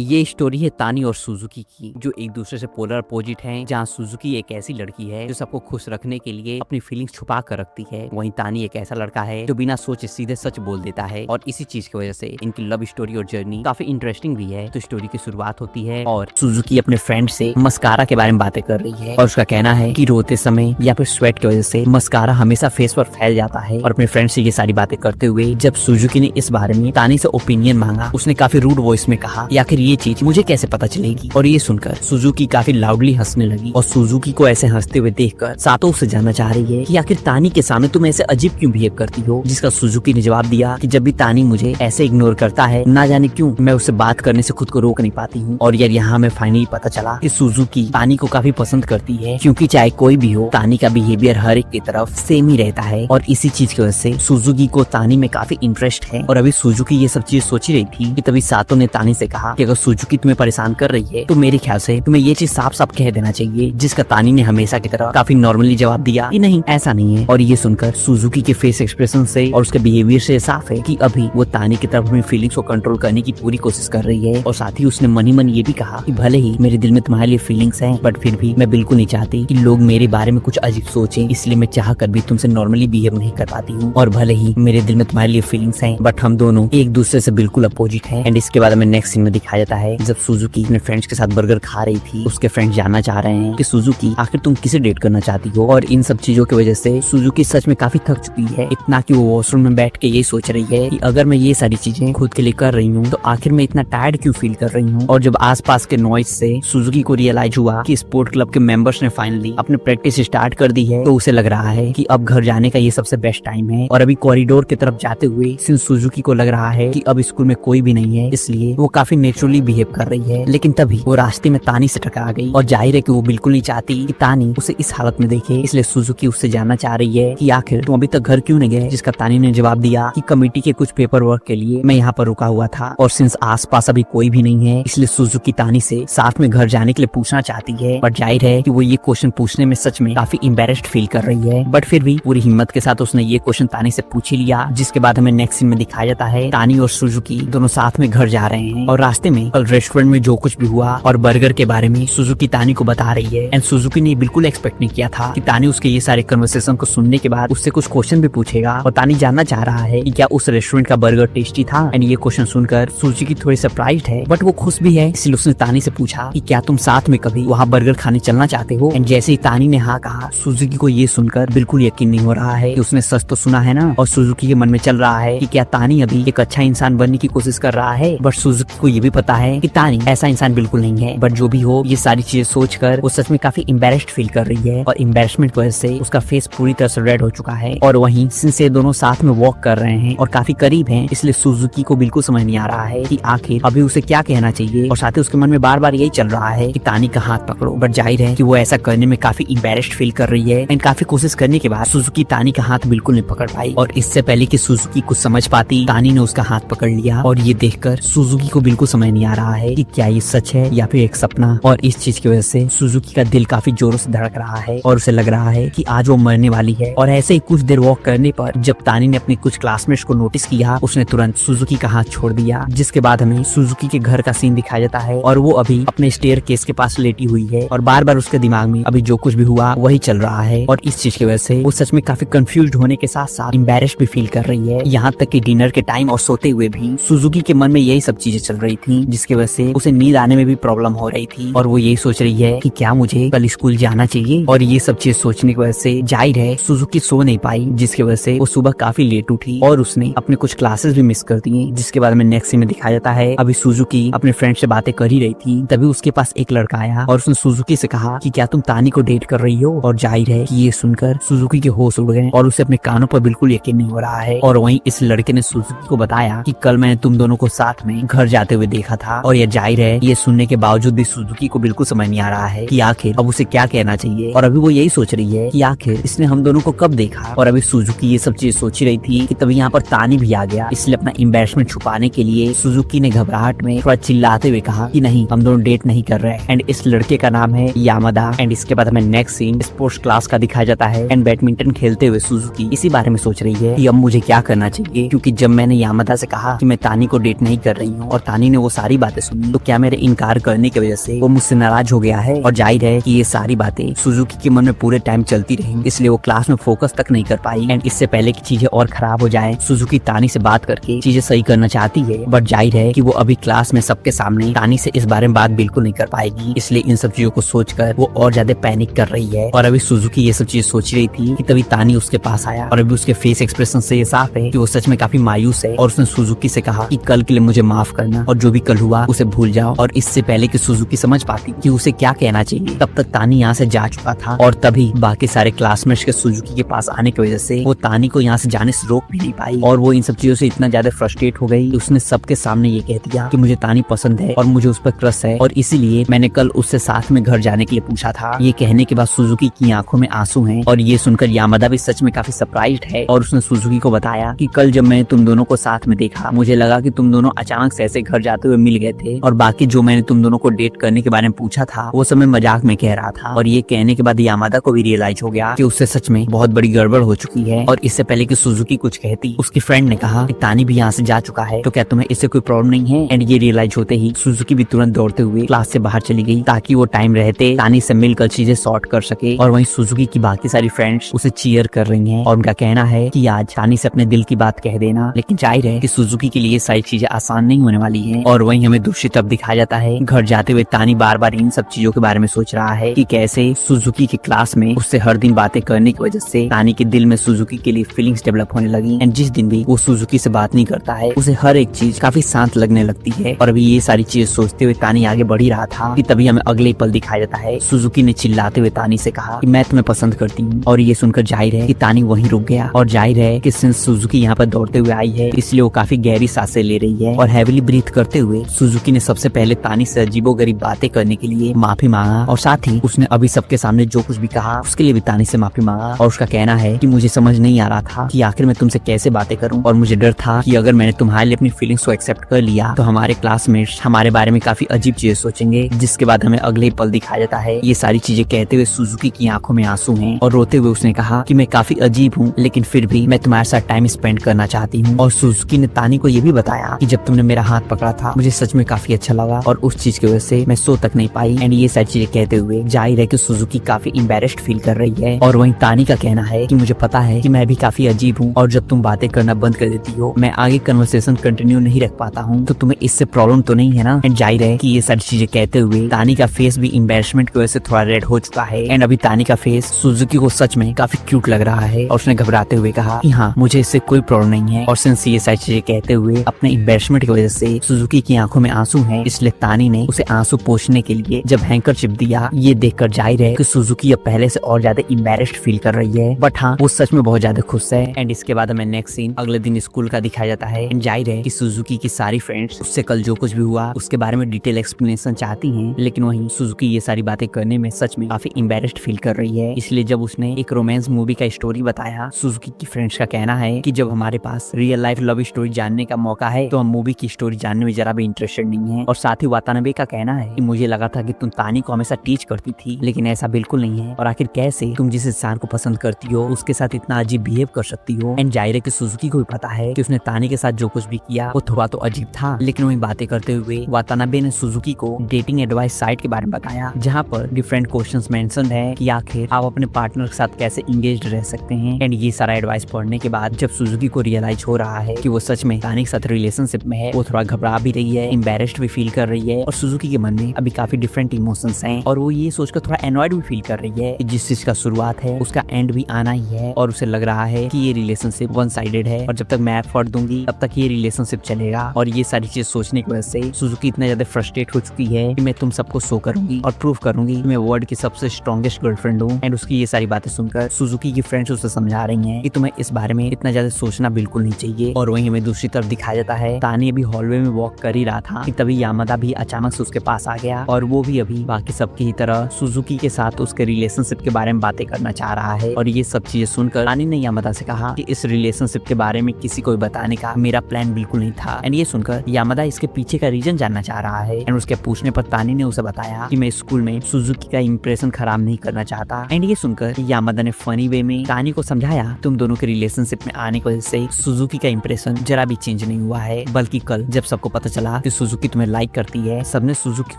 ये स्टोरी है तानी और सुजुकी की, जो एक दूसरे से पोलर अपोजिट हैं। जहाँ सुजुकी एक ऐसी लड़की है जो सबको खुश रखने के लिए अपनी फीलिंग्स छुपा कर रखती है, वहीं तानी एक ऐसा लड़का है जो बिना सोचे सीधे सच बोल देता है। और इसी चीज की वजह से इनकी लव स्टोरी और जर्नी काफी इंटरेस्टिंग भी है। तो स्टोरी की शुरुआत होती है और सुजुकी अपने फ्रेंड से मस्कारा के बारे में बातें कर रही है और उसका कहना है कि रोते समय या फिर स्वेट की वजह से मस्कारा हमेशा फेस पर फैल जाता है। और अपने फ्रेंड से ये सारी बातें करते हुए जब सुजुकी ने इस बारे में तानी से ओपिनियन मांगा, उसने काफी रूड वॉइस में कहा कि आखिर ये चीज मुझे कैसे पता चलेगी। और ये सुनकर सुजुकी काफी लाउडली हंसने लगी और सुजुकी को ऐसे हंसते हुए देखकर सातो उससे जानना चाह रही है कि आखिर तानी के सामने तुम ऐसे अजीब क्यों बिहेव करती हो। जिसका सुजुकी ने जवाब दिया कि जब भी तानी मुझे ऐसे इग्नोर करता है, ना जाने क्यों मैं उससे बात करने से खुद को रोक नहीं पाती हूँ। और यार यहाँ हमें फाइनली पता चला कि सुजुकी तानी को काफी पसंद करती है, क्योंकि चाहे कोई भी हो तानी का बिहेवियर हर एक की तरफ सेम ही रहता है। और इसी चीज की वजह से सुजुकी को तानी में काफी इंटरेस्ट है। और अभी सुजुकी ये सब चीज सोच रही थी कि तभी सातो ने तानी से कहा कि अगर सुजुकी तुम्हें परेशान कर रही है तो मेरे ख्याल से तुम्हें ये चीज साफ साफ कह देना चाहिए। जिसका तानी ने हमेशा की तरह काफी नॉर्मली जवाब दिया कि नहीं ऐसा नहीं है। और ये सुनकर सुजुकी के फेस एक्सप्रेशन से और उसके बिहेवियर से साफ है कि अभी वो तानी की तरफ अपनी फीलिंग्स को कंट्रोल करने की पूरी कोशिश कर रही है। और साथ ही उसने मनी मन ये भी कहा कि भले ही मेरे दिल में तुम्हारे लिए फीलिंग्स हैं, बट फिर भी मैं बिल्कुल नहीं चाहती कि लोग मेरे बारे में कुछ अजीब सोचें, इसलिए मैं चाह कर भी तुमसे नॉर्मली बिहेव नहीं कर पाती हूँ। और भले ही मेरे दिल में तुम्हारे लिए फीलिंग्स हैं, बट हम दोनों एक दूसरे से बिल्कुल अपोजिट हैं। एंड इसके बाद हमें नेक्स्ट सीन में दिखाया जाता है जब सुजुकी अपने फ्रेंड्स के साथ बर्गर खा रही थी। उसके फ्रेंड्स जानना चाह रहे हैं कि सुजुकी आखिर तुम किसे डेट करना चाहती हो। और इन सब चीजों की वजह से सुजुकी सच में काफी थक चुकी है, इतना कि वो वॉशरूम में बैठ के ये सोच रही है कि अगर मैं ये सारी चीजें खुद के लिए कर रही हूँ तो आखिर मैं इतना टायर्ड क्यों फील कर रही हूँ। और जब आसपास के नॉइज से सुजुकी को रियलाइज हुआ कि स्पोर्ट क्लब के मेंबर्स ने फाइनली अपने प्रैक्टिस स्टार्ट कर दी है, तो उसे लग रहा है कि अब घर जाने का ये सबसे बेस्ट टाइम है। और अभी कॉरिडोर की तरफ जाते हुए सिंस सुजुकी को लग रहा है कि अब स्कूल में कोई भी नहीं है, इसलिए वो काफी नेचुरली बिहेव कर रही है। लेकिन तभी वो रास्ते में तानी से टकरा गई और जाहिर है कि वो बिल्कुल नहीं चाहती कि तानी उसे इस हालत में देखे, इसलिए सुजुकी उससे जानना चाह रही है कि आखिर तुम अभी तक घर क्यों नहीं गए। जिसका तानी ने जवाब दिया कि कमेटी के कुछ पेपर वर्क के लिए मैं यहाँ पर रुका हुआ था और सिंस आसपास अभी कोई भी नहीं है, इसलिए सुजुकी तानी से साथ में घर जाने के लिए पूछना चाहती है। बट जाहिर है कि वो ये क्वेश्चन पूछने में सच में काफी एम्बैरेस्ड फील कर रही है, बट फिर भी पूरी हिम्मत के साथ उसने ये क्वेश्चन तानी से पूछ ही लिया। जिसके बाद हमें नेक्स्ट सीन में दिखाया जाता है तानी और सुजुकी दोनों साथ में घर जा रहे हैं और रास्ते में कल रेस्टोरेंट में जो कुछ भी हुआ और बर्गर के बारे में सुजुकी तानी को बता रही है। एंड सुजुकी ने बिल्कुल एक्सपेक्ट नहीं किया था कि तानी उसके ये सारे कन्वर्सेशन को सुनने के बाद उससे कुछ क्वेश्चन भी पूछेगा। और तानी जानना चाह रहा है कि क्या उस रेस्टोरेंट का बर्गर टेस्टी था। एंड ये क्वेश्चन सुनकर सुजुकी थोड़ी सरप्राइज्ड है, बट वो खुश भी है, इसलिए उसने तानी से पूछा कि क्या तुम साथ में कभी वहाँ बर्गर खाने चलना चाहते हो। एंड जैसे ही तानी ने हाँ कहा, सुजुकी को ये सुनकर बिल्कुल यकीन नहीं हो रहा है कि उसने सच तो सुना है ना। और सुजुकी के मन में चल रहा है कि क्या तानी अभी एक अच्छा इंसान बनने की कोशिश कर रहा है, बट सुजुकी को ये भी पता है कि तानी ऐसा इंसान बिल्कुल नहीं है। बट जो भी हो, ये सारी चीजें सोचकर वो सच में काफी एम्बैरेस्ड फील कर रही है और एम्बैरेसमेंट की वजह से उसका फेस पूरी तरह से रेड हो चुका है। और वहीं सिंस ये दोनों साथ में वॉक कर रहे हैं और काफी करीब हैं, इसलिए सुजुकी को बिल्कुल समझ नहीं आ रहा है कि आखिर अभी उसे क्या कहना चाहिए। और साथ ही उसके मन में बार बार यही चल रहा है कि तानी का हाथ पकड़ो, बट जाहिर है कि वो ऐसा करने में काफी एम्बैरेस्ड फील कर रही है। एंड काफी कोशिश करने के बाद सुजुकी तानी का हाथ बिल्कुल नहीं पकड़ पाई। और इससे पहले कि सुजुकी कुछ समझ पाती, तानी ने उसका हाथ पकड़ लिया। और ये देखकर सुजुकी को बिल्कुल समझ नहीं आ रहा है कि क्या ये सच है या फिर एक सपना। और इस चीज की वजह से सुजुकी का दिल काफी जोरों से धड़क रहा है और उसे लग रहा है कि आज वो मरने वाली है। और ऐसे ही कुछ देर वॉक करने पर जब तानी ने अपने कुछ क्लासमेट्स को नोटिस किया, उसने तुरंत सुजुकी का हाथ छोड़ दिया। जिसके बाद हमें सुजुकी के घर का सीन दिखाया जाता है और वो अभी अपने स्टेयर केस के पास लेटी हुई है और बार बार उसके दिमाग में अभी जो कुछ भी हुआ वही चल रहा है। और इस चीज की वजह से वो सच में काफी कंफ्यूज्ड होने के साथ साथ एम्बैरेस्ड भी फील कर रही है। यहाँ तक कि डिनर के टाइम और सोते हुए भी सुजुकी के मन में यही सब चीजें चल रही थी, जिसकी वजह से उसे नींद आने में भी प्रॉब्लम हो रही थी। और वो यही सोच रही है कि क्या मुझे कल स्कूल जाना चाहिए। और ये सब चीज सोचने की वजह से जाहिर है सुजुकी सो नहीं पाई, जिसकी वजह से वो सुबह काफी लेट उठी और उसने अपने कुछ क्लासेस भी मिस कर दिए। जिसके बाद में नेक्स्ट सीन में दिखाया जाता है अभी सुजुकी अपने फ्रेंड से बातें कर ही रही थी, तभी उसके पास एक लड़का आया और उसने सुजुकी से कहा कि क्या तुम तानी को डेट कर रही हो। और जाहिर है कि ये सुनकर सुजुकी के होश उड़ गए और उसे अपने कानों पर बिल्कुल यकीन नहीं हो रहा है। और वहीं इस लड़के ने सुजुकी को बताया कि कल मैंने तुम दोनों को साथ में घर जाते हुए देखा था। और ये जाहिर है ये सुनने के बावजूद भी सुजुकी को बिल्कुल समझ नहीं आ रहा है कि आखिर अब उसे क्या कहना चाहिए। और अभी वो यही सोच रही है कि आखिर इसने हम दोनों को कब देखा। और अभी सुजुकी ये सब चीज सोच रही थी कि तभी यहाँ पर तानी भी आ गया, इसलिए अपना एम्बैरेसमेंट छुपाने के लिए सुजुकी ने घबराहट में थोड़ा चिल्लाते हुए कहा कि नहीं, हम दोनों डेट नहीं कर रहे। एंड इस लड़के का नाम है यामादा। एंड इसके बाद हमें नेक्स्ट सीन स्पोर्ट्स क्लास का दिखाया जाता है एंड बैडमिंटन खेलते हुए सुजुकी इसी बारे में सोच रही है कि अब मुझे क्या करना चाहिए, क्योंकि जब मैंने यामादा से कहा कि मैं तानी को डेट नहीं कर रही हूँ और तानी ने वो सारी सारी बातें सुनी, तो क्या मेरे इनकार करने की वजह से वो मुझसे नाराज हो गया है? और जाहिर है कि ये सारी बातें सुजुकी के मन में पूरे टाइम चलती रहेंगी, इसलिए वो क्लास में फोकस तक नहीं कर पाई। एंड इससे पहले की चीजें और खराब हो जाए, सुजुकी तानी से बात करके चीजें सही करना चाहती है, बट जाहिर है कि वो अभी क्लास में सबके सामने तानी से इस बारे में बात बिल्कुल नहीं कर पाएगी। इसलिए इन सब चीजों को सोचकर वो और ज्यादा पैनिक कर रही है। और अभी सुजुकी ये सब चीजें सोच रही थी कि तभी तानी उसके पास आया, और अभी उसके फेस एक्सप्रेशन से ये साफ है कि वो सच में काफी मायूस है। और उसने सुजुकी से कहा कि कल के लिए मुझे माफ करना, और जो भी कल हुआ उसे भूल जाओ। और इससे पहले कि सुजुकी समझ पाती कि उसे क्या कहना चाहिए, तब तक तानी यहाँ से जा चुका था। और तभी बाकी सारे क्लासमेट्स के सुजुकी के पास आने की वजह से वो तानी को यहाँ से जाने से रोक भी नहीं पाई। और वो इन सब चीजों से इतना ज्यादा फ्रस्ट्रेट हो गई, उसने सबके सामने ये कह दिया कि मुझे तानी पसंद है और मुझे उस पर क्रश है, और इसीलिए मैंने कल उससे साथ में घर जाने के लिए पूछा था। ये कहने के बाद सुजुकी की आंखों में आंसू हैं, और ये सुनकर यामादा भी सच में काफी सरप्राइज्ड है। और उसने सुजुकी को बताया कि कल जब मैंने तुम दोनों को साथ में देखा, मुझे लगा कि तुम दोनों अचानक से ऐसे घर जाते हुए मिल गए थे, और बाकी जो मैंने तुम दोनों को डेट करने के बारे में पूछा था वो सब मैं मजाक में कह रहा था। और ये कहने के बाद यामादा को भी रियलाइज हो गया कि उससे सच में बहुत बड़ी गड़बड़ हो चुकी है। और इससे पहले कि सुजुकी कुछ कहती, उसकी फ्रेंड ने कहा कि तानी भी यहाँ से जा चुका है, तो क्या तुम्हें इससे कोई प्रॉब्लम नहीं है? एंड ये रियलाइज होते ही सुजुकी भी तुरंत दौड़ते हुए क्लास से बाहर चली गई, ताकि वो टाइम रहते तानी से मिलकर चीजें सॉर्ट कर सके। और वहीं सुजुकी की बाकी सारी फ्रेंड्स उसे चीयर कर रही हैं, और उनका कहना है कि आज तानी से अपने दिल की बात कह देना। लेकिन जाहिर है कि सुजुकी के लिए सारी चीजें आसान नहीं होने वाली है। और वहीं हमें दूसरी तरफ दिखाया जाता है, घर जाते हुए तानी बार बार इन सब चीजों के बारे में सोच रहा है कि कैसे सुजुकी के क्लास में उससे हर दिन बातें करने की वजह से तानी के दिल में सुजुकी के लिए फीलिंग्स डेवलप होने लगी। एंड जिस दिन भी वो सुजुकी से बात नहीं करता है, उसे हर एक चीज काफी शांत लगने लगती है। और अभी ये सारी चीजें सोचते हुए तानी आगे बढ़ ही रहा था कि तभी हमें अगले पल दिखाया जाता है, सुजुकी ने चिल्लाते हुए तानी से कहा कि मैं तुम्हें पसंद करती हूँ। और ये सुनकर जाहिर है कि तानी वहीं रुक गया। और जाहिर है कि सिंस सुजुकी यहाँ पर दौड़ते हुए आई है, इसलिए वो काफी गहरी सांसें ले रही है। और हैविली ब्रीथ करते हुए सुजुकी ने सबसे पहले तानी से अजीबोगरीब बातें करने के लिए माफी मांगा, और साथ ही उसने अभी सबके सामने जो कुछ भी कहा उसके लिए भी तानी से माफी मांगा। और उसका कहना है कि मुझे समझ नहीं आ रहा था कि आखिर मैं तुमसे कैसे बातें करूं, और मुझे डर था कि अगर मैंने तुम्हारे लिए अपनी फीलिंग्स को एक्सेप्ट कर लिया तो हमारे क्लासमेट्स हमारे बारे में काफी अजीब चीजें सोचेंगे। जिसके बाद हमें अगले ही पल दिखाया जाता है, ये सारी चीजें कहते हुए सुजुकी की आंखों में आंसू हैं, और रोते हुए उसने कहा कि मैं काफी अजीब हूँ, लेकिन फिर भी मैं तुम्हारे साथ टाइम स्पेंड करना चाहती हूँ। और सुजुकी ने तानी को ये भी बताया कि जब तुमने मेरा हाथ पकड़ा था मुझे सच में काफी अच्छा लगा, और उस चीज की वजह से मैं सो तक नहीं पाई। एंड ये सारी चीजें कहते हुए जाहिर है कि सुजुकी काफी एम्बैरेस्ड फील कर रही है। और वहीं तानी का कहना है कि मुझे पता है कि मैं भी काफी अजीब हूँ, और जब तुम बातें करना बंद कर देती हो मैं आगे कन्वर्सेशन कंटिन्यू नहीं रख पाता हूँ, तो तुम्हें इससे प्रॉब्लम तो नहीं है ना? एंड जाहिर है कि ये सारी चीजें कहते हुए तानी का फेस भी एम्बैरेसमेंट की वजह से थोड़ा रेड हो चुका है। एंड अभी तानी का फेस सुजुकी को सच में काफी क्यूट लग रहा है, और उसने घबराते हुए कहा कि हाँ मुझे इससे कोई प्रॉब्लम नहीं है। और सिंस ये सारी चीजें कहते हुए अपने एम्बैरेसमेंट की वजह से सुजुकी की आंखों में आंसू हैं, इसलिए तानी ने उसे आंसू पोंछने के लिए जब हैंकरचिप दिया, ये देखकर जाहिर है कि सुजुकी अब पहले से और ज्यादा एम्बैरेस्ड फील कर रही है। बट हाँ वो सच में बहुत ज्यादा खुश है। एंड इसके बाद हमें नेक्स्ट सीन अगले दिन स्कूल का दिखाया जाता है। एंड जाहिर है कि सुजुकी की सारी फ्रेंड्स उससे कल जो कुछ भी हुआ उसके बारे में डिटेल एक्सप्लेनेशन चाहती हैं, लेकिन वहीं सुजुकी ये सारी बातें करने में सच में काफी एम्बैरेस्ड फील कर रही है। इसलिए जब उसने एक रोमांस मूवी का स्टोरी बताया, सुजुकी की फ्रेंड्स का कहना है कि जब हमारे पास रियल लाइफ लव स्टोरी जानने का मौका है तो हम मूवी की स्टोरी जानने में जरा भी इंटरेस्टेड नहीं है। और साथ ही वातानबे का कहना है कि मुझे लगा था कि तुम तानी को हमेशा टीच करती थी, लेकिन ऐसा बिल्कुल नहीं है, और आखिर कैसे तुम जिस इंसान को पसंद करती हो उसके साथ इतना अजीब बिहेव कर सकती हो। एंड जाहिर है कि सुजुकी को भी पता है कि उसने तानी के साथ जो कुछ भी किया वो थोड़ा तो अजीब था, लेकिन वही बातें करते हुए वातानबे ने सुजुकी को डेटिंग एडवाइस साइट के बारे में बताया, जहाँ पर डिफरेंट क्वेश्चंस मेंशन है कि आखिर आप अपने पार्टनर के साथ कैसे इंगेज्ड रह सकते हैं। एंड ये सारा एडवाइस पढ़ने के बाद जब सुजुकी को रियलाइज हो रहा है कि वो सच में तानी के साथ रिलेशनशिप में है, वो थोड़ा घबरा भी रही है, एम्बैरेस्ड भी फील कर रही है, और सुजुकी के मन में अभी काफी डिफरेंट इमोशंस हैं, और वो ये सोचकर थोड़ा एनॉयड भी फील कर रही है कि जिस चीज का शुरुआत है उसका एंड भी आना ही है, और उसे लग रहा है कि ये रिलेशनशिप वन साइडेड है, और जब तक मैं एफर्ट दूंगी तब तक ये रिलेशनशिप चलेगा। और ये सारी चीज सोचने की वजह से सुजुकी इतना ज्यादा फ्रस्ट्रेट हो चुकी है कि मैं तुम सबको शो करूंगी और प्रूव करूंगी कि मैं वर्ल्ड की सबसे स्ट्रॉन्गेस्ट गर्लफ्रेंड हूँ। एंड उसकी ये सारी बातें सुनकर सुजुकी की फ्रेंड्स उसे समझा रही हैं कि तुम्हें इस बारे में इतना ज्यादा सोचना बिल्कुल नहीं चाहिए। और वहीं हमें दूसरी तरफ दिखाया जाता है, तानी अभी हॉलवे में वॉक कर ही रहा था कि तभी यामादा भी अचानक से उसके पास आ गया, और वो भी अभी बाकी सबकी ही तरह सुजुकी के साथ उसके रिलेशनशिप के बारे में बातें करना चाह रहा है। और ये सब चीजें सुनकर तानी ने यामादा से कहा कि इस रिलेशनशिप के बारे में किसी को बताने का मेरा प्लान बिल्कुल नहीं था। एंड ये सुनकर यामादा इसके पीछे का रीजन जानना चाह रहा है। एंड उसके पूछने पर तानी ने उसे बताया कि मैं स्कूल में सुजुकी का इंप्रेशन खराब नहीं करना चाहता। एंड ये सुनकर यामादा ने फनी वे में तानी को समझाया, तुम दोनों के रिलेशनशिप में आने की वजह से सुजुकी का इंप्रेशन जरा भी चेंज नहीं हुआ है, बल्कि कल जब सबको पता चला बोला कि सुजुकी तुम्हें लाइक करती है। सबने सुजुकी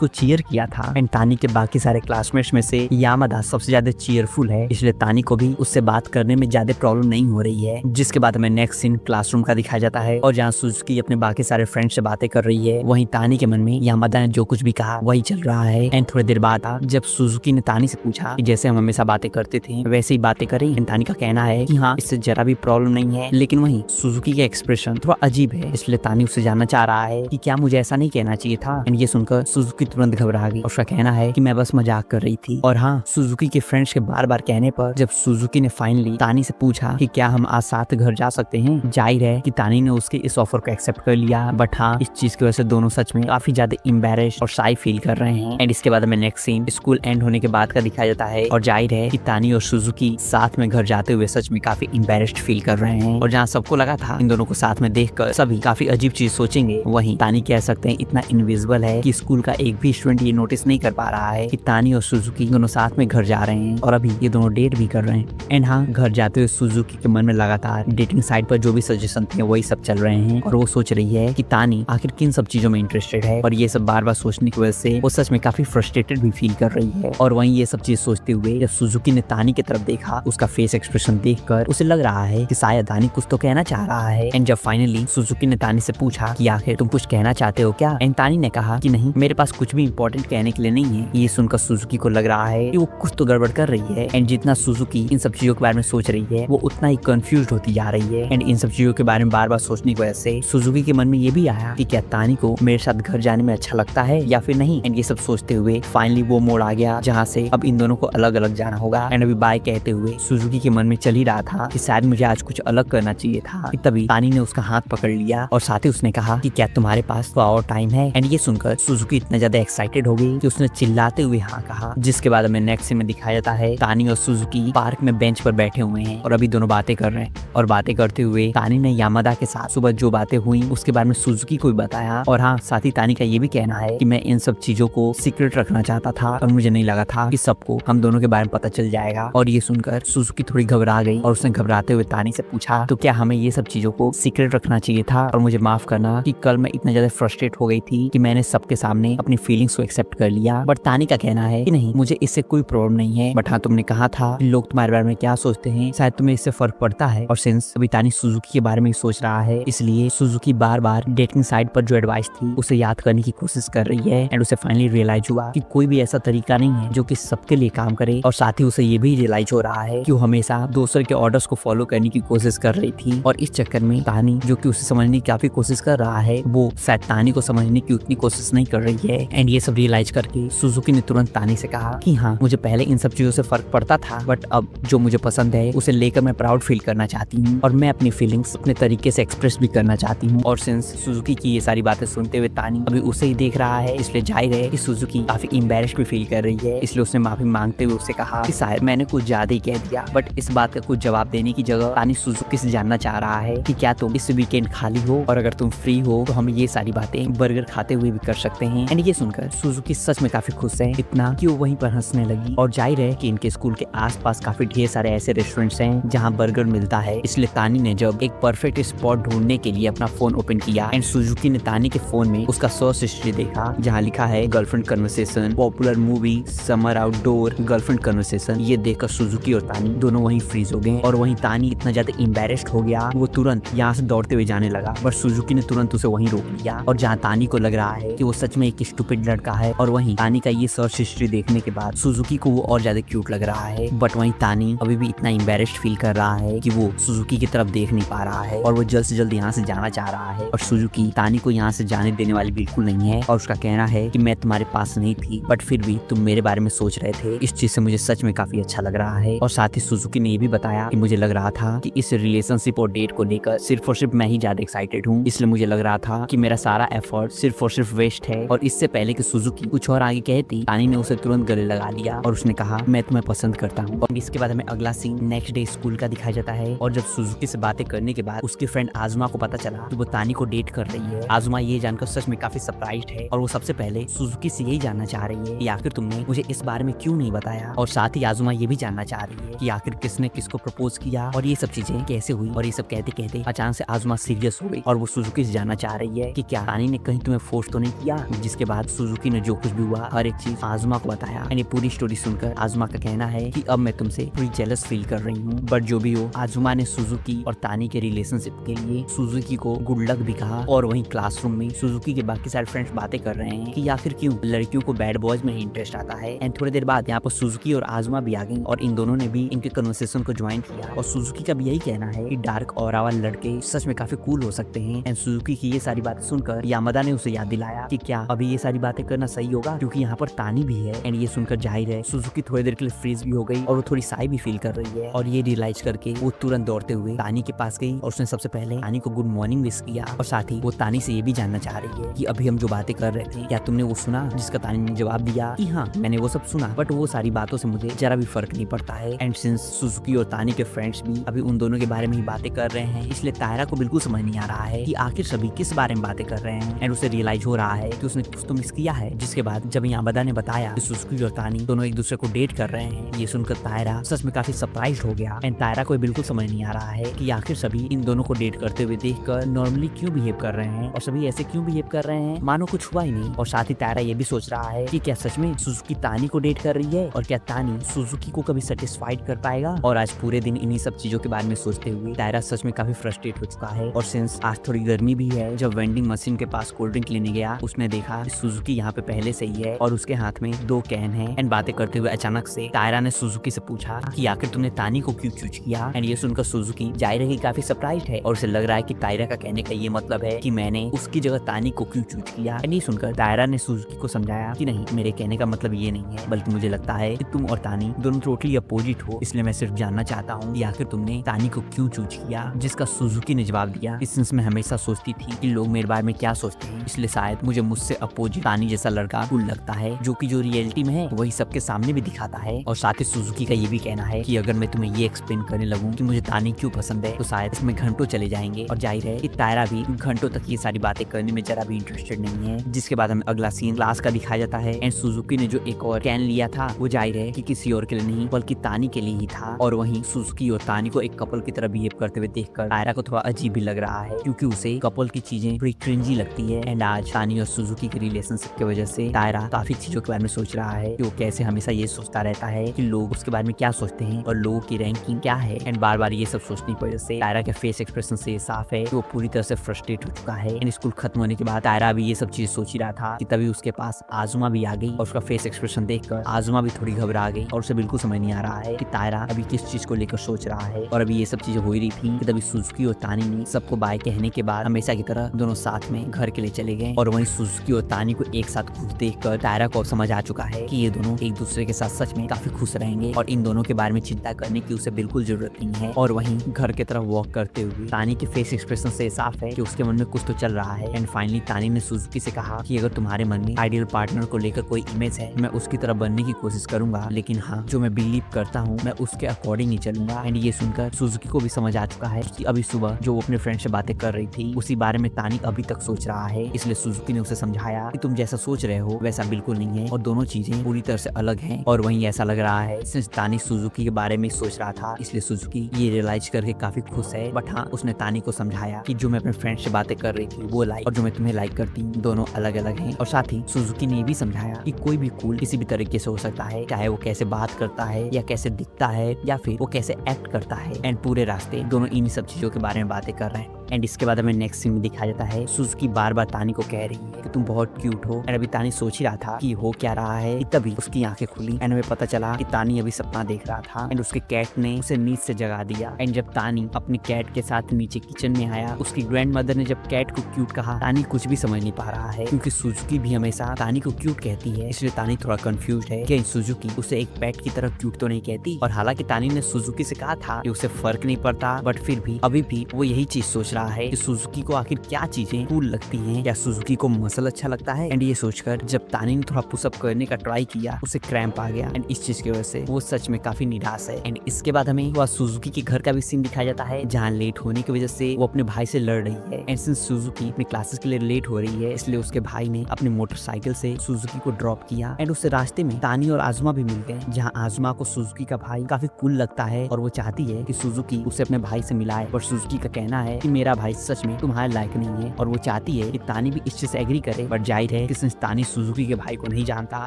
को चीयर किया था एंड तानी के बाकी सारे क्लासमेट्स में से यामादा सबसे ज्यादा चीयरफुल है, इसलिए तानी को भी उससे बात करने में ज्यादा प्रॉब्लम नहीं हो रही है। जिसके बाद हमें नेक्स्ट सीन क्लासरूम का दिखाया जाता है और जहाँ सुजुकी अपने बाकी सारे फ्रेंड से बातें कर रही है, वहीं तानी के मन में यामादा ने जो कुछ भी कहा वही चल रहा है। एंड थोड़ी देर बाद जब सुजुकी ने तानी से पूछा कि जैसे हम हमेशा बातें करते थे वैसे ही बातें करें, तानी का कहना है कि हाँ इससे जरा भी प्रॉब्लम नहीं है, लेकिन वहीं सुजुकी का एक्सप्रेशन थोड़ा अजीब है, इसलिए तानी उससे जानना चाह रहा है कि क्या मुझे ऐसा नहीं कहना चाहिए था। एंड ये सुनकर सुजुकी तुरंत घबरा गई और उसका कहना है कि मैं बस मजाक कर रही थी। और हाँ, सुजुकी के फ्रेंड्स के बार बार कहने पर जब सुजुकी ने फाइनली तानी से पूछा कि क्या हम आज साथ घर जा सकते हैं, जाहिर है कि तानी ने उसके इस ऑफर को एक्सेप्ट कर लिया। बट हाँ, इस चीज की वजह से दोनों सच में काफी ज्यादा एम्बैरेस्ड और शाई फील कर रहे हैं। एंड इसके बाद हमें नेक्स्ट सीन स्कूल एंड होने के बाद का दिखाया जाता है और जाहिर है कि तानी और सुजुकी साथ में घर जाते हुए सच में काफी एम्बैरेस्ड फील कर रहे हैं। और जहाँ सबको लगा था इन दोनों को साथ में देखकर सभी काफी अजीब चीज सोचेंगे, वहीं तानी कह सकते हैं इतना इनविजिबल है कि स्कूल का एक भी स्टूडेंट ये नोटिस नहीं कर पा रहा है कि तानी और सुजुकी दोनों साथ में घर जा रहे हैं और अभी ये दोनों डेट भी कर रहे हैं। एंड हाँ, घर जाते हुए सुजुकी के मन में लगातार डेटिंग साइट पर जो भी सजेशन थे वही सब चल रहे हैं और वो सोच रही है कि तानी आखिर किन सब चीजों में इंटरेस्टेड है। और ये सब बार बार सोचने की वजह से वो सच में काफी फ्रस्ट्रेटेड भी फील कर रही है। और वहीं ये सब चीज सोचते हुए जब सुजुकी ने तानी की तरफ देखा, उसका फेस एक्सप्रेशन देखकर उसे लग रहा है कि शायद तानी कुछ तो कहना चाह रहा है। एंड जब फाइनली सुजुकी ने तानी से पूछा कि आखिर तुम कुछ कहना चाहते हो क्या, एंड तानी ने कहा कि नहीं, मेरे पास कुछ भी इंपॉर्टेंट कहने के लिए नहीं है। ये सुनकर सुजुकी को लग रहा है कि वो कुछ तो गड़बड़ कर रही है। एंड जितना सुजुकी इन सब चीजों के बारे में सोच रही है वो उतना ही कंफ्यूज होती जा रही है। एंड इन सब चीजों के बारे में बार बार सोचने की वजह से सुजुकी के मन में ये भी आया कि क्या तानी को मेरे साथ घर जाने में अच्छा लगता है या फिर नहीं। एंड ये सब सोचते हुए फाइनली वो मोड़ आ गया जहाँ से अब इन दोनों को अलग अलग जाना होगा। एंड अभी बाय कहते हुए सुजुकी के मन में चल ही रहा था कि शायद मुझे आज कुछ अलग करना चाहिए था, तभी तानी ने उसका हाथ पकड़ लिया और साथ ही उसने कहा कि क्या तुम्हारे पास तो और टाइम है। एंड ये सुनकर सुजुकी इतना ज्यादा एक्साइटेड हो गई कि उसने चिल्लाते हुए हाँ कहा। जिसके बाद हमें नेक्स्ट सीन में दिखाया जाता है तानी और सुजुकी पार्क में बेंच पर बैठे हुए हैं और अभी दोनों बातें कर रहे हैं। और बातें करते हुए तानी ने यामादा के साथ सुबह जो बातें हुई उसके बारे में सुजुकी को भी बताया। और हाँ, साथ ही तानी का ये भी कहना है कि मैं इन सब चीजों को सीक्रेट रखना चाहता था और मुझे नहीं लगा था कि सबको हम दोनों के बारे में पता चल जाएगा। और ये सुनकर सुजुकी थोड़ी घबरा गई और उसने घबराते हुए तानी से पूछा, तो क्या हमें ये सब चीजों को सीक्रेट रखना चाहिए था और मुझे माफ करना कि कल मैं इतना ज्यादा फ्रस्ट्रेट हो गई थी कि मैंने सबके सामने अपनी फीलिंग्स को एक्सेप्ट कर लिया। बट तानी का कहना है कि नहीं, मुझे इससे कोई प्रॉब्लम नहीं है। बट हाँ, तुमने कहा था लोग तुम्हारे बारे में क्या सोचते हैं, शायद तुम्हें इससे फर्क पड़ता है। और सिंस अभी तानी सुजुकी के बारे में सोच रहा है, इसलिए सुजुकी बार बार डेटिंग साइट पर जो एडवाइस थी उसे याद करने की कोशिश कर रही है। एंड उसे फाइनली रियलाइज हुआ कि कोई भी ऐसा तरीका नहीं है जो कि सबके लिए काम करे। और साथ ही उसे ये भी रियलाइज हो रहा है कि वो हमेशा दूसरे के ऑर्डर्स को फॉलो करने की कोशिश कर रही थी और इस चक्कर में तानी जो कि उसे समझने की काफी कोशिश कर रहा है वो शायद तानी को समझने की उतनी कोशिश नहीं कर रही है। एंड ये सब रियलाइज करके सुजुकी ने तुरंत तानी से कहा कि हाँ, मुझे पहले इन सब चीजों से फर्क पड़ता था, बट अब जो मुझे पसंद है उसे लेकर मैं प्राउड फील करना चाहती हूँ और मैं अपनी फीलिंग्स अपने तरीके से एक्सप्रेस भी करना चाहती हूँ। और सिंस सुजुकी की ये सारी बातें सुनते हुए तानी अभी उसे ही देख रहा है, इसलिए जाहिर है कि सुजुकी काफी एम्बैरेस्ड भी फील कर रही है। इसलिए उसने माफी मांगते हुए उससे कहा कि शायद मैंने कुछ ज्यादा ही कह दिया। बट इस बात का कुछ जवाब देने की जगह तानी सुजुकी से जानना चाह रहा है कि क्या तुम इस वीकेंड खाली हो, और अगर तुम फ्री हो तो हम ये सारी बातें बर्गर खाते हुए भी कर सकते हैं। एंड ये सुनकर सुजुकी सच में काफी खुश है, इतना कि वो वहीं पर हंसने लगी। और जाहिर है कि इनके स्कूल के आसपास काफी ढेर सारे ऐसे रेस्टोरेंट्स हैं जहाँ बर्गर मिलता है। इसलिए तानी ने जब एक परफेक्ट स्पॉट ढूंढने के लिए अपना फोन ओपन किया एंड सुजुकी ने तानी के फोन में उसका सर्च हिस्ट्री देखा जहाँ लिखा है girlfriend conversation, popular movie, summer outdoor, girlfriend conversation. ये देखकर सुजुकी और तानी दोनों वहीं फ्रीज हो गए। और वहीं तानी इतना ज्यादा एम्बैरेस्ड हो गया वो तुरंत यहाँ से दौड़ते हुए जाने लगा, बट सुजुकी ने तुरंत उसे वहीं रोक लिया। और जहाँ तानी को लग रहा है कि वो सच में एक स्टूपिड लड़का है, और वहीं तानी का ये सर्च हिस्ट्री देखने के बाद सुजुकी को वो और ज्यादा क्यूट लग रहा है। बट वहीं तानी अभी भी इतना एम्बैरेस्ड फील कर रहा है कि वो सुजुकी की तरफ देख नहीं पा रहा है और वो जल्द से जल्द यहाँ से जाना चाह रहा है। और सुजुकी तानी को यहाँ से जाने देने वाली बिल्कुल नहीं है और उसका कहना है कि मैं तुम्हारे पास नहीं थी, बट फिर भी तुम मेरे बारे में सोच रहे थे। इस चीज से मुझे सच में काफी अच्छा लग रहा है। और साथ ही सुजुकी ने ये भी बताया कि मुझे लग रहा था कि इस रिलेशनशिप और डेट को लेकर सिर्फ और सिर्फ मैं ही ज्यादा एक्साइटेड हूँ, इसलिए मुझे लग रहा था कि मेरा सारा एफर्ट सिर्फ और सिर्फ वेस्ट है। और इससे पहले कि सुजुकी कुछ और आगे कहती, तानी ने उसे तुरंत गले लगा लिया और उसने कहा मैं तुम्हें पसंद करता हूँ। और इसके बाद हमें अगला सीन नेक्स्ट डे स्कूल का दिखाया जाता है। और जब सुजुकी से बातें करने के बाद उसकी फ्रेंड आजुमा को पता चला कि वो तानी को डेट कर रही है, आजुमा ये जानकर सच में काफी सरप्राइज्ड है और वो सबसे पहले सुजुकी से यही जानना चाह रही है कि आखिर तुमने मुझे इस बारे में क्यों नहीं बताया। और साथ ही आजुमा ये भी जानना चाह रही है कि आखिर किसने किसको प्रपोज किया और ये सब चीजें कैसे हुई। और ये सब कहते कहते अचानक से आजुमा सीरियस हो गई और वो सुजुकी से जानना चाह रही है कि क्या क्या तानी ने कहीं तुम्हें फोर्स तो नहीं किया? जिसके बाद सुजुकी ने जो कुछ भी हुआ हर एक चीज आजुमा को बताया। ये पूरी स्टोरी सुनकर आजुमा का कहना है कि अब मैं तुमसे थोड़ी जेलस फील कर रही हूँ। बट जो भी हो, आजुमा ने सुजुकी और तानी के रिलेशनशिप के लिए सुजुकी को गुड लक भी कहा। और वहीं क्लासरूम में सुजुकी के बाकी सारे फ्रेंड्स बातें कर रहे हैं कि आखिर क्यों लड़कियों को बैड बॉयज में इंटरेस्ट आता है। एंड थोड़ी देर बाद यहाँ पर सुजुकी और आजुमा भी आ गई और इन दोनों ने भी इनके कन्वर्सेशन को ज्वाइन किया। और सुजुकी का भी यही कहना है कि डार्क ऑरा वाले लड़के सच में काफी कूल हो सकते हैं। एंड सुजुकी की ये सारी बातें सुनकर यामादा ने उसे याद दिलाया कि क्या अभी ये सारी बातें करना सही होगा, क्योंकि यहाँ पर तानी भी है। एंड ये सुनकर जाहिर है सुजुकी थोड़ी देर के लिए फ्रीज भी हो गई और वो थोड़ी साई भी फील कर रही है। और ये रियलाइज करके वो तुरंत दौड़ते हुए तानी के पास गई और उसने सबसे पहले तानी को गुड मॉर्निंग विश किया। और साथ ही वो तानी से ये भी जानना चाह रही है कि अभी हम जो बातें कर रहे थे क्या तुमने वो सुना? जिसका तानी ने जवाब दिया कि हाँ मैंने वो सब सुना, बट वो सारी बातों से मुझे जरा भी फर्क नहीं पड़ता है। एंड सिंस सुजुकी और तानी के फ्रेंड्स भी अभी उन दोनों के बारे में ही बातें कर रहे हैं, इसलिए तायरा को बिल्कुल समझ नहीं आ रहा है कि आखिर सभी किस बारे में बातें कर रहे हैं। एंड उसे रियलाइज हो रहा है कि उसने कुछ तो मिस किया है। जिसके बाद जब यामादा ने बताया कि सुजुकी और तानी दोनों एक दूसरे को डेट कर रहे हैं, ये सुनकर तायरा सच में काफी सरप्राइज हो गया। एंड तायरा को बिल्कुल समझ नहीं आ रहा है कि आखिर सभी इन दोनों को डेट करते हुए देखकर नॉर्मली क्यों बिहेव कर रहे हैं और सभी ऐसे क्यों बिहेव कर रहे हैं मानो कुछ हुआ ही नहीं। और साथ ही तायरा ये भी सोच रहा है कि क्या सच में सुजुकी तानी को डेट कर रही है और क्या तानी सुजुकी को कभी सेटिस्फाइड कर पाएगा। और आज पूरे दिन इन्हीं सब चीजों के बारे में सोचते हुए तायरा सच में काफी फ्रस्ट्रेट हो चुका है। और सिंस आज थोड़ी गर्मी भी है, जब वेंडिंग मशीन के पास कोल्ड ड्रिंक लेने गया उसने देखा सुजुकी यहाँ पे पहले से ही है और उसके हाथ में 2 कैन है। एंड बातें करते हुए अचानक से तायरा ने सुजुकी से पूछा कि आखिर तुमने तानी को क्यों चूज किया। एंड ये सुनकर सुजुकी जाहिर है कि काफी सरप्राइज्ड है और उसे लग रहा है कि तायरा का कहने का ये मतलब है कि मैंने उसकी जगह तानी को क्यों चूज किया। एंड ये सुनकर तायरा ने सुजुकी को समझाया कि नहीं, मेरे कहने का मतलब ये नहीं है, बल्कि मुझे लगता है कि तुम और तानी दोनों टोटली अपोजिट हो, इसलिए मैं सिर्फ जानना चाहता हूँ कि आखिर तुमने तानी को क्यों चूज किया। जिसका सुजुकी ने जवाब दिया कि सिंस मैं हमेशा सोचती थी कि लोग मेरे बारे में क्या सोचते हैं, इसलिए शायद मुझे मुझसे अपोजिट तानी जैसा लड़का कूल लगता है, जो कि जो रियलिटी में है वही सबके सामने भी दिखाता है। और साथ ही सुजुकी का ये भी कहना है कि अगर मैं तुम्हें ये एक्सप्लेन करने लगूं कि मुझे तानी क्यों पसंद है तो शायद इसमें घंटों चले जाएंगे। और जाहिर है कि तायरा भी घंटों तक ये सारी बातें करने में जरा भी इंटरेस्टेड नहीं है। जिसके बाद हमें अगला सीन क्लास का दिखाया जाता है। एंड सुजुकी ने जो एक और कैन लिया था वो जाहिर है कि किसी और के लिए नहीं बल्कि तानी के लिए ही था। और वहीं सुजुकी और तानी को एक कपल की तरह बिहेव करते हुए देखकर तायरा को थोड़ा अजीब भी लग रहा है, क्योंकि उसे कपल की चीजें थोड़ी क्रिंजी लगती है। एंड आज तानी और सुजुकी के रिलेशनशिप की वजह से तायरा काफी चीजों के बारे में सोच रहा है कि वो कैसे हमेशा ये सोचता रहता है कि लोग उसके बारे में क्या सोचते हैं और लोगों की रैंकिंग क्या है। एंड बार बार ये सब सोचने की वजह से तायरा के फेस एक्सप्रेशन से साफ है कि वो पूरी तरह से फ्रस्ट्रेट हो चुका है। एंड स्कूल खत्म होने के बाद तायरा भी ये सब चीज सोच ही रहा था कि तभी उसके पास आजुमा भी आ गई और उसका फेस एक्सप्रेशन देखकर आजुमा भी थोड़ी घबरा गई और उसे बिल्कुल समझ नहीं आ रहा है कि तायरा अभी किस चीज को लेकर सोच रहा है। और अभी ये सब चीजें हो ही रही थी कि तभी सुजुकी और तानी ने सबको बाय कहने के बाद हमेशा की तरह दोनों साथ में घर के लिए चले गए। और वहीं सुजुकी और तानी को एक साथ खुश देखकर तायरा को समझ आ चुका है कि ये दोनों एक दूसरे के साथ सच में काफी खुश रहेंगे और इन दोनों के बारे में चिंता करने की उसे बिल्कुल जरूरत नहीं है। और वहीं घर की तरफ वॉक करते हुए तानी के फेस एक्सप्रेशन से साफ है कि उसके मन में कुछ तो चल रहा है। एंड फाइनली तानी ने सुजुकी से कहा कि अगर तुम्हारे मन में आइडियल पार्टनर को लेकर कोई इमेज है मैं उसकी तरह बनने की कोशिश करूंगा, लेकिन हाँ जो मैं बिलीव करता हूँ मैं उसके अकॉर्डिंग ही चलूंगा। एंड ये सुनकर सुजुकी को भी समझ आ चुका है कि अभी सुबह जो वो अपने फ्रेंड से बातें कर रही थी उसी बारे में तानी अभी तक सोच रहा है। इसलिए सुजुकी ने उसे समझाया कि तुम जैसा सोच रहे हो वैसा बिल्कुल नहीं है और दोनों चीजें पूरी तरह से अलग हैं। और वहीं ऐसा लग रहा है सिंस तानी सुजुकी के बारे में सोच रहा था इसलिए सुजुकी ये रियलाइज करके काफी खुश है। बट हाँ उसने तानी को समझाया कि जो मैं अपने फ्रेंड से बातें कर रही थी वो लाइक और जो मैं तुम्हें लाइक करती हूँ दोनों अलग अलग हैं। और साथ ही सुजुकी ने भी समझाया कि कोई भी कूल किसी भी तरीके से हो सकता है, चाहे वो कैसे बात करता है या कैसे दिखता है या फिर वो कैसे एक्ट करता है। एंड पूरे रास्ते दोनों इन सब चीजों के बारे में बातें कर रहे हैं। एंड इसके बाद हमें नेक्स्ट सीन में दिखाया जाता है सुजुकी बार बार तानी को कह रही है कि तुम बहुत क्यूट हो। एंड अभी तानी सोच ही रहा था कि हो क्या रहा है कि तभी उसकी आंखें खुली एंड हमें पता चला कि तानी अभी सपना देख रहा था एंड उसके कैट ने उसे नींद से जगा दिया। एंड जब तानी अपनी कैट के साथ नीचे किचन में आया उसकी ग्रैंड मदर ने जब कैट को क्यूट कहा तानी कुछ भी समझ नहीं पा रहा है, क्योंकि सुजुकी भी हमेशा तानी को क्यूट कहती है। इसलिए तानी थोड़ा कंफ्यूज है कि सुजुकी उसे एक पेट की तरह क्यूट तो नहीं कहती। और हालांकि तानी ने सुजुकी से कहा था कि उसे फर्क नहीं पड़ता, बट फिर भी अभी भी वो यही चीज सोच रहा है कि सुजुकी को आखिर क्या चीजें कूल लगती हैं, क्या सुजुकी को मसल अच्छा लगता है। एंड ये सोचकर जब तानी ने थोड़ा पुशअप करने का ट्राई किया उसे क्रैम्प आ गया एंड इस चीज की वजह से वो सच में काफी निराश है। एंड इसके बाद हमें वह सुजुकी के घर का भी सीन दिखाया जाता है जहाँ लेट होने की वजह से वो अपने भाई से लड़ रही है। एंड सिंस सुजुकी अपने क्लासेस के लिए लेट हो रही है इसलिए उसके भाई ने अपनी मोटरसाइकिल से सुजुकी को ड्रॉप किया। एंड उससे रास्ते में तानी और आजुमा भी मिल गए, जहाँ आजुमा को सुजुकी का भाई काफी कूल लगता है और वो चाहती है कि सुजुकी उसे अपने भाई से मिलाए। पर सुजुकी का कहना है कि मेरा भाई सच में तुम्हारे लायक नहीं है और वो चाहती है कि तानी भी इस चीज से एग्री करे, बट जाहिर है कि सिंस तानी सुजुकी के भाई को नहीं जानता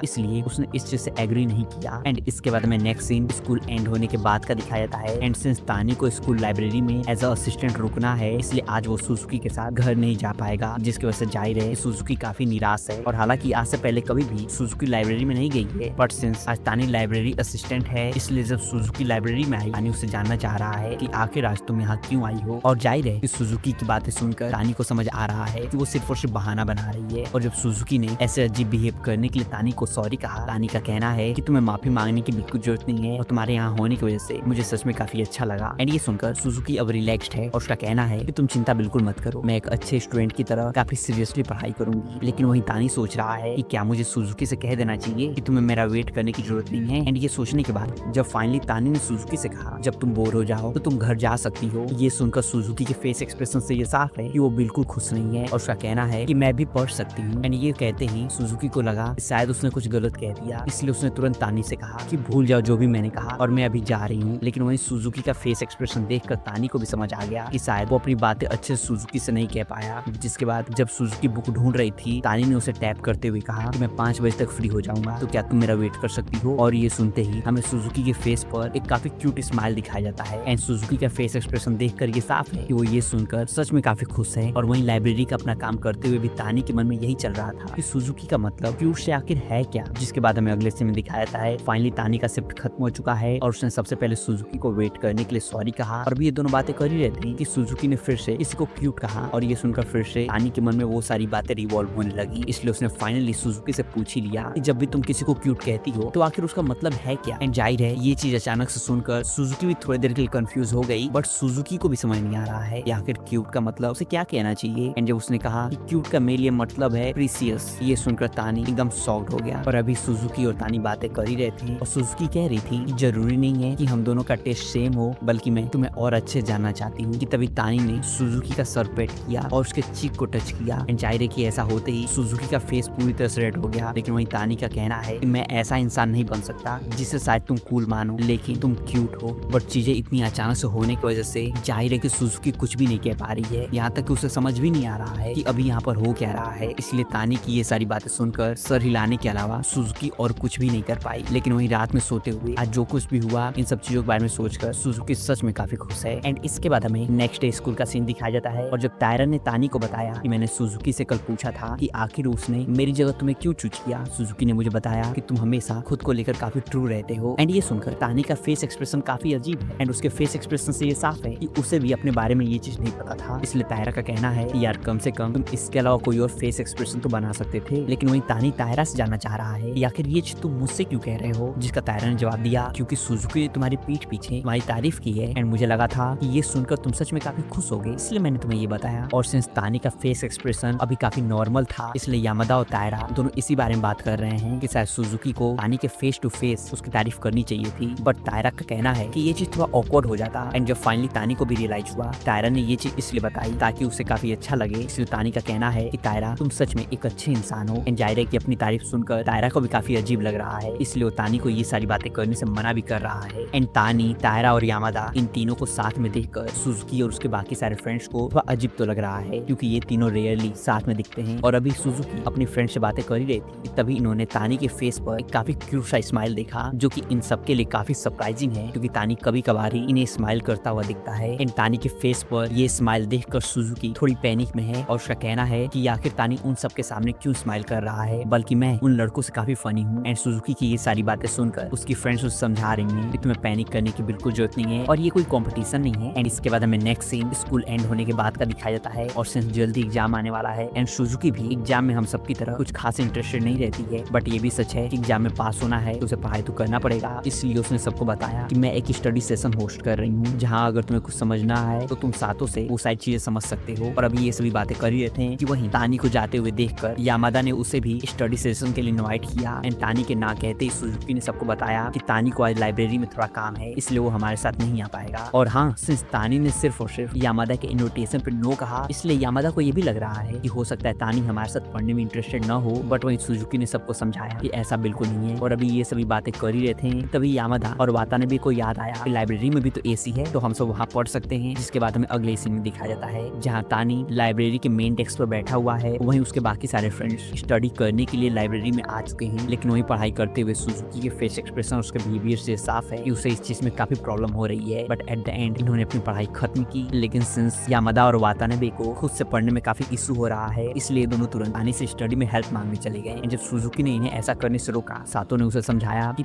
इसलिए उसने इस चीज से एग्री नहीं किया। एंड इसके बाद हमें नेक्स्ट सीन स्कूल एंड होने के बाद का दिखाया जाता है। एंड सिंस तानी को स्कूल लाइब्रेरी में एज अ असिस्टेंट रुकना है इसलिए आज वो सुजुकी के साथ घर नहीं जा पाएगा, जिसकी वजह से जाहिर है सुजुकी काफी निराश है। और हालांकि आज से पहले कभी भी सुजुकी लाइब्रेरी में नहीं गई है, बट सिंस आज तानी लाइब्रेरी असिस्टेंट है इसलिए जब सुजुकी लाइब्रेरी में आई तानी उससे जानना चाह रहा है कि आखिर आज तुम यहाँ क्यों आई हो। और जाहिर है कि सुजुकी की बातें सुनकर तानी को समझ आ रहा है कि वो सिर्फ और सिर्फ बहाना बना रही है। और जब सुजुकी ने ऐसे अजीब बिहेव करने के लिए तानी को सॉरी कहा, तानी का कहना है कि तुम्हें माफी मांगने की बिल्कुल जरूरत नहीं है और तुम्हारे यहाँ होने की वजह से मुझे सच में काफी अच्छा लगा। एंड ये सुनकर सुजुकी अब रिलैक्स्ड है और उसका कहना है कि तुम चिंता बिल्कुल मत करो, मैं एक अच्छे स्टूडेंट की तरह काफी सीरियसली पढ़ाई करूंगी। लेकिन वही तानी सोच रहा है कि क्या मुझे सुजुकी से कह देना चाहिए कि तुम्हें मेरा वेट करने की जरूरत नहीं है। एंड ये सोचने के बाद जब फाइनली तानी ने सुजुकी से कहा जब तुम बोर हो जाओ तो तुम घर जा सकती हो, ये सुनकर सुजुकी के फेस एक्सप्रेशन से ये साफ है कि वो बिल्कुल खुश नहीं है और उसका कहना है कि मैं भी पढ़ सकती हूँ। एंड ये कहते ही सुजुकी को लगा कि शायद उसने कुछ गलत कह दिया, इसलिए उसने तुरंत तानी से कहा कि भूल जाओ जो भी मैंने कहा और मैं अभी जा रही हूँ। लेकिन वहीं सुजुकी का फेस एक्सप्रेशन देखकर तानी को भी समझ आ गया कि शायद वो अपनी बातें अच्छे से सुजुकी से नहीं कह पाया। जिसके बाद जब सुजुकी बुक ढूंढ रही थी तानी ने उसे टैप करते हुए कहा कि मैं 5 बजे तक फ्री हो जाऊंगा, तो क्या तुम मेरा वेट कर सकती हो। और ये सुनते ही हमें सुजुकी के फेस पर एक काफी क्यूट स्माइल दिखाया जाता है। एंड सुजुकी का फेस एक्सप्रेशन देखकर ये साफ है कि वो ये सुनकर सच में काफी खुश है। और वहीं लाइब्रेरी का अपना काम करते हुए भी तानी के मन में यही चल रहा था कि सुजुकी का मतलब क्यूट से आखिर है क्या। जिसके बाद हमें अगले सीन में दिखाया जाता है फाइनली तानी का शिफ्ट खत्म हो चुका है और उसने सबसे पहले सुजुकी को वेट करने के लिए सॉरी कहा। और भी ये दोनों बातें कर ही रहे थे कि सुजुकी ने फिर से किसी को क्यूट कहा और ये सुनकर फिर से तानी के मन में वो सारी बातें रिवॉल्व होने लगी। इसलिए उसने फाइनली सुजुकी से पूछ ही लिया कि जब भी तुम किसी को क्यूट कहती हो तो आखिर उसका मतलब है क्या। एंड जाहिर है ये चीज अचानक से सुनकर सुजुकी भी थोड़ी देर के लिए कंफ्यूज हो गई, बट सुजुकी को भी समझ नहीं आ रहा है कि आखिर क्यूट का मतलब उसे क्या कहना चाहिए। एंड जब उसने कहा कि क्यूट का मेरे लिए मतलब है प्रीसियस, ये सुनकर तानी एकदम शॉक्ड हो गया। और अभी सुजुकी और तानी बातें कर ही रहे थे और सुजुकी कह रही थी कि जरूरी नहीं है कि हम दोनों का टेस्ट सेम हो, बल्कि मैं तुम्हें और अच्छे जानना चाहती हूँ। कि तभी तानी ने सुजुकी का सर पेट किया और उसके चीक को टच किया। एंड जाहिर है कि ऐसा होते ही सुजुकी का फेस पूरी तरह से रेड हो गया। लेकिन वही तानी का कहना है कि मैं ऐसा इंसान नहीं बन सकता जिसे शायद तुम कूल मानो, लेकिन तुम क्यूट हो। बट चीजें इतनी अचानक से होने की वजह से जाहिर है कि सुजुकी कुछ भी नहीं कह पा रही है, यहाँ तक कि उसे समझ भी नहीं आ रहा है कि अभी यहाँ पर हो क्या रहा है। इसलिए तानी की ये सारी बातें सुनकर सर हिलाने के अलावा सुजुकी और कुछ भी नहीं कर पाई। लेकिन वही रात में सोते हुए आज जो कुछ भी हुआ इन सब चीजों के बारे में सोचकर सुजुकी सच में काफी खुश है। एंड इसके बाद हमें नेक्स्ट डे स्कूल का सीन दिखाया जाता है। और जब टायरन ने तानी को बताया कि मैंने सुजुकी से कल पूछा था कि आखिर उसने मेरी जगह तुम्हें क्यों चूज किया, सुजुकी ने मुझे बताया कि तुम हमेशा खुद को लेकर काफी ट्रू रहते हो। एंड ये सुनकर तानी का फेस एक्सप्रेशन काफी अजीब है। एंड उसके फेस एक्सप्रेशन से ये साफ है कि उसे भी अपने बारे में ये चीज नहीं पता था। इसलिए तायरा का कहना है कि यार कम से कम तुम इसके अलावा कोई और फेस एक्सप्रेशन तो बना सकते थे। लेकिन वही तानी तायरा से जानना चाह रहा है कि आखिर ये चीज तुम मुझसे क्यों कह रहे हो। जिसका तायरा ने जवाब दिया क्योंकि सुजुकी ने तुम्हारी पीठ पीछे तुम्हारी तारीफ की है एंड मुझे लगा था कि ये सुनकर तुम सच में काफी खुश होगे, इसलिए मैंने तुम्हें ये बताया। और सिंस तानी का फेस एक्सप्रेशन अभी काफी नॉर्मल था इसलिए यामादा और तायरा दोनों इसी बारे में बात कर रहे हैं कि शायद सुजुकी को तानी के फेस टू फेस उसकी तारीफ करनी चाहिए थी। बट तायरा का कहना है कि ये चीज थोड़ा ऑकवर्ड हो जाता। एंड जब फाइनली तानी को भी रियलाइज हुआ तायरा ने ये चीज इसलिए बताई ताकि उसे काफी अच्छा लगे। इसलिए तानी का कहना है कि तायरा तुम सच में एक अच्छे इंसान हो। एंड जाहिर है कि अपनी तारीफ सुनकर तायरा को भी काफी अजीब लग रहा है, इसलिए वो तानी को ये सारी बातें करने से मना भी कर रहा है। एंड तानी, तायरा और यामादा इन तीनों को साथ में देखकर सुजुकी और उसके बाकी सारे फ्रेंड्स को थोड़ा अजीब तो लग रहा है क्योंकि ये तीनों रेयरली साथ में दिखते हैं। और अभी सुजुकी अपनी फ्रेंड से बातें कर ही रही थी तभी इन्होंने तानी के फेस पर एक काफी क्यूट सा स्माइल देखा जो कि इन सबके लिए काफी सरप्राइजिंग है क्योंकि तानी कभी कभार ही इन्हें स्माइल करता हुआ दिखता है। एंड तानी के फेस पर ये स्माइल देखकर सुजुकी थोड़ी पैनिक में है और उसका कहना है कि आखिर तानी उन सबके सामने क्यों स्माइल कर रहा है, बल्कि मैं उन लड़कों से काफी फनी हूँ। एंड सुजुकी की ये सारी बातें सुनकर उसकी फ्रेंड्स उसे समझा रही हैं कि तुम्हें पैनिक करने की बिल्कुल जरूरत नहीं है और ये कोई कंपटीशन नहीं है। एंड इसके बाद हमें नेक्स्ट सीन स्कूल एंड होने के बाद का दिखाया जाता है और सिंस जल्दी एग्जाम आने वाला है एंड सुजुकी भी एग्जाम में हम सबकी तरह कुछ खास इंटरेस्टेड नहीं रहती है, बट ये भी सच है कि एग्जाम में पास होना है तो उसे पढ़ाई तो करना पड़ेगा। इसलिए उसने सबको बताया कि मैं एक स्टडी सेशन होस्ट कर रही हूँ जहाँ अगर तुम्हें कुछ समझना है तो तुम साथों से वो सारी चीजें समझ सकते हो। और अभी ये सभी बातें कर ही रहते हैं कि वहीं तानी को जाते हुए देखकर यामादा ने उसे भी स्टडी सेशन के लिए इनवाइट किया। एंड तानी के ना कहते ही सुजुकी ने सबको बताया कि तानी को आज लाइब्रेरी में थोड़ा काम है इसलिए वो हमारे साथ नहीं आ पाएगा। और हाँ, सिंस तानी ने सिर्फ और सिर्फ यामादा के इन्विटेशन पर नो कहा इसलिए यामादा को ये भी लग रहा है कि हो सकता है तानी हमारे साथ पढ़ने में इंटरेस्टेड न हो, बट वहीं सुजुकी ने सबको समझाया कि ऐसा बिल्कुल नहीं है। और अभी ये सभी बातें कर ही रहे थे तभी यामादा और वाताने भी को याद आया कि लाइब्रेरी में भी तो एसी है तो हम सब वहाँ पढ़ सकते हैं। जिसके बाद हमें अगले सीन में दिखाया जाता है जहाँ तानी लाइब्रेरी लाइब्रेरी के मेन डेस्क पर बैठा हुआ है, वहीं उसके बाकी सारे फ्रेंड्स स्टडी करने के लिए लाइब्रेरी में आ चुके हैं। लेकिन वहीं पढ़ाई करते हुए सुजुकी के फेस एक्सप्रेशन और उसके बिहेवियर से साफ है कि उसे इस चीज में काफी प्रॉब्लम हो रही है। बट एट द एंड इन्होंने अपनी पढ़ाई खत्म की। लेकिन सिंस यामादा और वातानाबे को खुद से पढ़ने में काफी इशू हो रहा है, इसलिए दोनों तुरंत तानी से स्टडी में हेल्प मांगने चले गए। जब सुजुकी ने इन्हें ऐसा करने से रोका, सातो ने उसे समझाया कि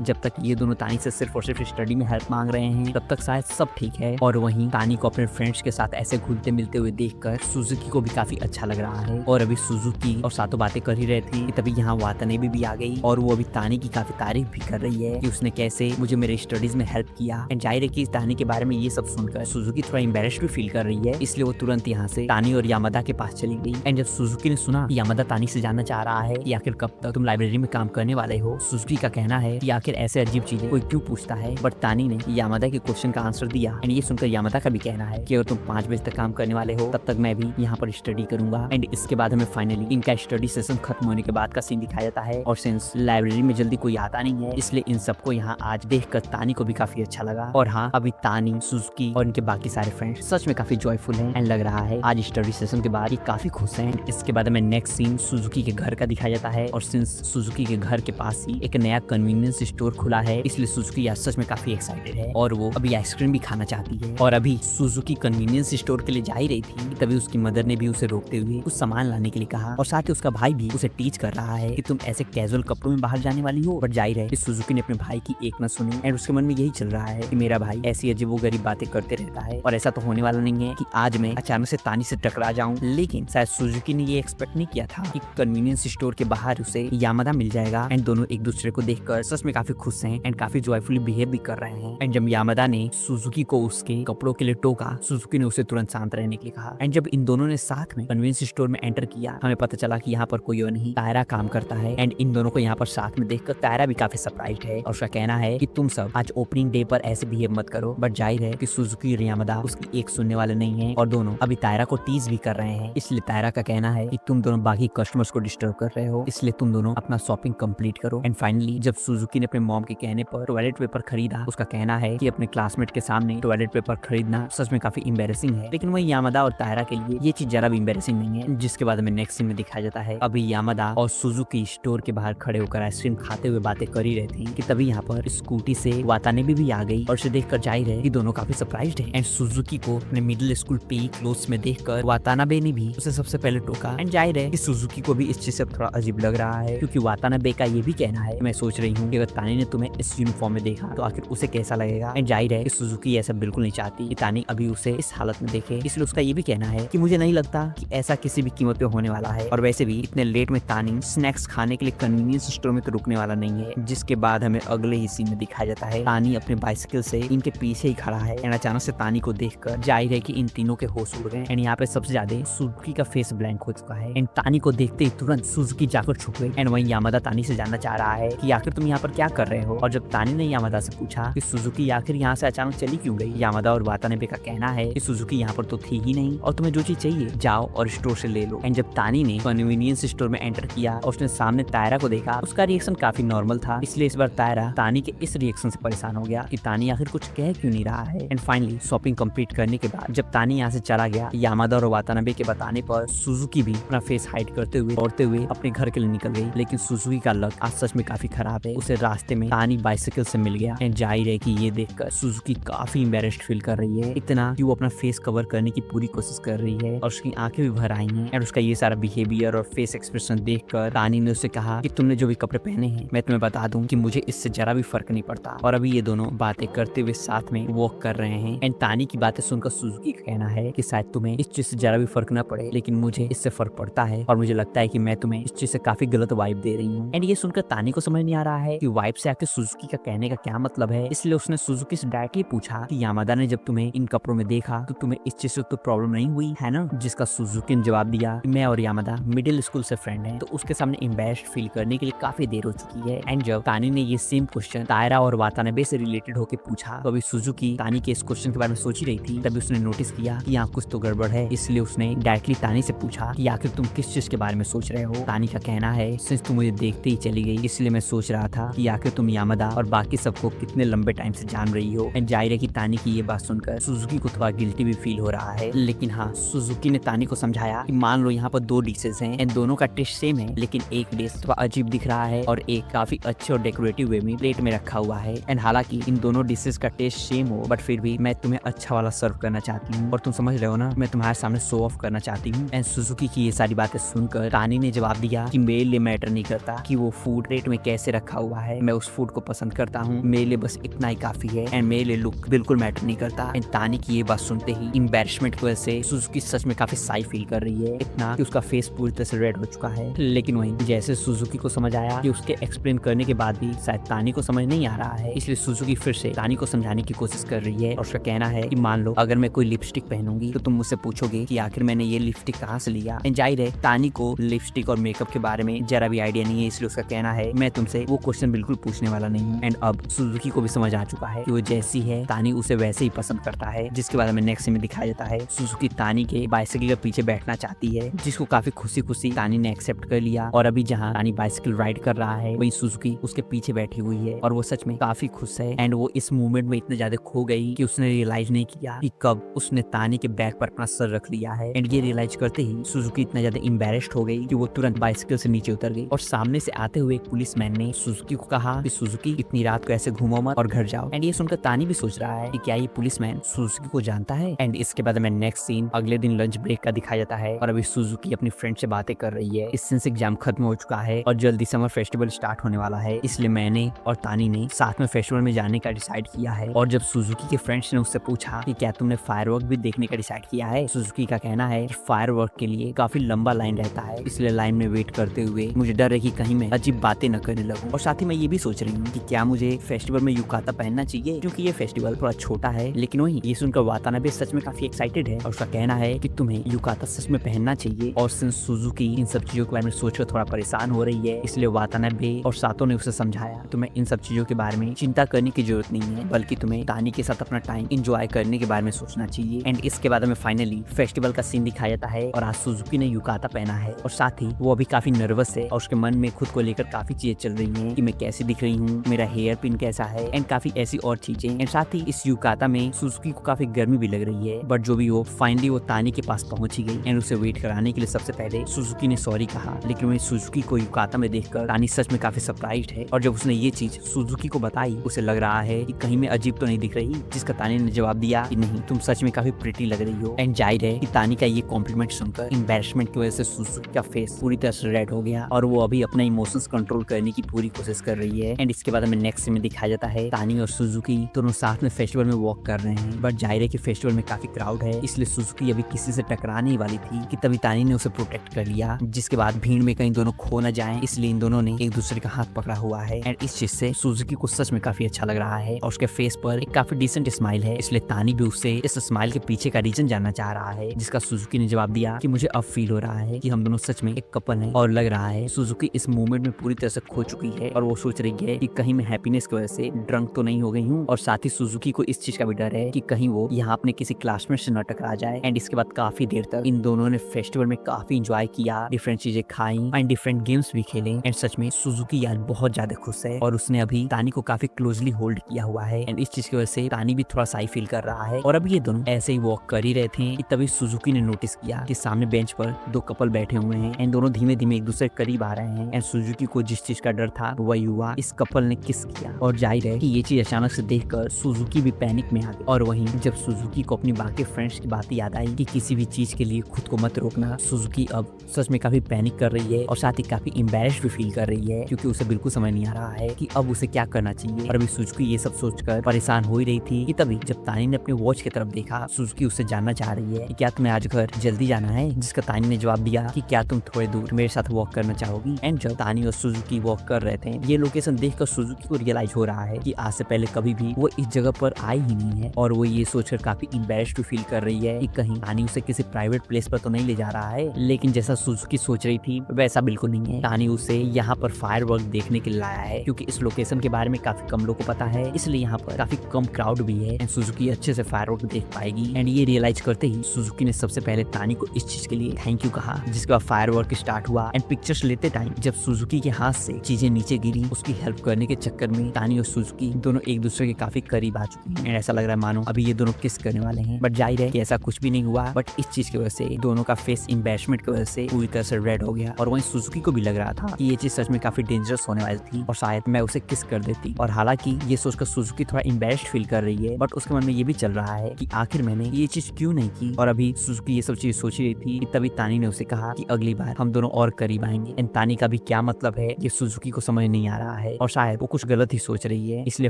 जब तक ये दोनों तानी से सिर्फ और सिर्फ स्टडी में हेल्प मांग रहे हैं, तब तक शायद सब ठीक है। और वहीं तानी को अपने फ्रेंड्स के साथ ऐसे घुलते मिलते हुए देखकर सुजुकी को भी काफी अच्छा लग रहा है। और अभी सुजुकी और सातो बातें कर ही रहे थे कि तभी यहाँ वातानाबे भी आ गई और वो अभी तानी की काफी तारीफ भी कर रही है कि उसने कैसे मुझे मेरे स्टडीज में हेल्प किया। एंड जाहिर है कि इस तानी के बारे में ये सब सुनकर सुजुकी थोड़ा एम्बैरेस्ड भी फील कर रही है, इसलिए वो तुरंत यहाँ से तानी और यामादा के पास चली गई। एंड जब सुजुकी ने सुना कि यामादा तानी से जानना चाह रहा है कि आखिर कब तक तुम लाइब्रेरी में काम करने वाले हो, सुजुकी का कहना है कि आखिर ऐसे अजीब चीजें कोई क्यों पूछता है। बट तानी ने यामादा के क्वेश्चन का आंसर दिया। एंड ये सुनकर यामादा का भी कहना है कि अगर तुम 5 बजे तक काम करने वाले हो, तब तक मैं भी यहाँ पर स्टडी करूंगा। एंड इसके बाद हमें फाइनली इनका स्टडी सेशन खत्म होने के बाद का सीन दिखाया जाता है। और सिंस लाइब्रेरी में जल्दी कोई आता नहीं है, इसलिए इन सबको यहाँ आज देखकर तानी को भी काफी अच्छा लगा। और हाँ, अभी तानी, सुजुकी और इनके बाकी सारे फ्रेंड्स सच में काफी जॉयफुल हैं एंड लग रहा है आज स्टडी सेशन के बाद ये काफी खुश हैं। इसके बाद हमें नेक्स्ट सीन सुजुकी के घर का दिखाया जाता है। और सिंस सुजुकी के घर के पास ही एक नया कन्वीनियंस स्टोर खुला है, इसलिए सुजुकी आज सच में काफी एक्साइटेड है और वो अभी आइसक्रीम भी खाना चाहती है। और अभी सुजुकी कन्वीनियंस स्टोर के लिए जा ही रही थी, तभी उसकी मदर ने भी उसे रोकते हुए कुछ सामान लाने के लिए कहा। और साथ ही उसका भाई भी उसे टीच कर रहा है कि तुम ऐसे कैजुअल कपड़ों में बाहर जाने वाली हो। बट जाहिर है कि सुजुकी ने अपने भाई की एक न सुनी एंड उसके मन में यही चल रहा है कि मेरा भाई ऐसी अजीबोगरीब बातें करते रहता है और ऐसा तो होने वाला नहीं है कि आज मैं अचानक से तानी से टकरा जाऊं। लेकिन शायद सुजुकी ने ये एक्सपेक्ट नहीं किया था कि कन्वीनियंस स्टोर के बाहर उसे यामादा मिल जाएगा। एंड दोनों एक दूसरे को देखकर सच में काफी खुश हैं एंड काफी जॉयफुली बिहेव भी कर रहे हैं। एंड जब यामादा ने सुजुकी को उसके कपड़ों के लिए टोका, सुजुकी ने उसे तुरंत शांत रहने के लिए कहा। एंड जब इन दोनों ने साथ में कन्वीनियंस स्टोर में एंटर किया, हमें पता चला कि यहाँ पर कोई और नहीं, तायरा काम करता है। एंड इन दोनों को यहाँ पर साथ में देखकर तायरा भी काफी सरप्राइज्ड है और उसका कहना है कि तुम सब आज ओपनिंग डे पर ऐसे बिहेव मत करो। बट जाहिर है कि सुजुकी और यामादा उसकी एक सुनने वाले नहीं है और दोनों अभी तायरा को टीज भी कर रहे हैं। इसलिए तायरा का कहना है कि तुम दोनों बाकी कस्टमर्स को डिस्टर्ब कर रहे हो, इसलिए तुम दोनों अपना शॉपिंग कंप्लीट करो। एंड फाइनली जब सुजुकी ने अपने मॉम के कहने पर टॉयलेट पेपर खरीदा, उसका कहना है कि अपने क्लासमेट के सामने टॉयलेट पेपर खरीदना सच में काफी एम्बैरेसिंग है। लेकिन वही यामादा और तायरा के लिए ये चीज जरा भी एम्बैरेसिंग नहीं है। जिसके बाद हमें नेक्स्ट सीन में दिखाया जाता है अभी यामादा और सुजुकी स्टोर के बाहर खड़े होकर आइसक्रीम खाते हुए बातें कर ही रहे थे कि तभी यहाँ पर स्कूटी से वातानाबे भी आ गई और उसे देखकर जाहिर है कि दोनों काफी सरप्राइज्ड हैं। एंड सुजुकी को अपने मिडिल स्कूल पे क्लोथ्स में देखकर वातानाबे ने भी उसे सबसे पहले टोका। एंड जाहिर है कि सुजुकी को भी इस चीज से थोड़ा अजीब लग रहा है, क्योंकि वातानाबे का ये भी कहना है, मैं सोच रही हूँ कि अगर तानी ने तुम्हें इस यूनिफॉर्म में देखा तो आखिर उसे कैसा लगेगा। एंड जाहिर है कि सुजुकी ऐसा बिल्कुल नहीं चाहती कि तानी अभी उसे इस हालत में देखे, इसलिए उसका ये भी कहना है कि मुझे नहीं लगता कि ऐसा किसी भी कीमत पे होने वाला है। और वैसे भी इतने लेट में तानी स्नैक्स खाने के लिए कन्वीनियंस स्टोर में तो रुकने वाला नहीं है। जिसके बाद हमें अगले ही सीन में दिखाया जाता है तानी अपने बाइसिकल से इनके पीछे ही खड़ा है। एंड अचानक से तानी को देखकर जाहिर है कि इन तीनों के होश उड़ गए। एंड यहाँ पे सबसे ज्यादा सुजुकी का फेस ब्लैंक हो चुका है। एंड तानी को देखते ही तुरंत सुजुकी जाकर छुप गई। एंड वहीं यामादा तानी से जानना चाह रहा है कि आखिर तुम यहाँ पर क्या कर रहे हो। और जब तानी ने यामादा से पूछा कि सुजुकी आखिर यहाँ से अचानक चली क्यों गई, यामादा और वातानाबे का कहना है कि सुजुकी यहाँ पर तो थी ही नहीं और तुम्हें जो चीज चाहिए जाओ और स्टोर से ले लो। एंड जब तानी ने कन्वीनियंस स्टोर में एंटर किया और उसने सामने तायरा को देखा, उसका रिएक्शन काफी नॉर्मल था। इसलिए इस बार तायरा तानी के इस रिएक्शन से परेशान हो गया कि तानी आखिर कुछ कह क्यों नहीं रहा है। एंड फाइनली शॉपिंग कंप्लीट करने के बाद जब तानी यहाँ से चला गया, यामादा और वातानाबे के बताने पर सुजुकी भी अपना फेस हाइड करते हुए दौड़ते हुए अपने घर के लिए निकल गई। लेकिन सुजुकी का लक आज सच में काफी खराब है, उसे रास्ते में तानी बाइसिकल से मिल गया। एंड जाहिर है कि ये देखकर सुजुकी काफी एम्बैरेस्ड फील कर रही है, इतना कि वो अपना फेस कवर करने की पूरी कोशिश कर रही है और उसकी आंखें भी भर आई हैं। एंड उसका ये सारा बिहेवियर और फेस एक्सप्रेशन देखकर तानी ने उससे कहा कि तुमने जो भी कपड़े पहने हैं, मैं तुम्हें बता दूं कि मुझे इससे जरा भी फर्क नहीं पड़ता। और अभी ये दोनों बातें करते हुए साथ में वॉक कर रहे हैं। एंड तानी की बातें सुनकर सुजुकी का कहना है कि शायद तुम्हें इस चीज से जरा भी फर्क न पड़े, लेकिन मुझे इससे फर्क पड़ता है और मुझे लगता है कि मैं तुम्हें इस चीज से काफी गलत वाइब दे रही हूँ। एंड ये सुनकर तानी को समझ नहीं आ रहा है कि वाइब से आके सुजुकी का कहने का क्या मतलब है। इसलिए उसने सुजुकी से डायरेक्टली पूछा कि यामादा ने जब तुम्हें इन कपड़ों में देखा तो तुम्हें इस चीज से तो प्रॉब्लम नहीं हुई है ना। जिसका सुजुकी ने जवाब दिया कि मैं और यामादा मिडिल स्कूल से फ्रेंड हैं, तो उसके सामने एम्बैरेस्ड फील करने के लिए काफी देर हो चुकी है। एंड जब तानी ने ये सेम क्वेश्चन तायरा और वातानाबे से रिलेटेड होकर पूछा, तो अभी सुजुकी तानी के इस क्वेश्चन के बारे में सोच ही रही थी। तभी उसने नोटिस किया कि यहाँ कुछ तो गड़बड़ है, इसलिए उसने डायरेक्टली तानी से पूछा कि आखिर तुम किस चीज के बारे में सोच रहे हो। तानी का कहना है सिंस तुम मुझे देखते ही चली गई, इसलिए मैं सोच रहा था कि आखिर तुम यामादा और बाकी सबको कितने लंबे टाइम से जान रही हो। एंड जाहिर है कि तानी की ये बात सुनकर सुजुकी को थोड़ा गिल्टी भी फील हो रहा है। लेकिन हाँ, सुजुकी ने तानी को समझाया कि मान लो यहाँ पर 2 डिशेस हैं एंड दोनों का टेस्ट सेम है, लेकिन एक डिश थोड़ा अजीब दिख रहा है और एक काफी अच्छे और डेकोरेटिव वे में प्लेट में रखा हुआ है। एंड हालांकि इन दोनों डिशेस का टेस्ट सेम हो, बट फिर भी मैं तुम्हें अच्छा वाला सर्व करना चाहती हूँ और तुम समझ रहे हो ना, मैं तुम्हारे सामने शो ऑफ करना चाहती हूँ। एंड सुजुकी की ये सारी बातें सुनकर तानी ने जवाब दिया कि मेरे लिए मैटर नहीं करता कि वो फूड प्लेट में कैसे रखा हुआ है, मैं उस फूड को पसंद करता हूँ, मेरे लिए बस इतना ही काफी है एंड मेरे लिए लुक बिल्कुल मैटर नहीं करता। एंड तानी की ये बात सुनते ही एम्बैरेसमेंट की वजह से सुजुकी सच में काफी साई फील कर रही है, इतना कि उसका फेस पूरी तरह से रेड हो चुका है। लेकिन वहीं जैसे सुजुकी को समझ आया कि उसके एक्सप्लेन करने के बाद भी शायद तानी को समझ नहीं आ रहा है, इसलिए सुजुकी फिर से तानी को समझाने की कोशिश कर रही है और उसका कहना है कि मान लो अगर मैं कोई लिपस्टिक पहनूंगी तो तुम मुझसे पूछोगे कि आखिर मैंने ये लिपस्टिक कहाँ से लिया। एंड जाहिर है तानी को लिपस्टिक और मेकअप के बारे में जरा भी आइडिया नहीं है, इसलिए उसका कहना है मैं तुमसे वो क्वेश्चन बिल्कुल पूछने वाला नहीं हूँ। एंड अब सुजुकी को भी समझ आ चुका है कि वो जैसी है तानी उसे वैसे ही पसंद करता है, जिसके बाद में नेक्स्ट सीन में दिखाया जाता है सुजुकी तानी के बाइसिकल के पीछे बैठना चाहती है, जिसको काफी खुशी खुशी तानी ने एक्सेप्ट कर लिया। और अभी जहाँ तानी बाइसिकल राइड कर रहा है वहीं सुजुकी उसके पीछे बैठी हुई है और वो सच में काफी खुश है। एंड वो इस मूवमेंट में इतने ज्यादा खो गई कि उसने रियलाइज नहीं किया कि कब उसने तानी के बैग पर अपना सर रख लिया है। एंड ये रियलाइज करते ही सुजुकी इतना ज्यादा एम्बैरेस्ड हो गई कि वो तुरंत बाइसिकल से नीचे उतर गई और सामने से आते हुए एक पुलिसमैन ने सुजुकी को कहा कि सुजुकी इतनी रात को ऐसे घूमो मत और घर जाओ। एंड ये सुनकर तानी भी सोच रहा है कि क्या ये पुलिसमैन सुजुकी को जानता है। एंड इसके बाद में नेक्स्ट सीन अगले दिन लंच ब्रेक का दिखाया जाता है और अभी सुजुकी अपनी फ्रेंड से बातें कर रही है। इस सीन से एग्जाम खत्म हो चुका है और जल्दी समर फेस्टिवल स्टार्ट होने वाला है, इसलिए मैंने और तानी ने साथ में फेस्टिवल में जाने का डिसाइड किया है। और जब सुजुकी के फ्रेंड्स ने उससे पूछा कि क्या तुमने फायरवर्क भी देखने का डिसाइड किया है, सुजुकी का कहना है कि फायरवर्क के लिए काफी लंबा लाइन रहता है, इसलिए लाइन में वेट करते हुए मुझे डर है कि कहीं मैं अजीब बातें न करने लगूं। और साथ ही मैं ये भी सोच रही हूँ कि क्या मुझे फेस्टिवल में युकाता पहनना चाहिए, क्योंकि ये फेस्टिवल थोड़ा छोटा है। लेकिन वही ये सुनकर वातानाबे सच में काफी एक्साइटेड है और उसका कहना है कि तुम्हें युकाता सच में पहनना चाहिए। और सिंस सुजुकी इन सब चीजों के बारे में सोचकर थोड़ा परेशान हो रही है, इसलिए वातानाबे और सातो ने उसे समझाया तुम्हें इन सब चीजों के बारे में चिंता करने की जरूरत नहीं है, बल्कि तुम्हें तानी के साथ अपना टाइम एंजॉय करने के बारे में सोचना चाहिए। एंड इसके बाद में फाइनली फेस्टिवल का सीन दिखाया जाता है और आज सुजुकी ने युकाता पहना है और साथ ही वो अभी काफी नर्वस है और उसके मन में खुद को लेकर काफी चीजें चल रही हैं कि मैं कैसी दिख रही हूँ, मेरा हेयर पिन कैसा है एंड काफी ऐसी और चीजें। एंड साथ ही इस युकाता में सुजुकी को काफी गर्मी भी लग रही है, बट जो भी हो फाइनली वो तानी के पास पहुंची गई एंड उसे वेट कराने के लिए सबसे पहले सुजुकी ने सॉरी कहा। लेकिन वही सुजुकी को युकाता में देखकर तानी सच में काफी सरप्राइज्ड है और जब उसने ये चीज सुजुकी को बताई उसे लग रहा है कि कहीं मैं अजीब तो नहीं दिख रही, जिसका तानी ने जवाब दिया कि नहीं तुम सच में काफी प्रिटी लग रही हो। एंड जाहिर है कि तानी का ये कॉम्प्लीमेंट सुनकर एम्बैरेसमेंट की वजह से सुजुकी का फेस पूरी तरह से रेड हो गया और वो अभी अपना इमोशंस कंट्रोल करने की पूरी कोशिश कर रही है। एंड इसके बाद हमें नेक्स्ट सीन में दिखाया जाता है तानी और सुजुकी दोनों साथ में फेस्टिवल में वॉक कर रहे हैं, बट जाहिर है कि फेस्टिवल में काफी क्राउड है, इसलिए सुजुकी अभी किसी से टकराने ही वाली थी कि तभी तानी ने उसे प्रोटेक्ट कर लिया, जिसके बाद भीड़ में कहीं दोनों खो न जाएं, इसलिए इन दोनों ने एक दूसरे का हाथ पकड़ा हुआ है। एंड इस चीज से सुजुकी को सच में काफी अच्छा लग रहा है और उसके फेस पर एक काफी डिसेंट स्माइल है, इसलिए तानी भी उससे इस स्माइल के पीछे का रीजन जानना चाह रहा है, जिसका सुजुकी ने जवाब दिया कि मुझे अब फील हो रहा है कि हम दोनों सच में एक कपल हैं और लग रहा है सुजुकी इस मोमेंट में पूरी तरह से खो चुकी है और वो सोच रही है कि कहीं मैं हैप्पीनेस की वजह से ड्रंक तो नहीं हो गई हूँ। और साथ ही सुजुकी को इस चीज का भी डर है कि कहीं वो यहाँ अपने किसी क्लासमेट से न टकरा जाए। एंड इसके बाद काफी देर तक इन दोनों ने फेस्टिवल में काफी इंजॉय किया, डिफरेंट चीजें खाई एंड डिफरेंट गेम्स भी खेले। एंड सच में सुजुकी यार बहुत ज्यादा खुश है और उसने अभी तानी को काफी क्लोजली होल्ड किया हुआ है एंड इस चीज की वजह से तानी भी थोड़ा साई फील कर रहा है। और अभी ये दोनों ऐसे ही वॉक कर ही रहे थे कि तभी सुजुकी ने नोटिस किया कि सामने बेंच पर 2 कपल बैठे हुए हैं एंड दोनों धीमे धीमे एक दूसरे के करीब आ रहे हैं। एंड सुजुकी को जिस चीज का डर था वही हुआ, इस कपल ने किस किया और जाहिर है कि ये चीज अचानक से देखकर सुजुकी भी पैनिक में आ गई। और वहीं जब सुजुकी को अपनी बाकी फ्रेंड्स की बात याद आई कि किसी भी चीज के लिए खुद को मत रोकना, सुजुकी अब सच में काफी पैनिक कर रही है और साथ ही काफी एम्बैरेस्ड भी फील कर रही है, क्योंकि उसे बिल्कुल समझ नहीं आ रहा है कि अब उसे क्या करना चाहिए। और अभी सुजुकी ये सब सोचकर परेशान हो ही रही थी कि तभी जब तानी ने अपने वॉच की तरफ देखा, सुजुकी उससे जानना चाह रही है कि क्या तुम्हें आज घर जल्दी जाना है, जिसका तानी ने जवाब दिया कि क्या तुम थोड़े दूर मेरे साथ वॉक करना चाहोगी। एंड जब तानी और सुजुकी वॉक कर रहे थे, ये लोकेशन देखकर सुजुकी को रियलाइज हो रहा है कि आज से पहले कभी भी वो इस जगह पर आई ही नहीं है और वो ये सोचकर काफी एम्बैरेस्ड फील कर रही है कि कहीं तानी उसे किसी प्राइवेट प्लेस पर तो नहीं ले जा रहा है। लेकिन जैसा सुजुकी सोच रही थी वैसा बिल्कुल नहीं है, तानी उसे यहाँ पर फायरवर्क देखने के लिए लाया है, क्योंकि इस लोकेशन के बारे में काफी कम लोगों को पता है, इसलिए यहाँ पर काफी कम क्राउड भी है एंड सुजुकी अच्छे से फायरवर्क देख पाएगी। एंड ये रियलाइज करते ही सुजुकी ने सबसे पहले तानी को इस चीज के लिए थैंक यू कहा, जिसके बाद फायरवर्क स्टार्ट हुआ। एंड पिक्चर्स लेते टाइम जब सुजुकी के हाथ से चीजें नीचे गिरी, उसकी हेल्प करने के चक्कर में तानी और सुजुकी दोनों एक दूसरे के काफी करीब आ चुके हैं एंड ऐसा लग रहा है मानो अभी ये दोनों किस करने वाले हैं, बट जाहिर है कि ऐसा कुछ भी नहीं हुआ था, बट इस चीज की वजह से दोनों का फेस एम्बैरेसमेंट की वजह से पूरी तरह से रेड हो गया। और वहीं सुजुकी को भी लग रहा था कि ये चीज सच में काफी डेंजरस होने वाली थी और शायद मैं उसे किस कर देती। और हालांकि ये सोचकर सुजुकी थोड़ा एम्बैरेस्ड फील कर रही है, बट उसके मन में ये भी चल रहा है कि आखिर मैंने ये चीज क्यों नहीं की। और अभी सुजुकी ये सब चीज सोच रही थी कि तभी तानी ने उसे कहा कि अगली बार हम दोनों और करीब आएंगे। एंड तानी का भी क्या मतलब है ये सुजुकी को समझ नहीं आ रहा है और शायद वो कुछ गलत ही सोच रही है। इसलिए